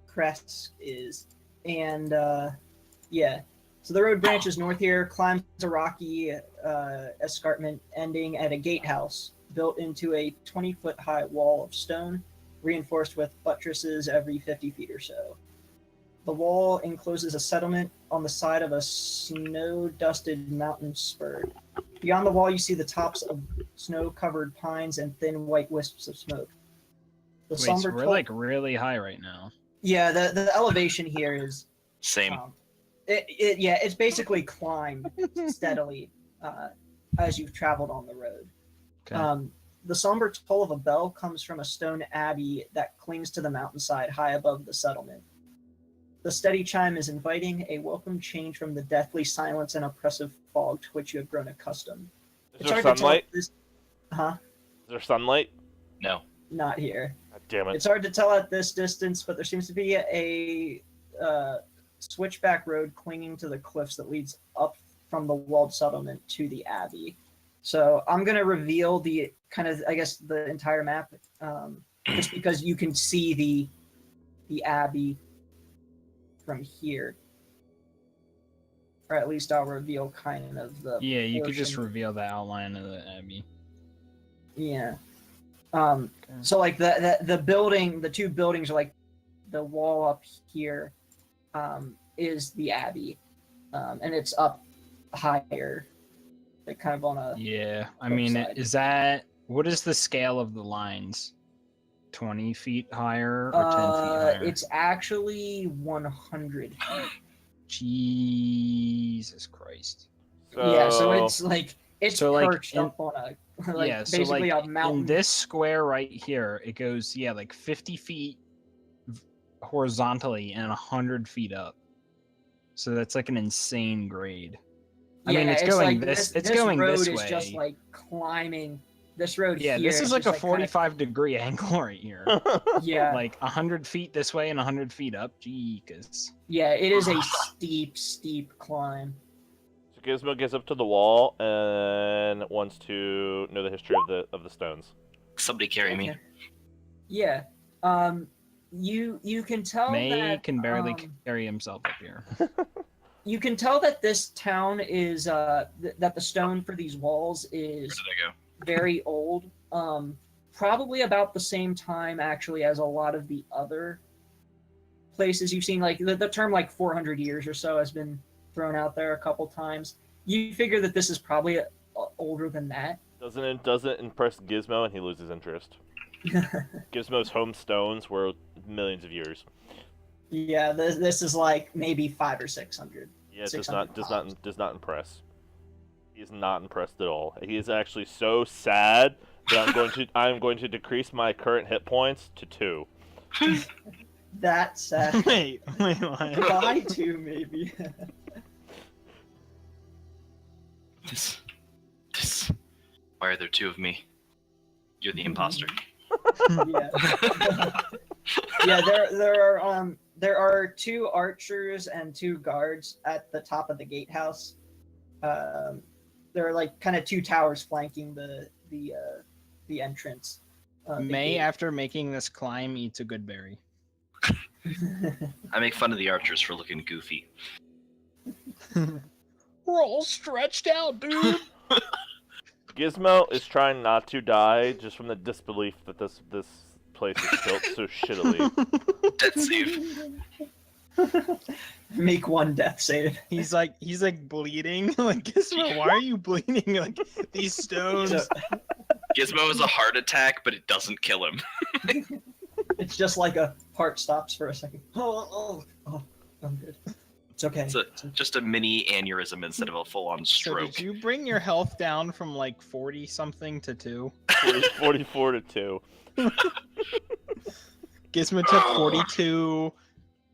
Crest is, and yeah, so the road branches north here, climbs a rocky escarpment, ending at a gatehouse built into a 20-foot high wall of stone, reinforced with buttresses every 50 feet or so. The wall encloses a settlement on the side of a snow-dusted mountain spur. Beyond the wall, you see the tops of snow-covered pines and thin white wisps of smoke. The Wait, so somber we're like really high right now. yeah, the elevation here is Same. it's basically climbed steadily as you've traveled on the road. Okay. The somber toll of a bell comes from a stone abbey that clings to the mountainside high above the settlement. The steady chime is inviting, a welcome change from the deathly silence and oppressive fog to which you have grown accustomed. Is there sunlight? Is there sunlight? No. not here. God damn it! It's hard to tell at this distance, but there seems to be a switchback road clinging to the cliffs that leads up from the walled settlement to the abbey. So I'm going to reveal the kind of, I guess, the entire map, just because you can see the abbey from here. Or at least I'll reveal kind of the Yeah, you could just portion. reveal the outline of the abbey. Yeah. So like the building, the two buildings are like the wall up here is the abbey, and it's up higher, like kind of on a Yeah, I mean, Outside. is that what is the scale of the lines? 20 feet higher or 10 feet higher? It's actually 100. Jesus Christ. Yeah, so it's like it's So, like, perched up on a like yeah, so basically like a mountain. in this square right here, it goes like 50 feet horizontally and 100 feet up. So that's like an insane grade. I mean, it's going like this. It's this going road this is way. just like climbing. This road Yeah, here this is like a just, kind of- 45-degree angle right here. yeah, Like 100 feet this way and 100 feet up. Jeez. yeah, it is a steep climb. So Gizmo gets up to the wall and wants to know the history of the stones. Somebody carry me. Okay. Yeah. You can tell May that can barely carry himself up here. you can tell that this town is that the stone for these walls Where is did I go? very old. Probably about the same time actually as a lot of the other places you've seen. Like the term like 400 years or so has been thrown out there a couple times. You figure that this is probably older than that. Doesn't impress Gizmo, and he loses interest. Gizmo's home stones were millions of years. Yeah, this is like maybe 500 or 600. Yeah, it 600 does not impress. He is not impressed at all. He is actually so sad that I'm going to decrease my current hit points to 2. That's sad. wait, what? By 2 maybe. This. Why are there two of me? You're the imposter. Yeah. Yeah, there are 2 archers and 2 guards at the top of the gatehouse. there are like kind of two towers flanking the entrance. The May, gate. after making this climb, eats a good berry. I make fun of the archers for looking goofy. We're all stretched out, dude. Gizmo is trying not to die just from the disbelief that this place is built so shittily. Death save. Make one death save. He's like bleeding. Like, Gizmo, why are you bleeding? Like, these stones. So, Gizmo has a heart attack, but it doesn't kill him. it's just like a heart stops for a second. Oh, I'm good. It's okay. It's just a mini aneurysm instead of a full-on So stroke. did you bring your health down from like 40 something to 2? 44 to 2. Gizmo took 42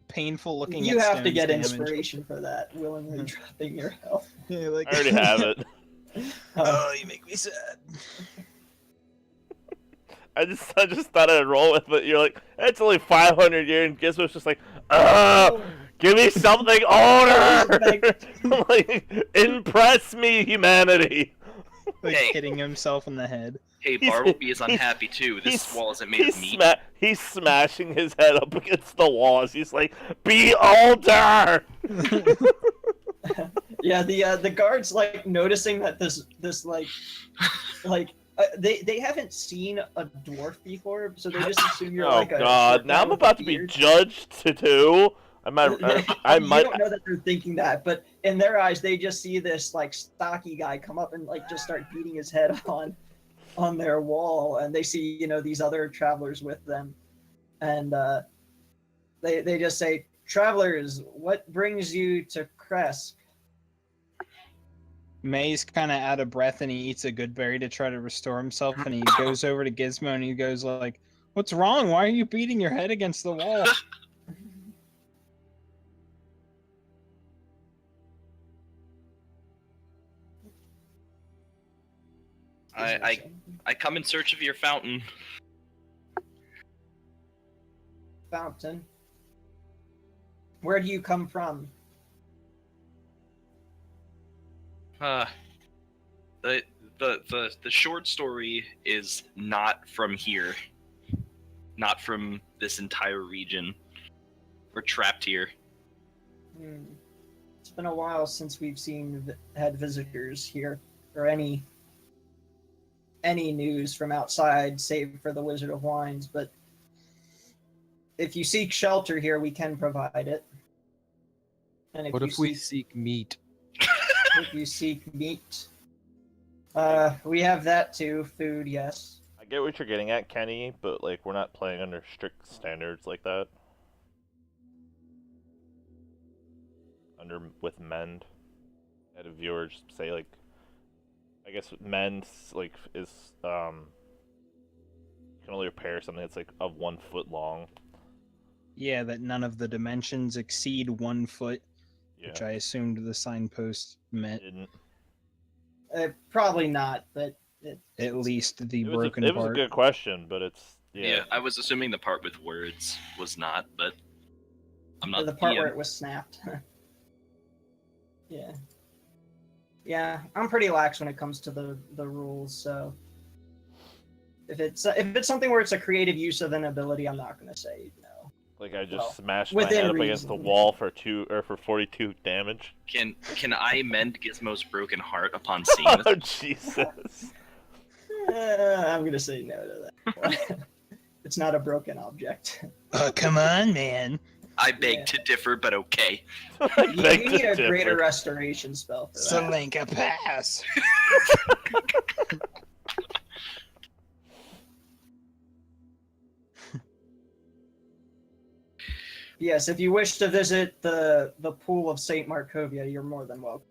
painful looking. You have to stones get damage. inspiration for that, willingly dropping your health. Yeah, like, I already have it. Oh, you make me sad. I just thought I'd roll with it. You're like, it's only 500 years, and Gizmo's just like, give me something older! Like, impress me, humanity! Like Hey. hitting himself in the head. Hey, He's- Bartleby is unhappy too. This he's- wall isn't made of meat. He's smashing his head up against the walls. He's like, be older! Yeah, the guards like noticing that this like they haven't seen a dwarf before, so they just assume you're Oh like a god, short now guy I'm with about a to be beard. judged too. I might, I You might, don't know that they're thinking that, but in their eyes, they just see this like stocky guy come up and like just start beating his head on their wall, and they see these other travelers with them, and they just say, "Travelers, what brings you to Kresk?" May's kind of out of breath and he eats a good berry to try to restore himself, and he goes over to Gizmo and he goes like, "What's wrong? Why are you beating your head against the wall?" I come in search of your fountain. Fountain. Where do you come from? The short story is not from here. Not from this entire region. We're trapped here. It's been a while since we've had visitors here, or any news from outside, save for the Wizard of Wines. But if you seek shelter here, we can provide it. And What if we seek meat? if you seek meat, we have that too. Food, yes. I get what you're getting at, Kenny, but like we're not playing under strict standards like that. With mend, had a viewer just say like, I guess mend like is you can only repair something that's like of 1 foot long. Yeah, that none of the dimensions exceed 1 foot, Yeah, which I assumed the signpost meant. didn't. Probably not, but At least the It was, broken it was a part. good question, but it's Yeah, I was assuming the part with words was not, but I'm not the part DM. where it was snapped. Yeah, I'm pretty lax when it comes to the rules. So if it's something where it's a creative use of an ability, I'm not gonna say no. like I just Well, smashed my within head up against the reason. wall for 42 damage. Can I mend Gizmo's broken heart upon seeing this? Oh Jesus! I'm gonna say no to that. It's not a broken object. Oh, come on, man. I beg Yeah. to differ, but okay. You Beg to need a greater differ. restoration spell for that. Salenka pass. Yes, if you wish to visit the pool of Saint Markovia, you're more than welcome.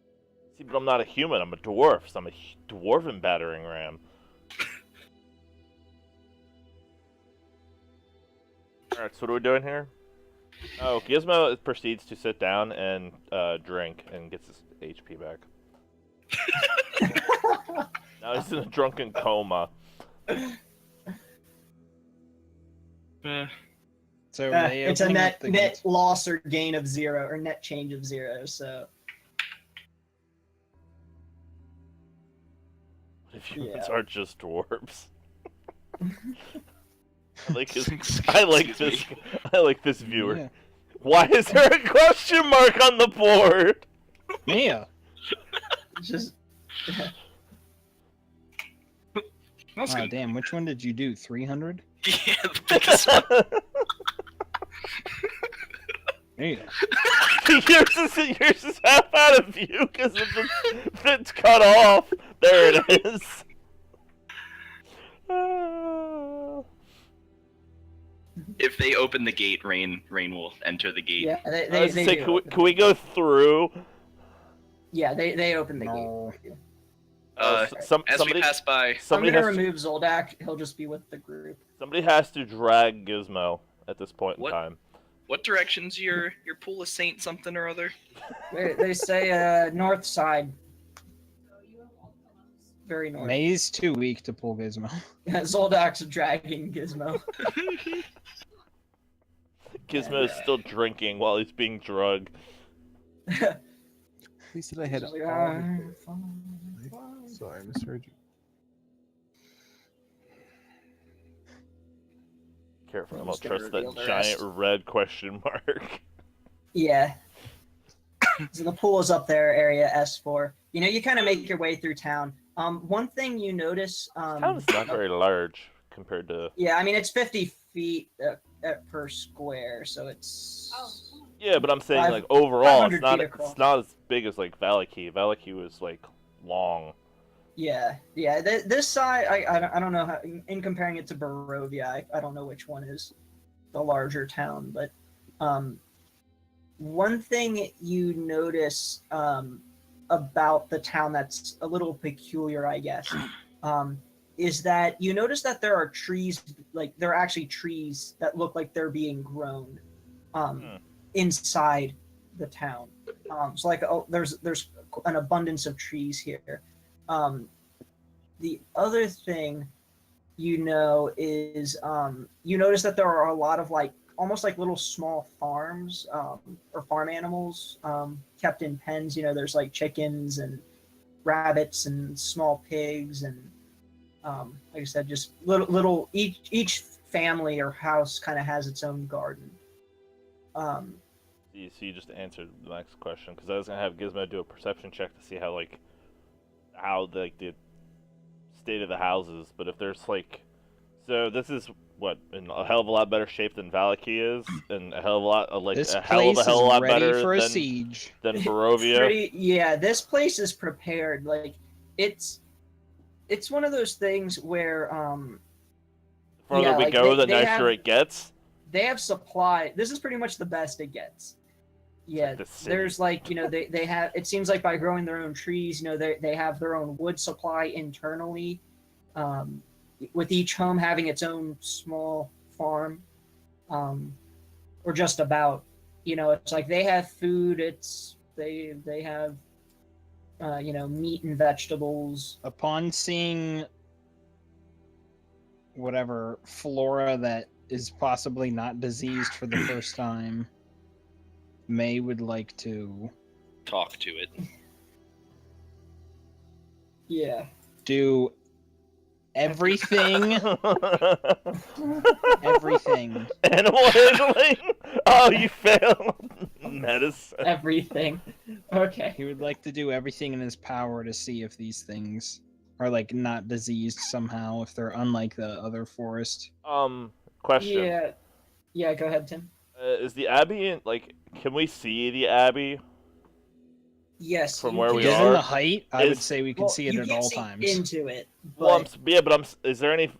See, but I'm not a human. I'm a dwarf. So I'm a dwarven battering ram. All right. So what are we doing here? Oh, Gizmo proceeds to sit down and drink and gets his HP back. Now he's in a drunken coma. So It's a opening net up the net gates. loss or gain of 0, or net change of 0. So If humans Yeah. are just dwarves. I like his, Excuse I like me. this. I like this viewer. Yeah. Why is there a question mark on the board? Mia. Just That's Oh, good. damn. Which one did you do? 300? Yeah, the biggest one. Mia. yours is half out of view because it's cut off. There it is. If they open the gate, Rain will enter the gate. yeah, I they was gonna say, do can we, open can we the go gate. through? Yeah, they open the No. gate. As Somebody, we pass by, I'm somebody gonna has remove Zoldak. He'll just be with the group. somebody has to drag Gizmo at this point in What? time. what direction's your pool of Saint something or other? They say north side. Very north. May's too weak to pull Gizmo. Zoldak's dragging Gizmo. Gizmo is still drinking while he's being drugged. He said I had Just all like, the- Sorry, I misheard you. Careful, I I'm don't just gonna trust that reveal the giant rest. red question mark. Yeah. So the pool is up there, area S4. You know, you kind of make your way through town. One thing you notice. Town's not very large compared to. Yeah, I mean it's 50 feet per square, so it's. Yeah, but I'm saying Five- like overall, 500 it's not feet across. it's not as big as like Valaki. Valaki was like long. Yeah. This side, I don't know how. In comparing it to Barovia, I don't know which one is the larger town, but one thing you notice about the town that's a little peculiar, I guess, is that you notice that there are trees, like there are actually trees that look like they're being grown inside the town. So like there's an abundance of trees here. The other thing you know is you notice that there are a lot of like almost like little small farms or farm animals kept in pens. You know, there's like chickens and rabbits and small pigs and like I said, just little each family or house kind of has its own garden. So you just answered the next question because I was gonna have Gizmo do a perception check to see how the state of the houses. But if there's like, so this is what in a hell of a lot better shape than Valaki is, and a hell of a lot This a hell of place a hell of a is lot ready better for a than siege. Barovia. Yeah, this place is prepared. Like it's one of those things where The further yeah, we like, go, the they nicer have- it gets. they have supply. This is pretty much the best it gets. Yeah, like the city. there's like, you know, they have, it seems like by growing their own trees, you know, they have their own wood supply internally, with each home having its own small farm, or just about, you know, it's like they have food, they have, you know, meat and vegetables. Upon seeing whatever flora that is possibly not diseased for the first time, May would like to Talk to it. Yeah. do everything. Everything. Animal handling? Oh, you failed. Medicine. Everything. Okay. He would like to do everything in his power to see if these things are like not diseased somehow, if they're unlike the other forest. Question. Yeah. Yeah, go ahead, Tim. Is the Abbey in, like, can we see the Abbey? Yes. From you where can we see- Given are? the height, I would Is- say we can well, see it you at can't all see times. into it. But Well, is there any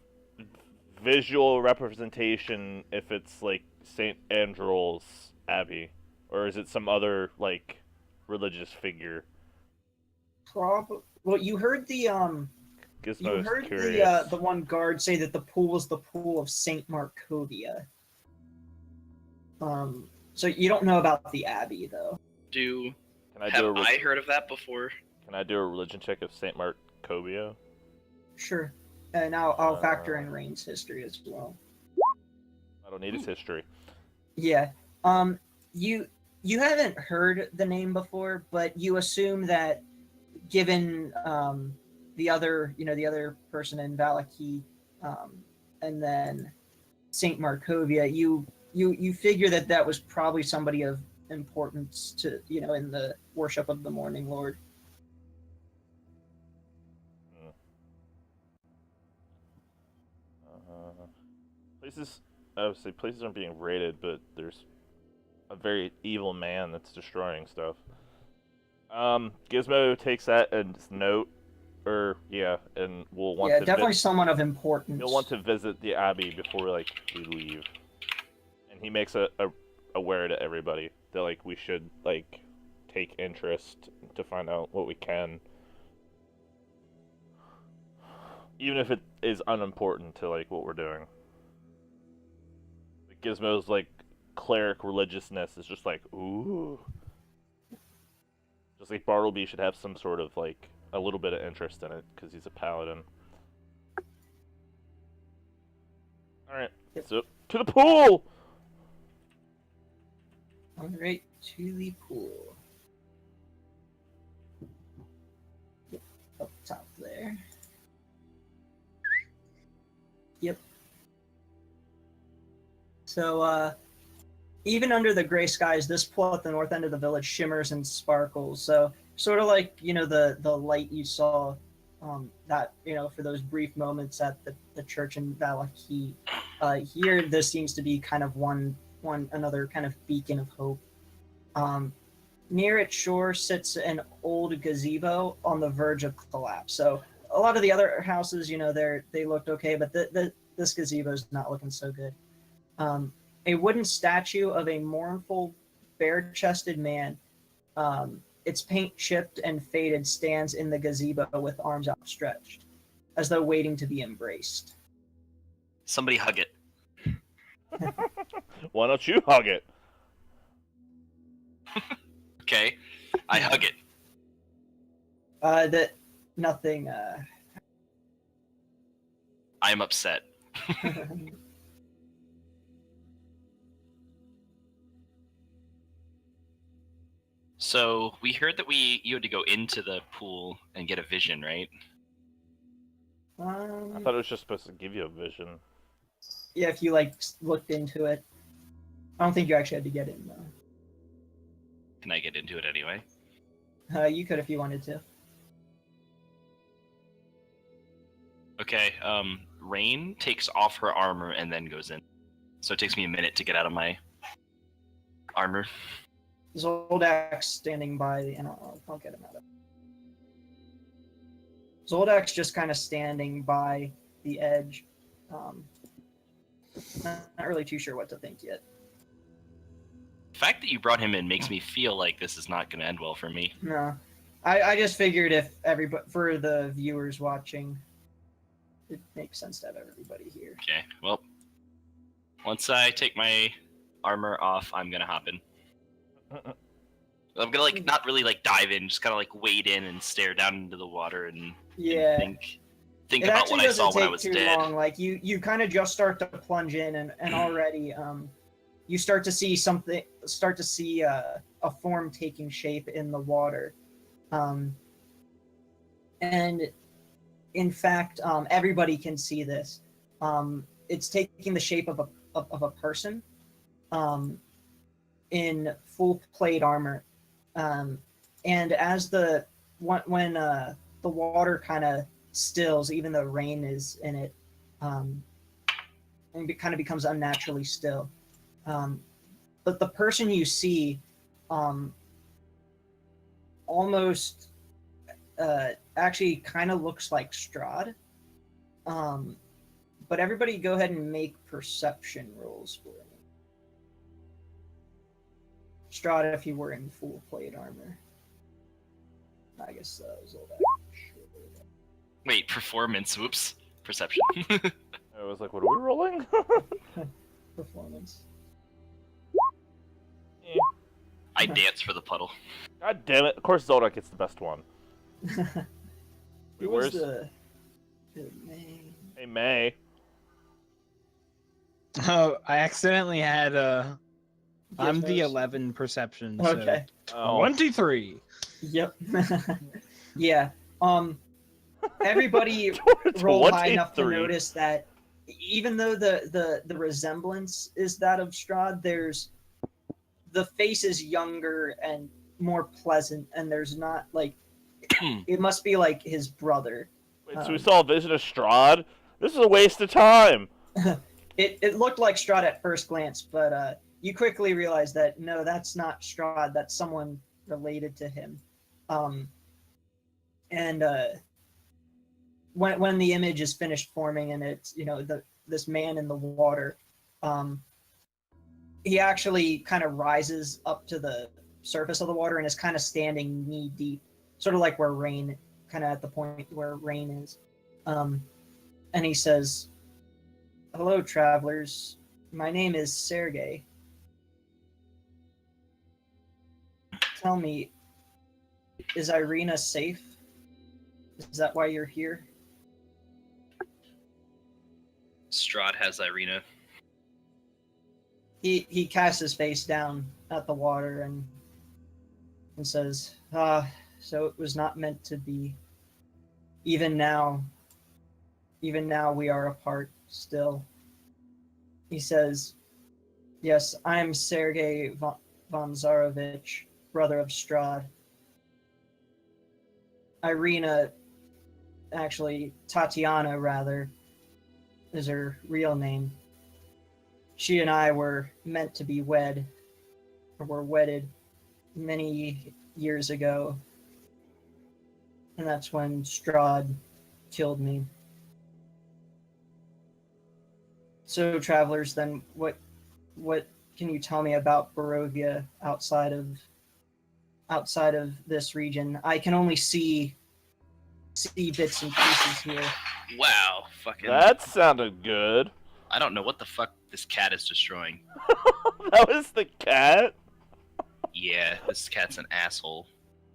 visual representation if it's like St. Andrew's Abbey, or is it some other like religious figure? well, you heard the Gizmo you is heard curious. the one guard say that the pool was the pool of Saint Markovia. So you don't know about the abbey though. Do Can I have do a I heard of that before? Can I do a religion check of Saint Markovia? Sure. And I'll factor in Rain's history as well. I don't need his history. Yeah. You haven't heard the name before, but you assume that given the other, the other person in Valaki, and then Saint Markovia, you figure that was probably somebody of importance to, in the worship of the Morning Lord. Places, obviously, places aren't being raided, but there's a very evil man that's destroying stuff. Gizmo takes that and note, and we'll want Yeah, to definitely someone of importance. he'll want to visit the abbey before we leave, and he makes a aware to everybody that we should take interest to find out what we can, even if it is unimportant to what we're doing. Gizmo's cleric religiousness is just ooh. Just Bartleby should have some sort of a little bit of interest in it because he's a paladin. All right, so to the pool. All right, to the pool. Yep, up top there. Yep. So, even under the gray skies, this pool at the north end of the village shimmers and sparkles. So, sort of like, the light you saw, that, for those brief moments at the church in Valaki. Here, this seems to be kind of another kind of beacon of hope. Near its shore sits an old gazebo on the verge of collapse. So, a lot of the other houses, they looked okay, but this gazebo is not looking so good. A wooden statue of a mournful, bare-chested man, its paint chipped and faded, stands in the gazebo with arms outstretched, as though waiting to be embraced. Somebody hug it. Why don't you hug it? Okay, I hug it. Nothing. I'm upset. So we heard that you had to go into the pool and get a vision, right? I thought it was just supposed to give you a vision. Yeah, if you looked into it. I don't think you actually had to get in though. Can I get into it anyway? You could if you wanted to. Okay, Rain takes off her armor and then goes in. So it takes me a minute to get out of my armor. Zoldak's standing by and I'll get him out of it. Zoldak's just kind of standing by the edge. Not really too sure what to think yet. The fact that you brought him in makes me feel like this is not going to end well for me. No. I just figured if everybody, for the viewers watching, it makes sense to have everybody here. Okay, well, once I take my armor off, I'm going to hop in. I'm gonna not really dive in, just kind of wade in and stare down into the water and think about what I saw when I was dead. Long. You kind of just start to plunge in and already you start to see a form taking shape in the water, and in fact everybody can see this. It's taking the shape of a person. In full plate armor, and as when the water kind of stills, even though rain is in it, and it kind of becomes unnaturally still. But the person you see, almost actually kind of looks like Strahd. But everybody, go ahead and make perception rolls for me. Strahd, if you were in full plate armor. I guess Zoldak. Wait, performance. Whoops. Perception. I was like, what are we rolling? Performance. I dance for the puddle. God damn it. Of course Zoldak gets the best one. Who was the May? Hey, May. Oh, I accidentally had I'm the Gizmos? 11 perception. Okay. So 23. Yep. Yeah. everybody roll high enough to 23. notice that even though the resemblance is that of Strahd, the face is younger and more pleasant, and there's not like it must be like his brother. Wait, so we saw a vision of Strahd? This is a waste of time. It looked like Strahd at first glance, but you quickly realize that no, that's not Strahd. That's someone related to him. And when the image is finished forming and it's this man in the water, he actually kind of rises up to the surface of the water and is kind of standing knee deep, sort of like where Rain, kind of at the point where Rain is. And he says, "Hello, travelers. My name is Sergey. Tell me, is Irina safe? Is that why you're here?" Strahd has Irina. He casts his face down at the water and says, so it was not meant to be. Even now we are apart still." He says, "Yes, I am Sergei von Zarovich, brother of Strahd. Irina, actually Tatiana rather, is her real name. She and I were meant to be wed, or were wedded many years ago. And that's when Strahd killed me. So, travelers, then what can you tell me about Barovia outside of this region? I can only see bits and pieces here." Wow, fucking. That sounded good. I don't know what the fuck this cat is destroying. That was the cat? Yeah, this cat's an asshole.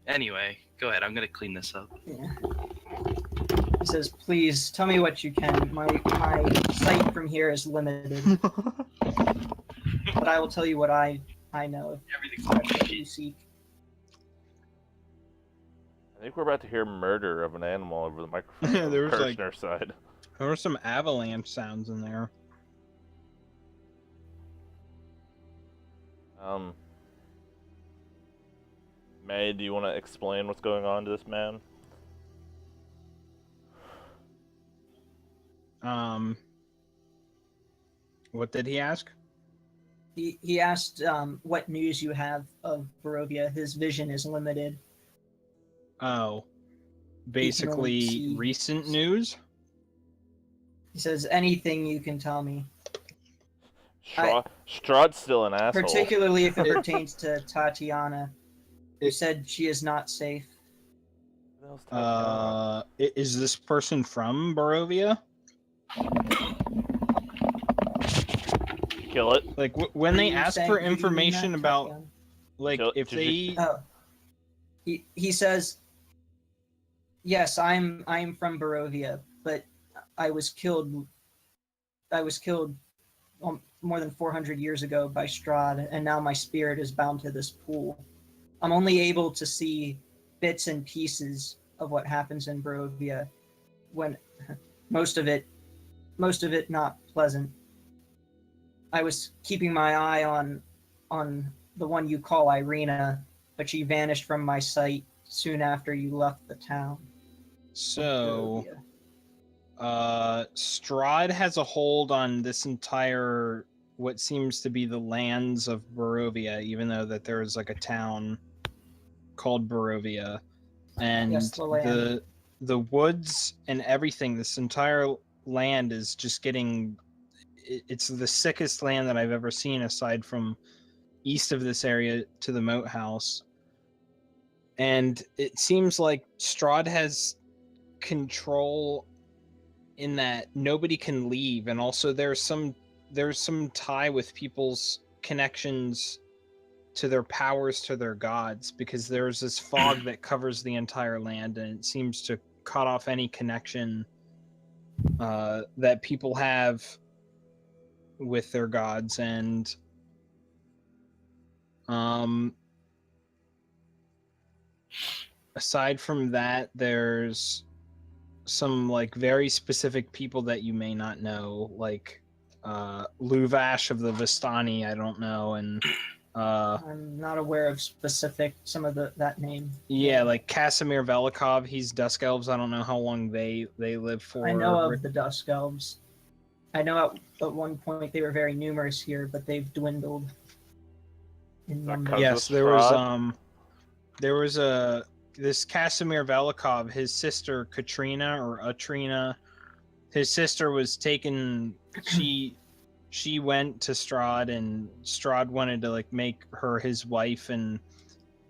Anyway, go ahead. I'm gonna clean this up. Yeah. He says, "Please tell me what you can. My sight from here is limited, but I will tell you what I know. Everything's That's what you seek." I think we're about to hear murder of an animal over the microphone. Yeah, from there was, like- Kirshner's side. There were some avalanche sounds in there. May, do you want to explain what's going on to this man? What did he ask? He asked what news you have of Barovia. His vision is limited. Oh, see- basically recent news. He says, "Anything you can tell me, Strahd's still an asshole. particularly if it pertains to Tatiana. You said she is not safe." What the hell's Tatiana? Is this person from Barovia? Kill it. Like when What are they you ask saying? for Do you mean information that, about, Tatiana? like, Kill- if did they you- Oh, he says, "Yes, I'm from Barovia, but I was killed. More than 400 years ago by Strahd, and now my spirit is bound to this pool. I'm only able to see bits and pieces of what happens in Barovia, when most of it not pleasant. I was keeping my eye on the one you call Irina, but she vanished from my sight soon after you left the town." So, Barovia. Strahd has a hold on this entire, what seems to be the lands of Barovia, even though that there is like a town called Barovia, and Yes, the land. the woods and everything. This entire land is just getting. It's the sickest land that I've ever seen, aside from east of this area to the Moat House. And it seems like Strahd has control in that nobody can leave, and also there's some tie with people's connections to their powers, to their gods, because there's this fog that covers the entire land, and it seems to cut off any connection that people have with their gods. And aside from that, there's some like very specific people that you may not know, like Luvash of the Vistani, I don't know, and I'm not aware of specific some of that name. yeah, like Casimir Velikov, he's Dusk Elves. I don't know how long they live for. I know of the Dusk Elves. I know at one point they were very numerous here, but they've dwindled in That number. comes Yes, with there was this Casimir Velikov, his sister Katrina or Atrina. His sister was taken. She went to Strahd, and Strahd wanted to like make her his wife, and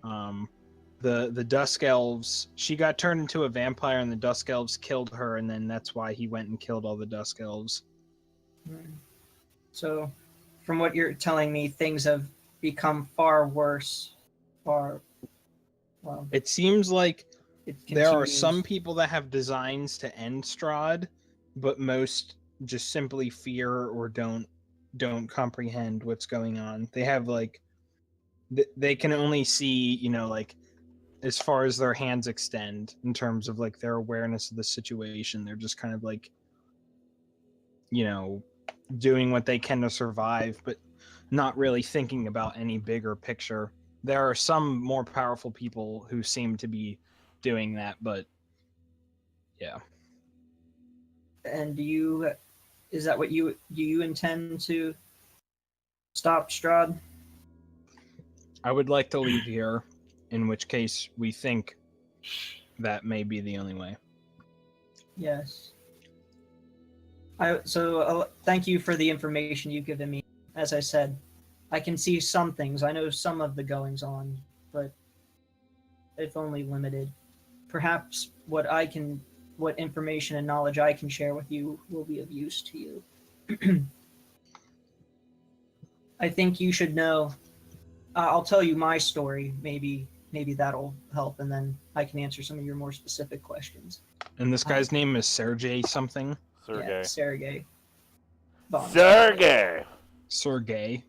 the Dusk Elves. She got turned into a vampire, and the Dusk Elves killed her, and then that's why he went and killed all the Dusk Elves. So, from what you're telling me, things have become far worse. Well, It seems like it there are continues. some people that have designs to end Strahd, but most just simply fear or don't comprehend what's going on. They have like they can only see, like as far as their hands extend in terms of like their awareness of the situation. They're just kind of like doing what they can to survive, but not really thinking about any bigger picture. There are some more powerful people who seem to be doing that, but yeah. And is that what do you intend to stop Strahd? I would like to leave here, in which case we think that may be the only way. Yes. Thank you for the information you've given me. As I said, I can see some things. I know some of the goings on, but it's only limited. Perhaps what information and knowledge I can share with you will be of use to you. I think you should know. I'll tell you my story. Maybe that'll help, and then I can answer some of your more specific questions. And this guy's name is Sergey something? Sergey. Yeah, Sergey. Von Sergey. Sergey.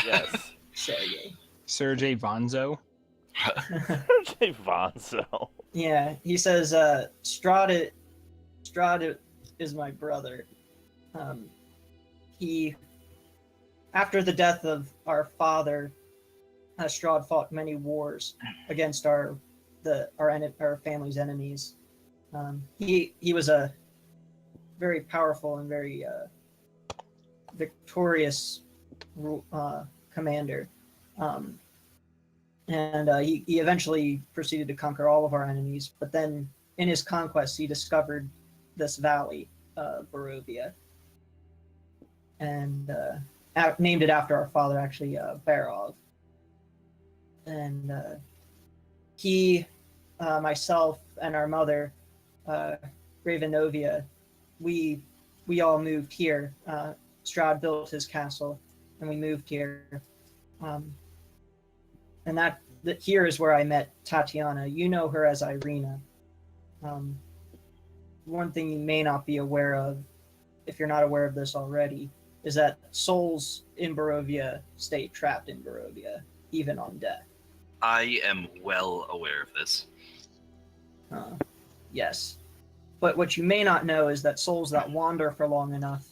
Yes. Sergey. Sergey Vonzo. Sergey Vonzo. Yeah, he says Strahd is my brother. He, after the death of our father, Strahd fought many wars against our family's enemies. He was a very powerful and very victorious commander. And he eventually proceeded to conquer all of our enemies. But then in his conquest, he discovered this valley, Barovia, and named it after our father, actually, Barov. And he, myself, and our mother, Gravenovia, we all moved here. Strahd built his castle, and we moved here. And that here is where I met Tatiana. You know her as Irina. One thing you may not be aware of, if you're not aware of this already, is that souls in Barovia stay trapped in Barovia, even on death. I am well aware of this. Yes. But what you may not know is that souls that wander for long enough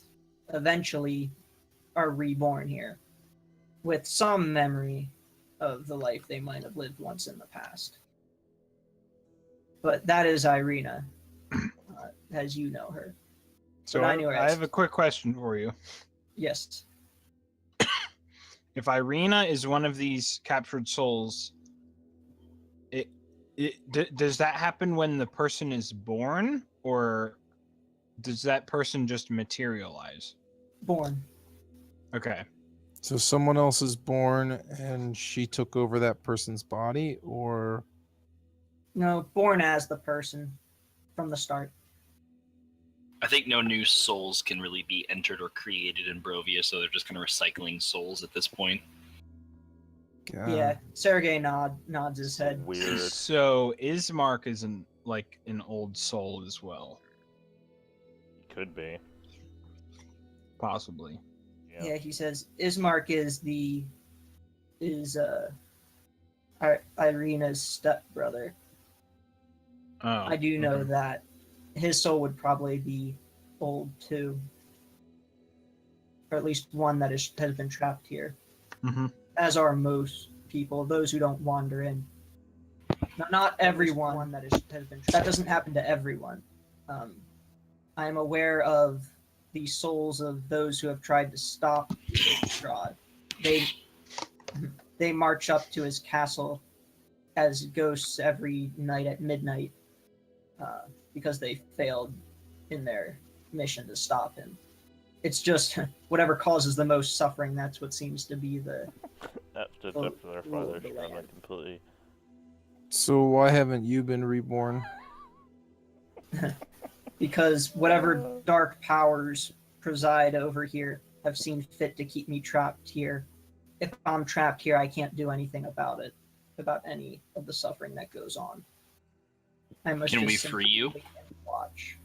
eventually are reborn here, with some memory of the life they might have lived once in the past. But that is Irina, as you know her. So I have a quick question for you. Yes. If Irina is one of these captured souls, does that happen when the person is born, or does that person just materialize? Born. Okay. So someone else is born and she took over that person's body, or? No, born as the person from the start. I think no new souls can really be entered or created in Barovia, so they're just kind of recycling souls at this point. Yeah, Sergey nods his head. Weird. So Ismark is an old soul as well. Could be. Possibly. Yeah, he says Ismark is Irina's stepbrother. Oh, I do know that. his soul would probably be old too, or at least one that has been trapped here, Mm-hmm. as are most people, those who don't wander in. Not everyone that has been trapped. That doesn't happen to everyone. I am aware of the souls of those who have tried to stop Strahd. They march up to his castle as ghosts every night at midnight because they failed in their mission to stop him. It's just whatever causes the most suffering. That's what seems to be the. That's just Well, up to their rule father. of the Sure, I'm land. not completely. So why haven't you been reborn? Because whatever dark powers preside over here have seen fit to keep me trapped here. If I'm trapped here, I can't do anything about it, about any of the suffering that goes on. I must Can just we simply free you? wait and watch.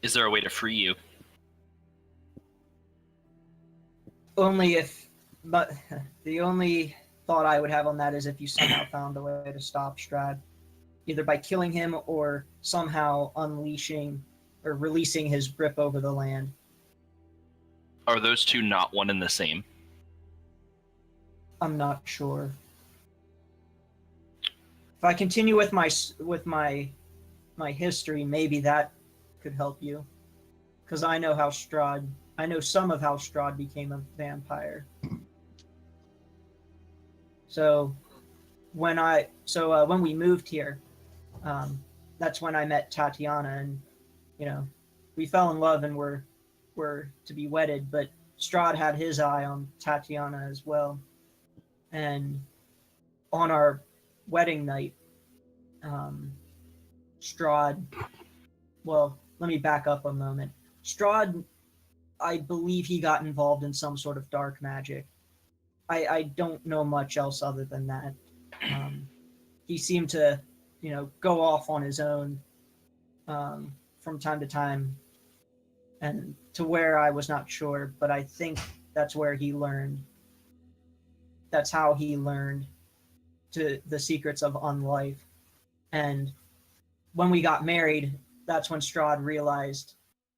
Is there a way to free you? Only if, but the only thought I would have on that is if you somehow found a way to stop Strahd, either by killing him or somehow unleashing or releasing his grip over the land. Are those two not one and the same? I'm not sure. If I continue with my history, maybe that could help you, because I know some of how Strahd became a vampire. So when we moved here, that's when I met Tatiana, and we fell in love and were to be wedded. But Strahd had his eye on Tatiana as well, and on our wedding night, Strahd. Well, let me back up a moment. Strahd, I believe he got involved in some sort of dark magic. I don't know much else other than that. He seemed to, go off on his own from time to time, and to where I was not sure, but I think that's where he learned. That's how he learned to the secrets of unlife. And when we got married, that's when Strahd realized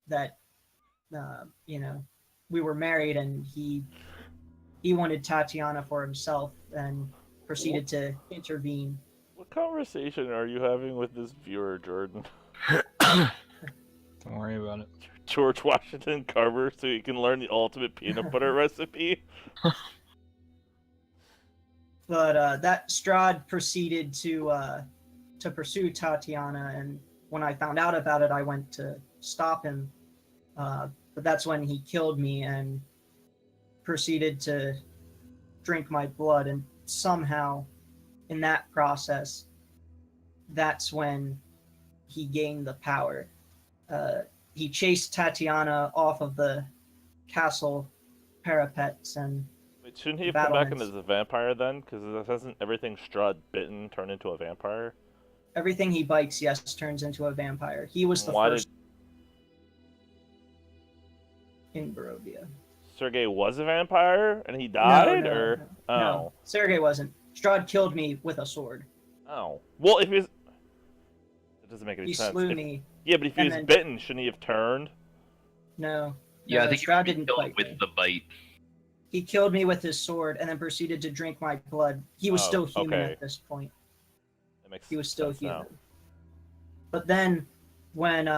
that, we were married, and he wanted Tatiana for himself, and proceeded to intervene. What conversation are you having with this viewer, Jordan? Don't worry about it. George Washington Carver, so you can learn the ultimate peanut butter recipe? But that Strahd proceeded to pursue Tatiana, and when I found out about it, I went to stop him. But that's when he killed me and proceeded to drink my blood, and somehow, in that process, that's when he gained the power. He chased Tatiana off of the castle parapets and Wait, shouldn't he have come back in battlements. as a vampire then? Because hasn't everything Strahd bitten turned into a vampire? Everything he bites, yes, turns into a vampire. He was the Why first in Barovia. Sergei was a vampire and he died, or no. No, Sergei wasn't. Strahd killed me with a sword. Oh, well, if he's it doesn't make any He sense. slew me. Yeah, but if he and was then- bitten, shouldn't he have turned? No. Yeah, no, I think Strahd you didn't killed bite with me. the bite. He killed me with his sword and then proceeded to drink my blood. He was Oh, still human okay. at this point. That makes He was still sense now. human. But then, when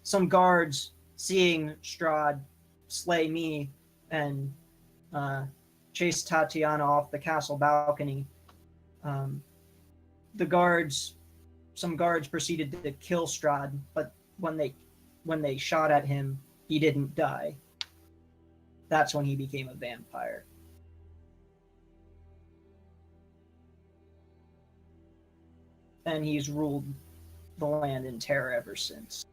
some guards, seeing Strahd slay me and chase Tatiana off the castle balcony, some guards proceeded to kill Strahd. But when they shot at him, he didn't die. That's when he became a vampire. And he's ruled the land in terror ever since.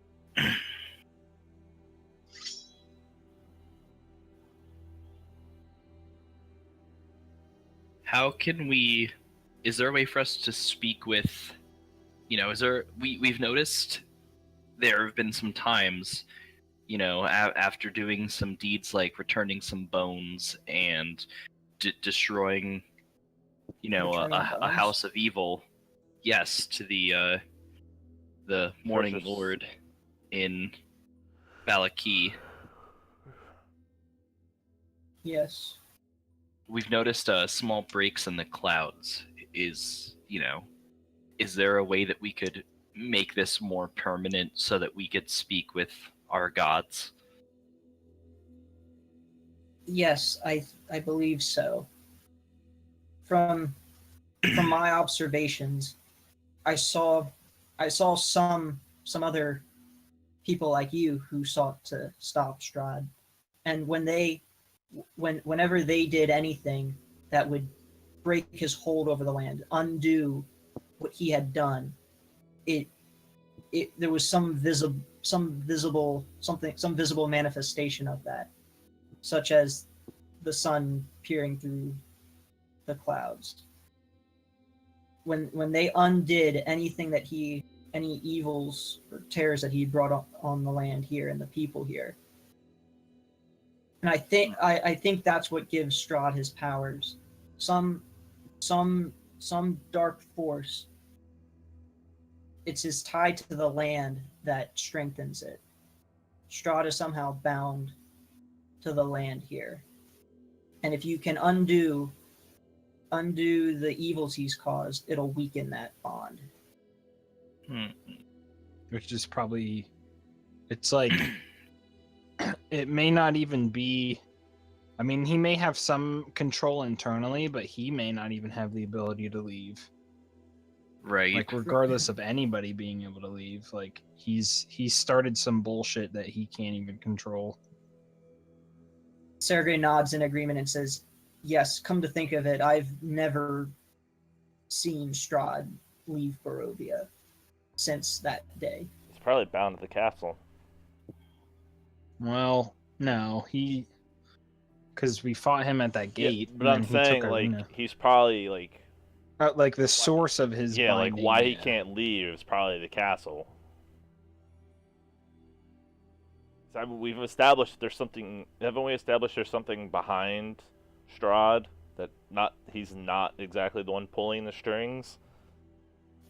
How can we? Is there a way for us to speak with? Is there? We've noticed there have been some times, after doing some deeds like returning some bones and destroying, Returning a bones? house of evil. Yes, to the the Morning Versus- Lord in Valaki, Yes. we've noticed small breaks in the clouds. Is there a way that we could make this more permanent so that we could speak with our gods? Yes, I believe so. From my observations, I saw some other people like you who sought to stop Strahd, and whenever they did anything that would break his hold over the land, undo what he had done, it there was some visible manifestation of that, such as the sun peering through the clouds. When they undid anything that any evils or terrors that he brought on the land here and the people here. And I think that's what gives Strahd his powers. Some dark force. It's his tie to the land that strengthens it. Strahd is somehow bound to the land here. And if you can undo the evils he's caused, it'll weaken that bond. Which is probably, it's like, it may not even be, I mean, he may have some control internally, but he may not even have the ability to leave. Right. Like, regardless of anybody being able to leave, like, he's started some bullshit that he can't even control. Sergei nods in agreement and says, yes, come to think of it, I've never seen Strahd leave Barovia since that day. He's probably bound to the castle. Well, no, because we fought him at that gate. Yeah, but I'm saying, like, he's probably, like the source of his yeah, like, binding, why he yeah. can't leave is probably the castle. So, we've established there's something, haven't we established there's something behind Strahd that he's not exactly the one pulling the strings?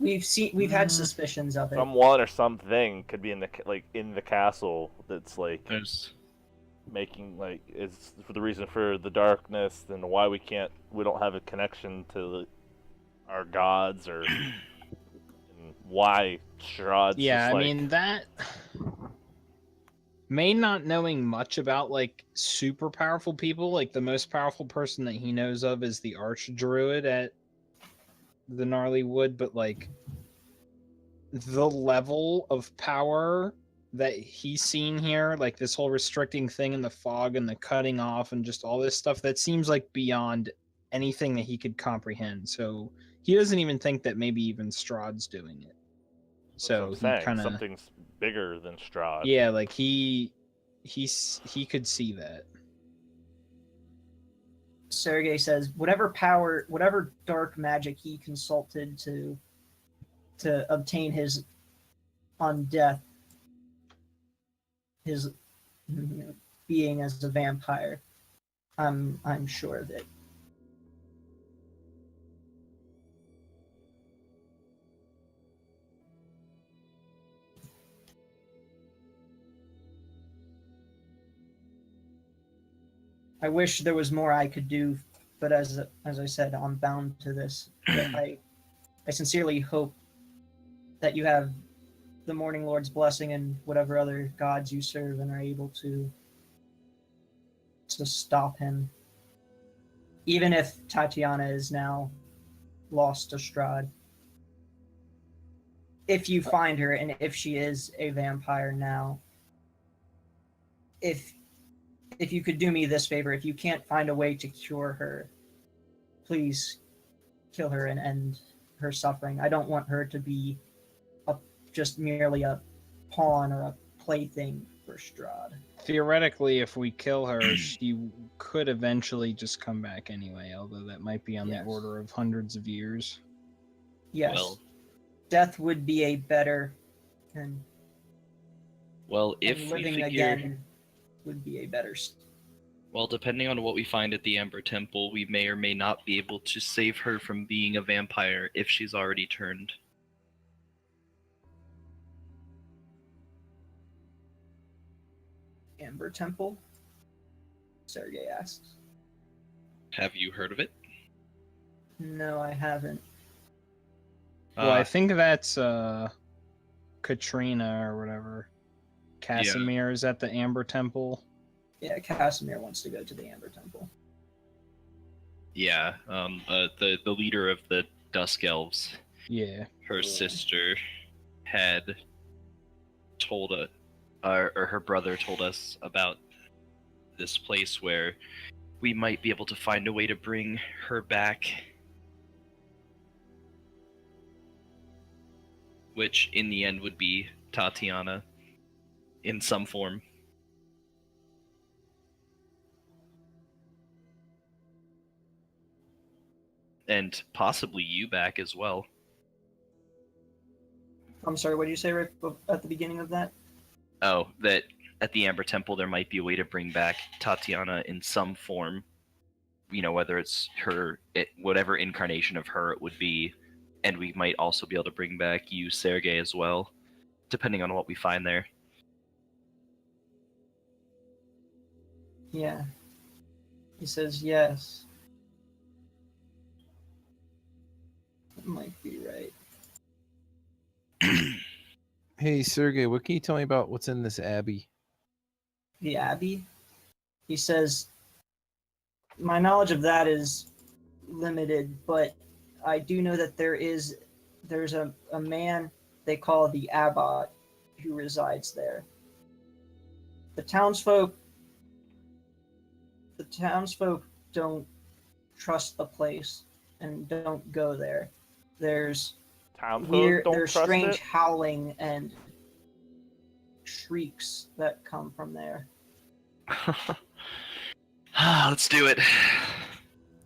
We've had suspicions of it. Someone or something could be in the castle that's like There's making, like, is for the reason for the darkness and why we don't have a connection to our gods, or and why Strahd's Yeah, just I like, mean, that May not knowing much about like super powerful people, like the most powerful person that he knows of is the Archdruid at the Gnarly Wood, but like the level of power that he's seen here, like this whole restricting thing in the fog and the cutting off and just all this stuff, that seems like beyond anything that he could comprehend. So he doesn't even think that maybe even Strahd's doing it. So he kind of, something's bigger than Strahd. yeah, like he could see that. Sergei says, whatever dark magic he consulted to obtain his on death, his being as a vampire, I'm sure of it. I wish there was more I could do, but as I said, I'm bound to this. I sincerely hope that you have the Morning Lord's blessing and whatever other gods you serve and are able to stop him. Even if Tatiana is now lost to Strahd. If you find her and if she is a vampire now, if you could do me this favor, if you can't find a way to cure her, please kill her and end her suffering. I don't want her to be just merely a pawn or a plaything for Strahd. Theoretically, if we kill her, she could eventually just come back anyway, although that might be on the order of hundreds of years. Yes. Well, death would be a better and if living we figure, again would be a better. Well, depending on what we find at the Amber Temple, we may or may not be able to save her from being a vampire if she's already turned. Amber Temple? Sergey asks. Have you heard of it? No, I haven't. Well, I think that's Katrina or whatever. Casimir is at the Amber Temple. Yeah, Casimir wants to go to the Amber Temple. Yeah, the leader of the Dusk Elves, Yeah. her sister, had told or her brother told us about this place where we might be able to find a way to bring her back. Which, in the end, would be Tatiana in some form. And possibly you back as well. I'm sorry, what did you say right at the beginning of that? Oh, that at the Amber Temple there might be a way to bring back Tatiana in some form. You know, whether it's whatever incarnation of her it would be. And we might also be able to bring back you, Sergey, as well, depending on what we find there. Yeah. He says yes. That might be right. Hey, Sergey, what can you tell me about what's in this abbey? The Abbey? He says, my knowledge of that is limited, but I do know that there's a man they call the Abbot who resides there. The townsfolk don't trust the place and don't go there. There's Townsfolk don't there's trust strange it. howling and shrieks that come from there. Let's do it.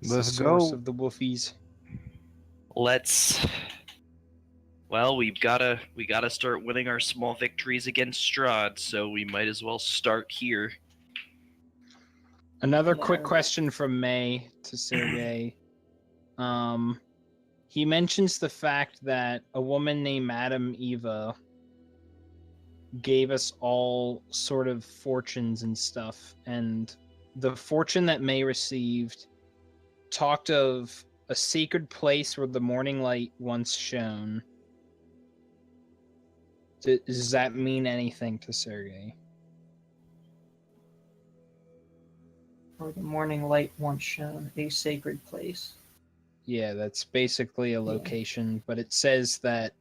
It's the Let's source go. of the wolfies. Well, we gotta start winning our small victories against Strahd, so we might as well start here. Another Yeah. quick question from May to Sergey. He mentions the fact that a woman named Madame Eva gave us all sort of fortunes and stuff, and the fortune that May received talked of a sacred place where the morning light once shone. Does that mean anything to Sergey? Where the morning light once shone, a sacred place. Yeah, that's basically a Yeah. location, but it says that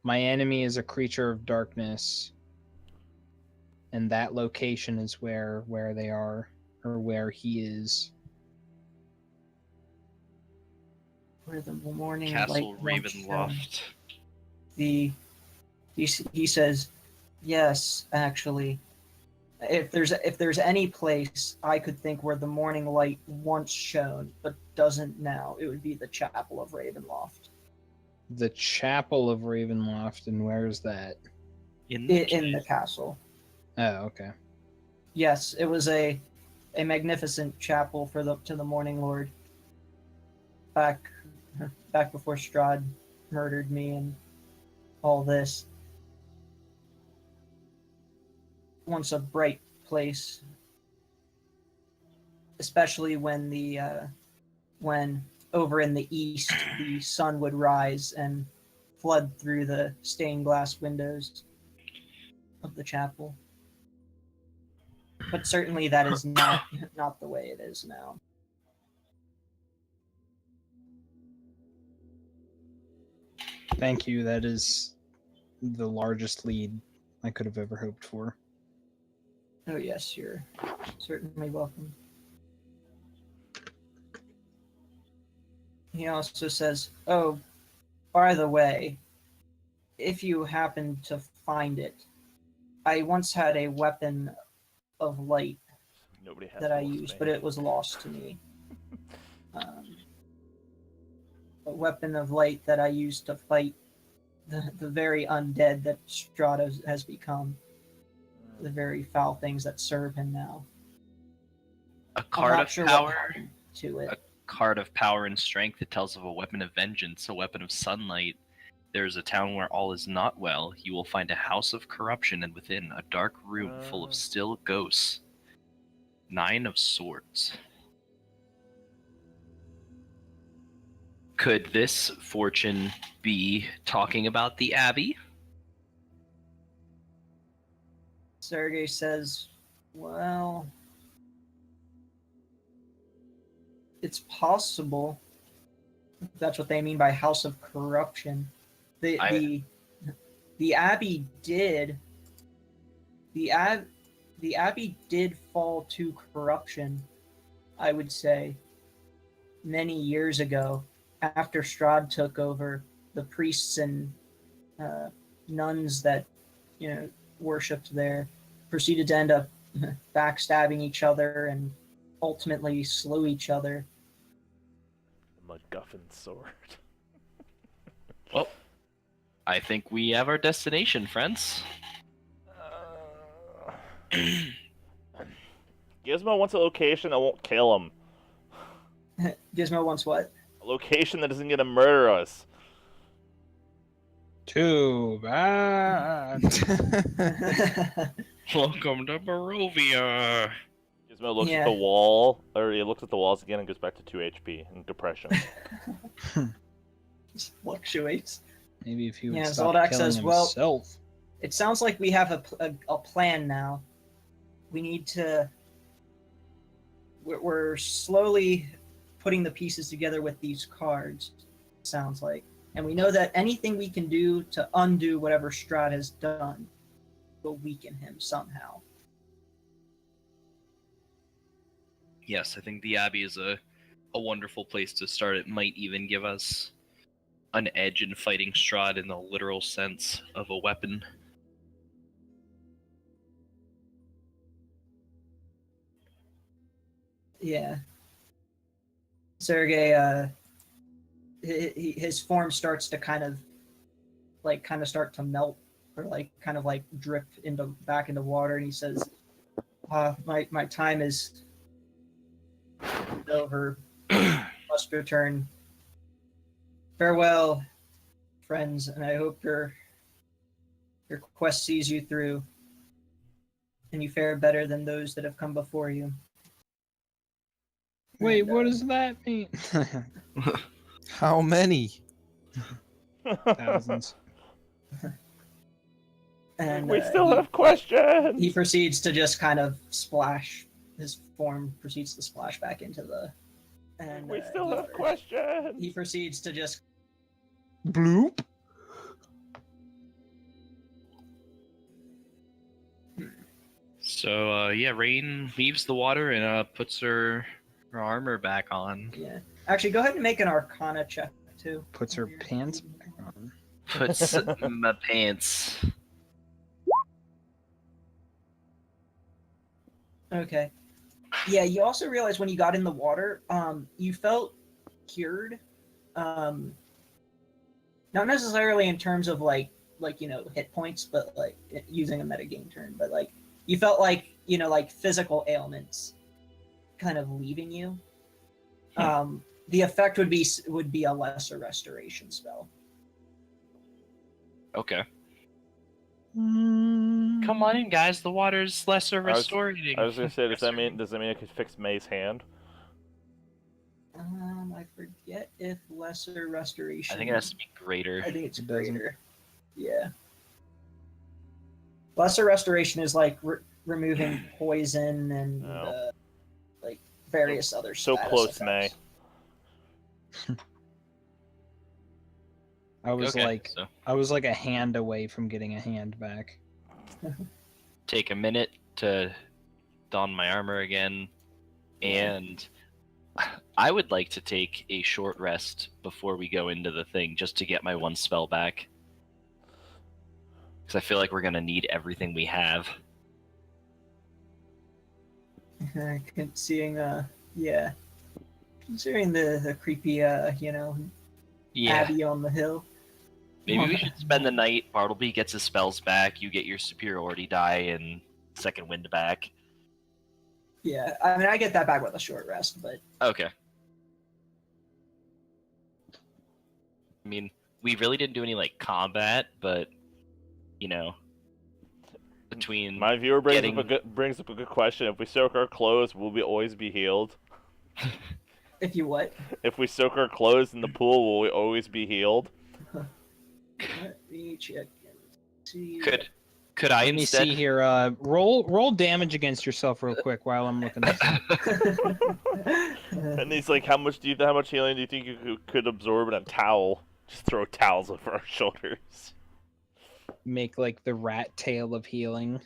my enemy is a creature of darkness, and that location is where they are, or where he is. Where the morning Castle light once shone. Ravenloft. He says, yes, actually. If there's any place I could think where the morning light once shone but doesn't now, it would be the Chapel of Ravenloft. The Chapel of Ravenloft, and where is that? In In the castle. Oh, okay. Yes, it was a magnificent chapel to the Morning Lord. Back before Strahd murdered me and all this. Once a bright place, especially when when over in the east the sun would rise and flood through the stained glass windows of the chapel. But certainly that is not the way it is now. Thank you. That is the largest lead I could have ever hoped for. Oh yes, you're certainly welcome. He also says, oh, by the way, if you happen to find it, I once had a weapon of light Nobody has that I wolf used, bane. but it was lost to me. A weapon of light that I used to fight the very undead that Strahd has become. The very foul things that serve him now. A I'm card not of sure what power. happened to it. A card of power and strength. It tells of a weapon of vengeance, a weapon of sunlight, There is a town where all is not well. You will find a house of corruption, and within a dark room full of still ghosts. 9 of Swords. Could this fortune be talking about the Abbey? Sergey says, well, it's possible. That's what they mean by House of Corruption. The Abbey did the Abbey did fall to corruption, I would say, many years ago after Strahd took over. The priests and nuns that worshipped there proceeded to end up backstabbing each other and ultimately slew each other. MacGuffin sword. Well, I think we have our destination, friends. Gizmo wants a location that won't kill him. Gizmo wants what? A location that isn't gonna murder us. Too bad. Welcome to Barovia. Gizmo looks Yeah. at the wall, or he looks at the walls again and goes back to 2 HP and depression. Just fluctuates. Maybe if he would Yeah, stop Zoldak killing says, well, himself. it sounds like we have a plan now. We need to... We're slowly putting the pieces together with these cards, sounds like. And we know that anything we can do to undo whatever Strahd has done will weaken him somehow. Yes, I think the Abbey is a wonderful place to start. It might even give us an edge in fighting Strahd in the literal sense of a weapon. Yeah. Sergey, his form starts to kind of start to melt, or kind of drip back into water, and he says, my time is over. Must return. Farewell, friends, and I hope your quest sees you through, and you fare better than those that have come before you. Wait, And, what does that mean? How many? Thousands. And We still have questions! he proceeds to just kind of splash. His form proceeds to splash back into the. And We still have questions! he proceeds to just. Bloop. So, Rain leaves the water and puts her armor back on. Yeah. Actually, go ahead and make an Arcana check too. Puts her pants back on. Puts my pants. Okay. Yeah, you also realize when you got in the water, you felt cured. Not necessarily in terms of hit points, but using a metagame term, but you felt physical ailments kind of leaving you. The effect would be a lesser restoration spell. Okay. Come on in, guys. The water's lesser restoring. I was gonna say, does that mean I could fix May's hand? I forget if lesser restoration. I think it has to be greater. I think it's It doesn't. greater. Yeah. Lesser restoration is removing poison and Oh. various other. So status close, May. effects. I was Okay, so I was like a hand away from getting a hand back. take a minute to don my armor again, and I would like to take a short rest before we go into the thing, just to get my one spell back. Because I feel like we're gonna need everything we have. Considering the creepy Yeah. abbey on the hill. Maybe we should spend the night. Bartleby gets his spells back. You get your superiority die and second wind back. Yeah, I mean I get that back with a short rest, but Okay. I mean, we really didn't do any like combat, but you know, between My viewer getting- brings up a good question. If we soak our clothes, will we always be healed? If you what? If we soak our clothes in the pool, will we always be healed? Let me check and see. could I Let me instead see here. Roll damage against yourself real quick while I'm looking this up. And he's like, how much healing do you think you could absorb in a towel? Just throw towels over our shoulders. Make like the rat tail of healing.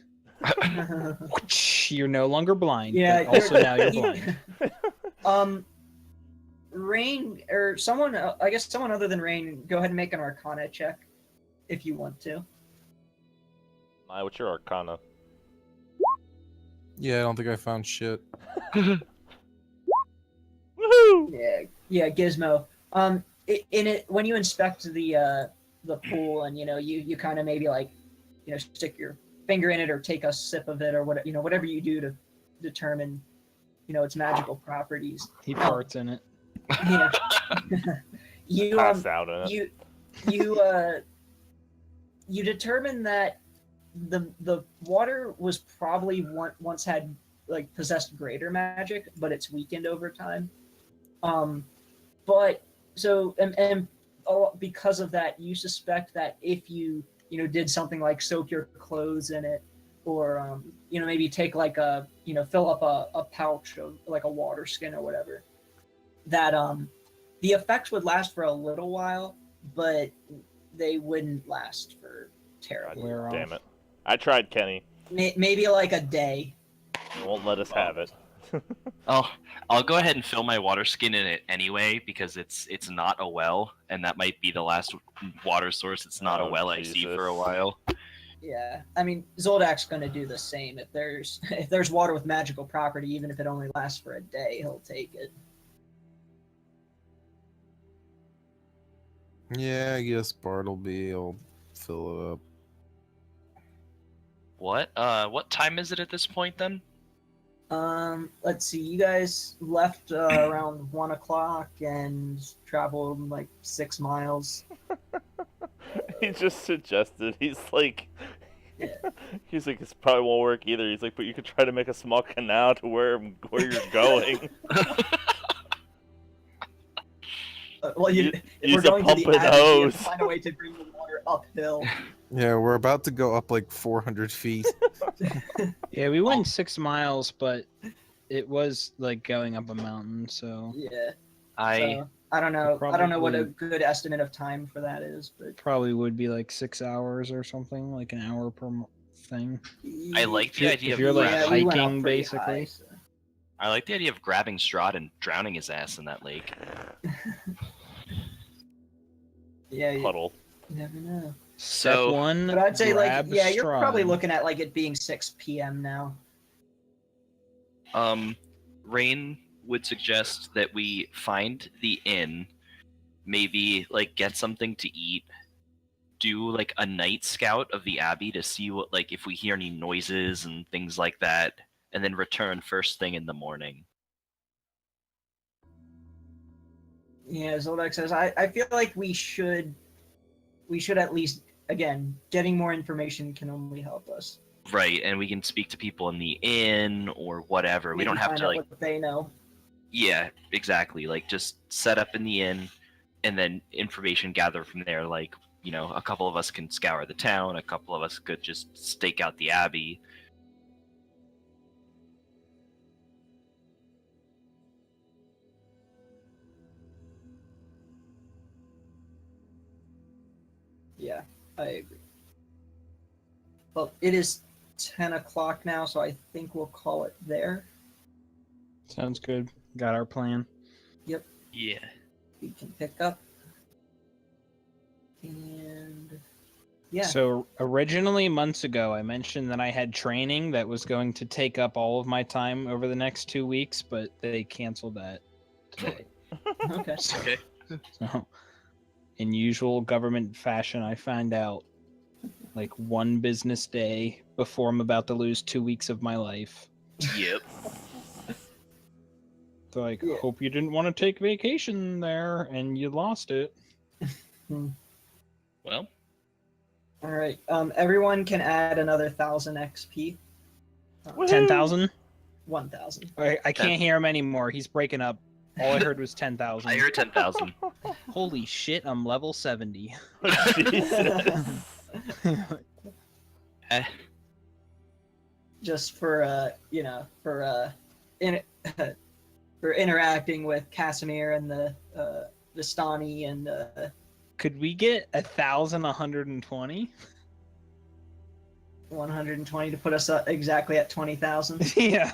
You're no longer blind. Yeah, but also now you're you- blind. Rain or someone, I guess someone other than Rain, go ahead and make an Arcana check if you want to. My, what's your Arcana? Yeah, I don't think I found shit. Woohoo! Yeah, Gizmo. In it when you inspect the pool and you kind of maybe like stick your finger in it or take a sip of it or whatever you do to determine its magical properties. He farts in it. Yeah. you Passed out in it. you determine that the water was probably once had like possessed greater magic, but it's weakened over time. But so and because of that, you suspect that if you did something like soak your clothes in it, or maybe take like a fill up a pouch of like a water skin or whatever, that the effects would last for a little while, but they wouldn't last for terribly. Wear off. Damn it. I tried, Kenny. Maybe like a day. They won't let us have it. I'll go ahead and fill my water skin in it anyway because it's not a well, and that might be the last water source. It's not a Oh, well I see for a Jesus. while. Yeah, I mean Zoldak's gonna do the same. If there's water with magical property, even if it only lasts for a day, he'll take it. Yeah, I guess Bartleby will fill it up. What time is it at this point then? Let's see. You guys left around 1 o'clock and traveled like 6 miles. He just suggested. He's like, Yeah. he's like, this probably won't work either. He's like, but you could try to make a small canal to where you're going. Well, if Use we're a going to pump the and attic, we have to hose. find a way to bring the water uphill. Yeah, we're about to go up like 400 feet. Yeah, we went 6 miles, but it was like going up a mountain, so Yeah. I So, I don't know. I don't know what a Probably- good estimate of time for that is, but probably would be like 6 hours or something, like an hour per thing. I like the idea If of you're like Yeah, we went up hiking, pretty basically. high, so- I like the idea of grabbing Strahd and drowning his ass in that lake. Yeah, you Puddle. never know. Step So- one, But I'd say grab you're probably Strahd. looking at like it being 6 p.m. now. Rain would suggest that we find the inn, maybe like get something to eat, do like a night scout of the abbey to see what like if we hear any noises and things like that, and then return first thing in the morning. Yeah, Zoldak says I feel like we should at least, again, getting more information can only help us. Right, and we can speak to people in the inn or whatever. We Maybe don't have find to out like what they know. yeah, exactly. Like just set up in the inn and then information gather from there. Like, a couple of us can scour the town, a couple of us could just stake out the abbey. Yeah, I agree. Well, it is 10 o'clock now, so I think we'll call it there. Sounds good. Got our plan. Yeah. We can pick up. And yeah, So originally, months ago, I mentioned that I had training that was going to take up all of my time over the next 2 weeks, but they canceled that today. okay. Okay. So, in usual government fashion, I find out like one business day before I'm about to lose 2 weeks of my life. Yep. So Yeah. hope you didn't want to take vacation there and you lost it. Well, All right. Everyone can add another 1,000 XP. 10,000? 1,000. I can't hear him anymore. He's breaking up. All I heard was 10,000. I heard 10,000. Holy shit, I'm level 70. Jesus. Eh, Just for for interacting with Casimir and the Vistani and Could we get 1,120? 120 to put us up exactly at 20,000. Yeah.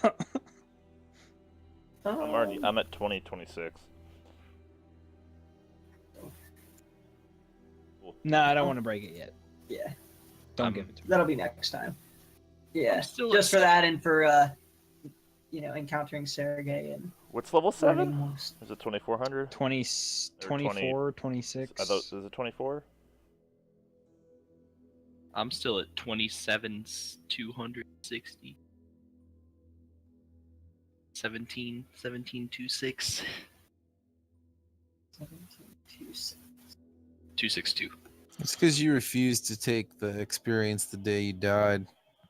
I'm at 2026. No, I don't want to break it yet. Yeah, Don't give it to me. that'll be next time. Yeah, I'm still just at for that and for encountering Sergey and What's level learning 7? most. Is it 2400? 20, 24, 26. I thought, is it 24? I'm still at 27,260. 17,262. 262. It's because you refused to take the experience the day you died.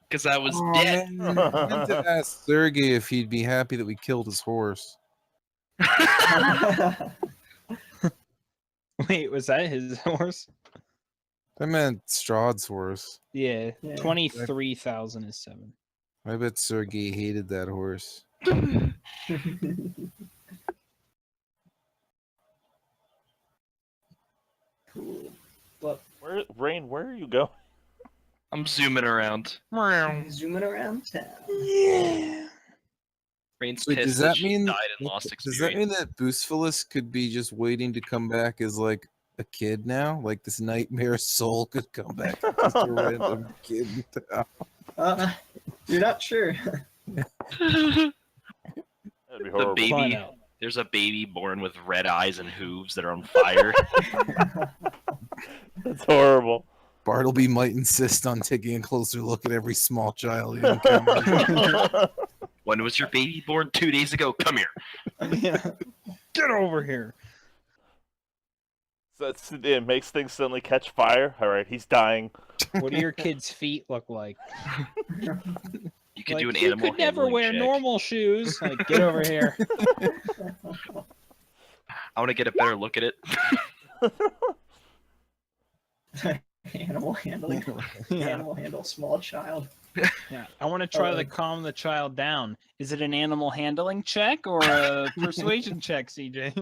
Because I was Aw, dead. man, I meant to ask Sergey if he'd be happy that we killed his horse. Wait, was that his horse? I meant Strahd's horse. Yeah, Yeah. 23,000 is 7. I bet Sergey hated that horse. Cool. Well, Rain, where are you going? I'm zooming around. zooming around town. Yeah. Rain's Wait, pissed does that she mean died and lost does that mean experience. that Boostphilus could be just waiting to come back as like a kid now? Like this nightmare soul could come back as just a random kid in town. You're not sure. That'd be The horrible. baby, Find out. there's a baby born with red eyes and hooves that are on fire. That's horrible. Bartleby might insist on taking a closer look at every small child he encounters. When was your baby born? 2 days ago. Come here. Yeah. Get over here. So it makes things suddenly catch fire. All right, he's dying. What do your kids' feet look like? You could Like, do an you animal could never handling wear check. normal shoes. Like, get over here. I want to get a better look at it. Animal handling. Yeah. Animal handle small child. Yeah. I want to try to calm the child down. Is it an animal handling check or a persuasion check, CJ?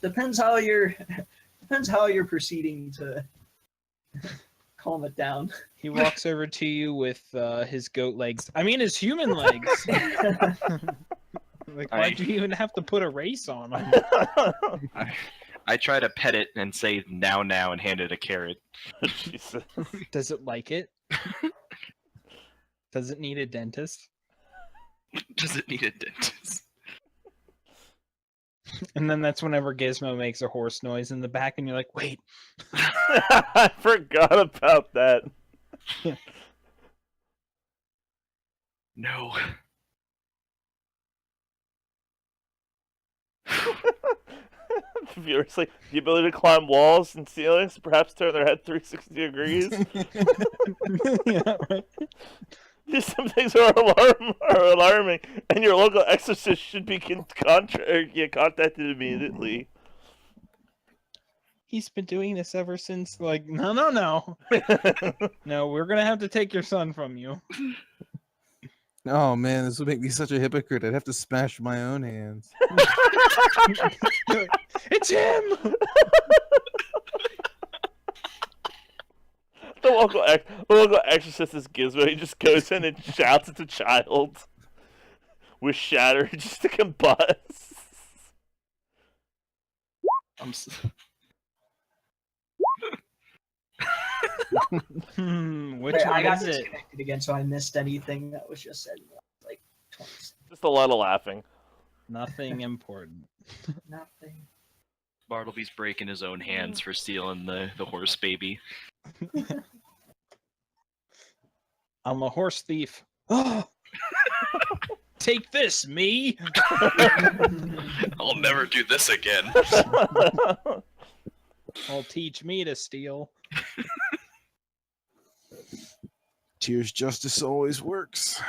Depends how you're proceeding to calm it down. He walks over to you with his goat legs. I mean, his human legs. Like, why'd you even have to put a race on him? I try to pet it and say now and hand it a carrot. Jesus. Does it like it? Does it need a dentist? Does it need a dentist? And then that's whenever Gizmo makes a horse noise in the back, and you're like, wait. I forgot about that. No. Furiously, the ability to climb walls and ceilings, perhaps turn their head 360 degrees. Yeah, right. These some things are alarming, and your local exorcist should be contacted immediately. He's been doing this ever since, like, no. No, we're going to have to take your son from you. Oh man, this would make me such a hypocrite. I'd have to smash my own hands. It's him! The local exorcist is Gizmo. He just goes in and shouts at the child with shatter just to combust. Which Wait, I one got is it? disconnected again, so I missed anything that was just said in the last, like 20 seconds. Just a lot of laughing. Nothing important. Nothing. Bartleby's breaking his own hands for stealing the horse baby. I'm a horse thief. Oh! Take this, me. I'll never do this again. I'll teach me to steal. Tears justice always works.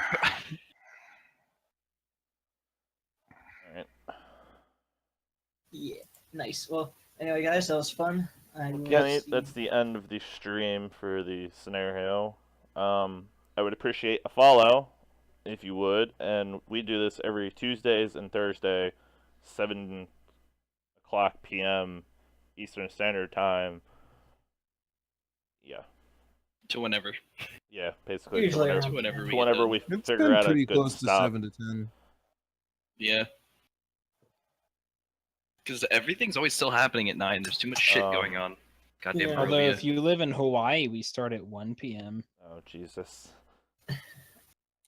Alright. Yeah, nice. Well, anyway, guys, that was fun. And Kenny, let's see. that's the end of the stream for the scenario. I would appreciate a follow if you would, and we do this every Tuesdays and Thursday, 7 o'clock p.m. Eastern Standard Time. Yeah. To whenever. Yeah, basically. Usually to around whenever, we to whenever get we It's figure been out a pretty good close to stop. 7 to 10. Yeah. Because everything's always still happening at 9. There's too much shit going on. Goddamn Yeah. Although Barovia. if you live in Hawaii, we start at 1 p.m. Oh, Jesus.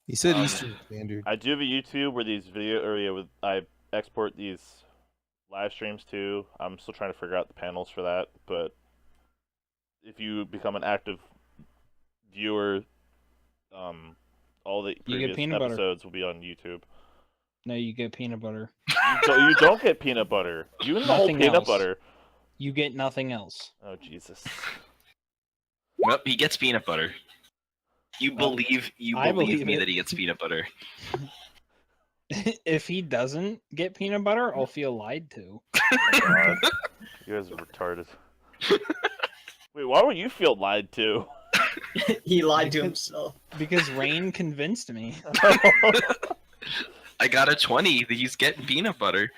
He said Um, Eastern Standard. I do have a YouTube where these I export these live streams to. I'm still trying to figure out the panels for that, but if you become an active viewer, all the get previous peanut butter. episodes will be on YouTube. No, you get peanut butter. You don't get peanut butter. You and the whole Nothing peanut else. butter. You get nothing else. Oh, Jesus. Well, he gets peanut butter. You believe I believe believe me it. that he gets peanut butter. If he doesn't get peanut butter, I'll feel lied to. Oh, God. You guys are retarded. Wait, why would you feel lied to? He lied to himself. Because Rain convinced me. I got a 20 that he's getting peanut butter.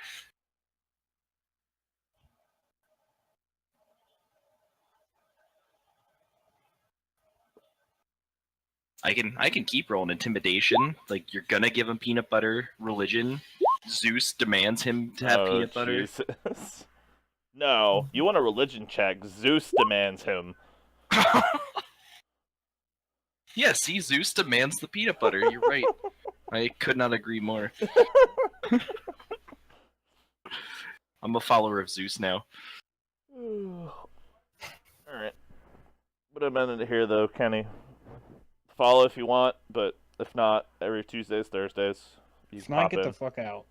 I can keep rolling intimidation. Like, you're gonna give him peanut butter. Religion. Zeus demands him to have Oh, peanut butter. Jesus. No, you want a religion check. Zeus demands him. Yeah, see, Zeus demands the peanut butter. You're right. I could not agree more. I'm a follower of Zeus now. Alright. What I'm ending here, though, Kenny. Follow if you want, but if not, every Tuesdays, Thursdays, you If can not, pop get in. the fuck out.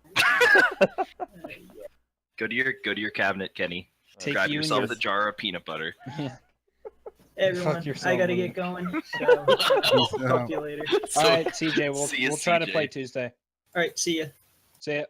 Go to your cabinet, Kenny. Take Grab you and yourself your- a jar of peanut butter. Everyone, Fuck yourself, I gotta buddy. get going. So, talk to you later. All right, CJ, See ya, we'll try to CJ. play Tuesday. All right, see ya. See ya.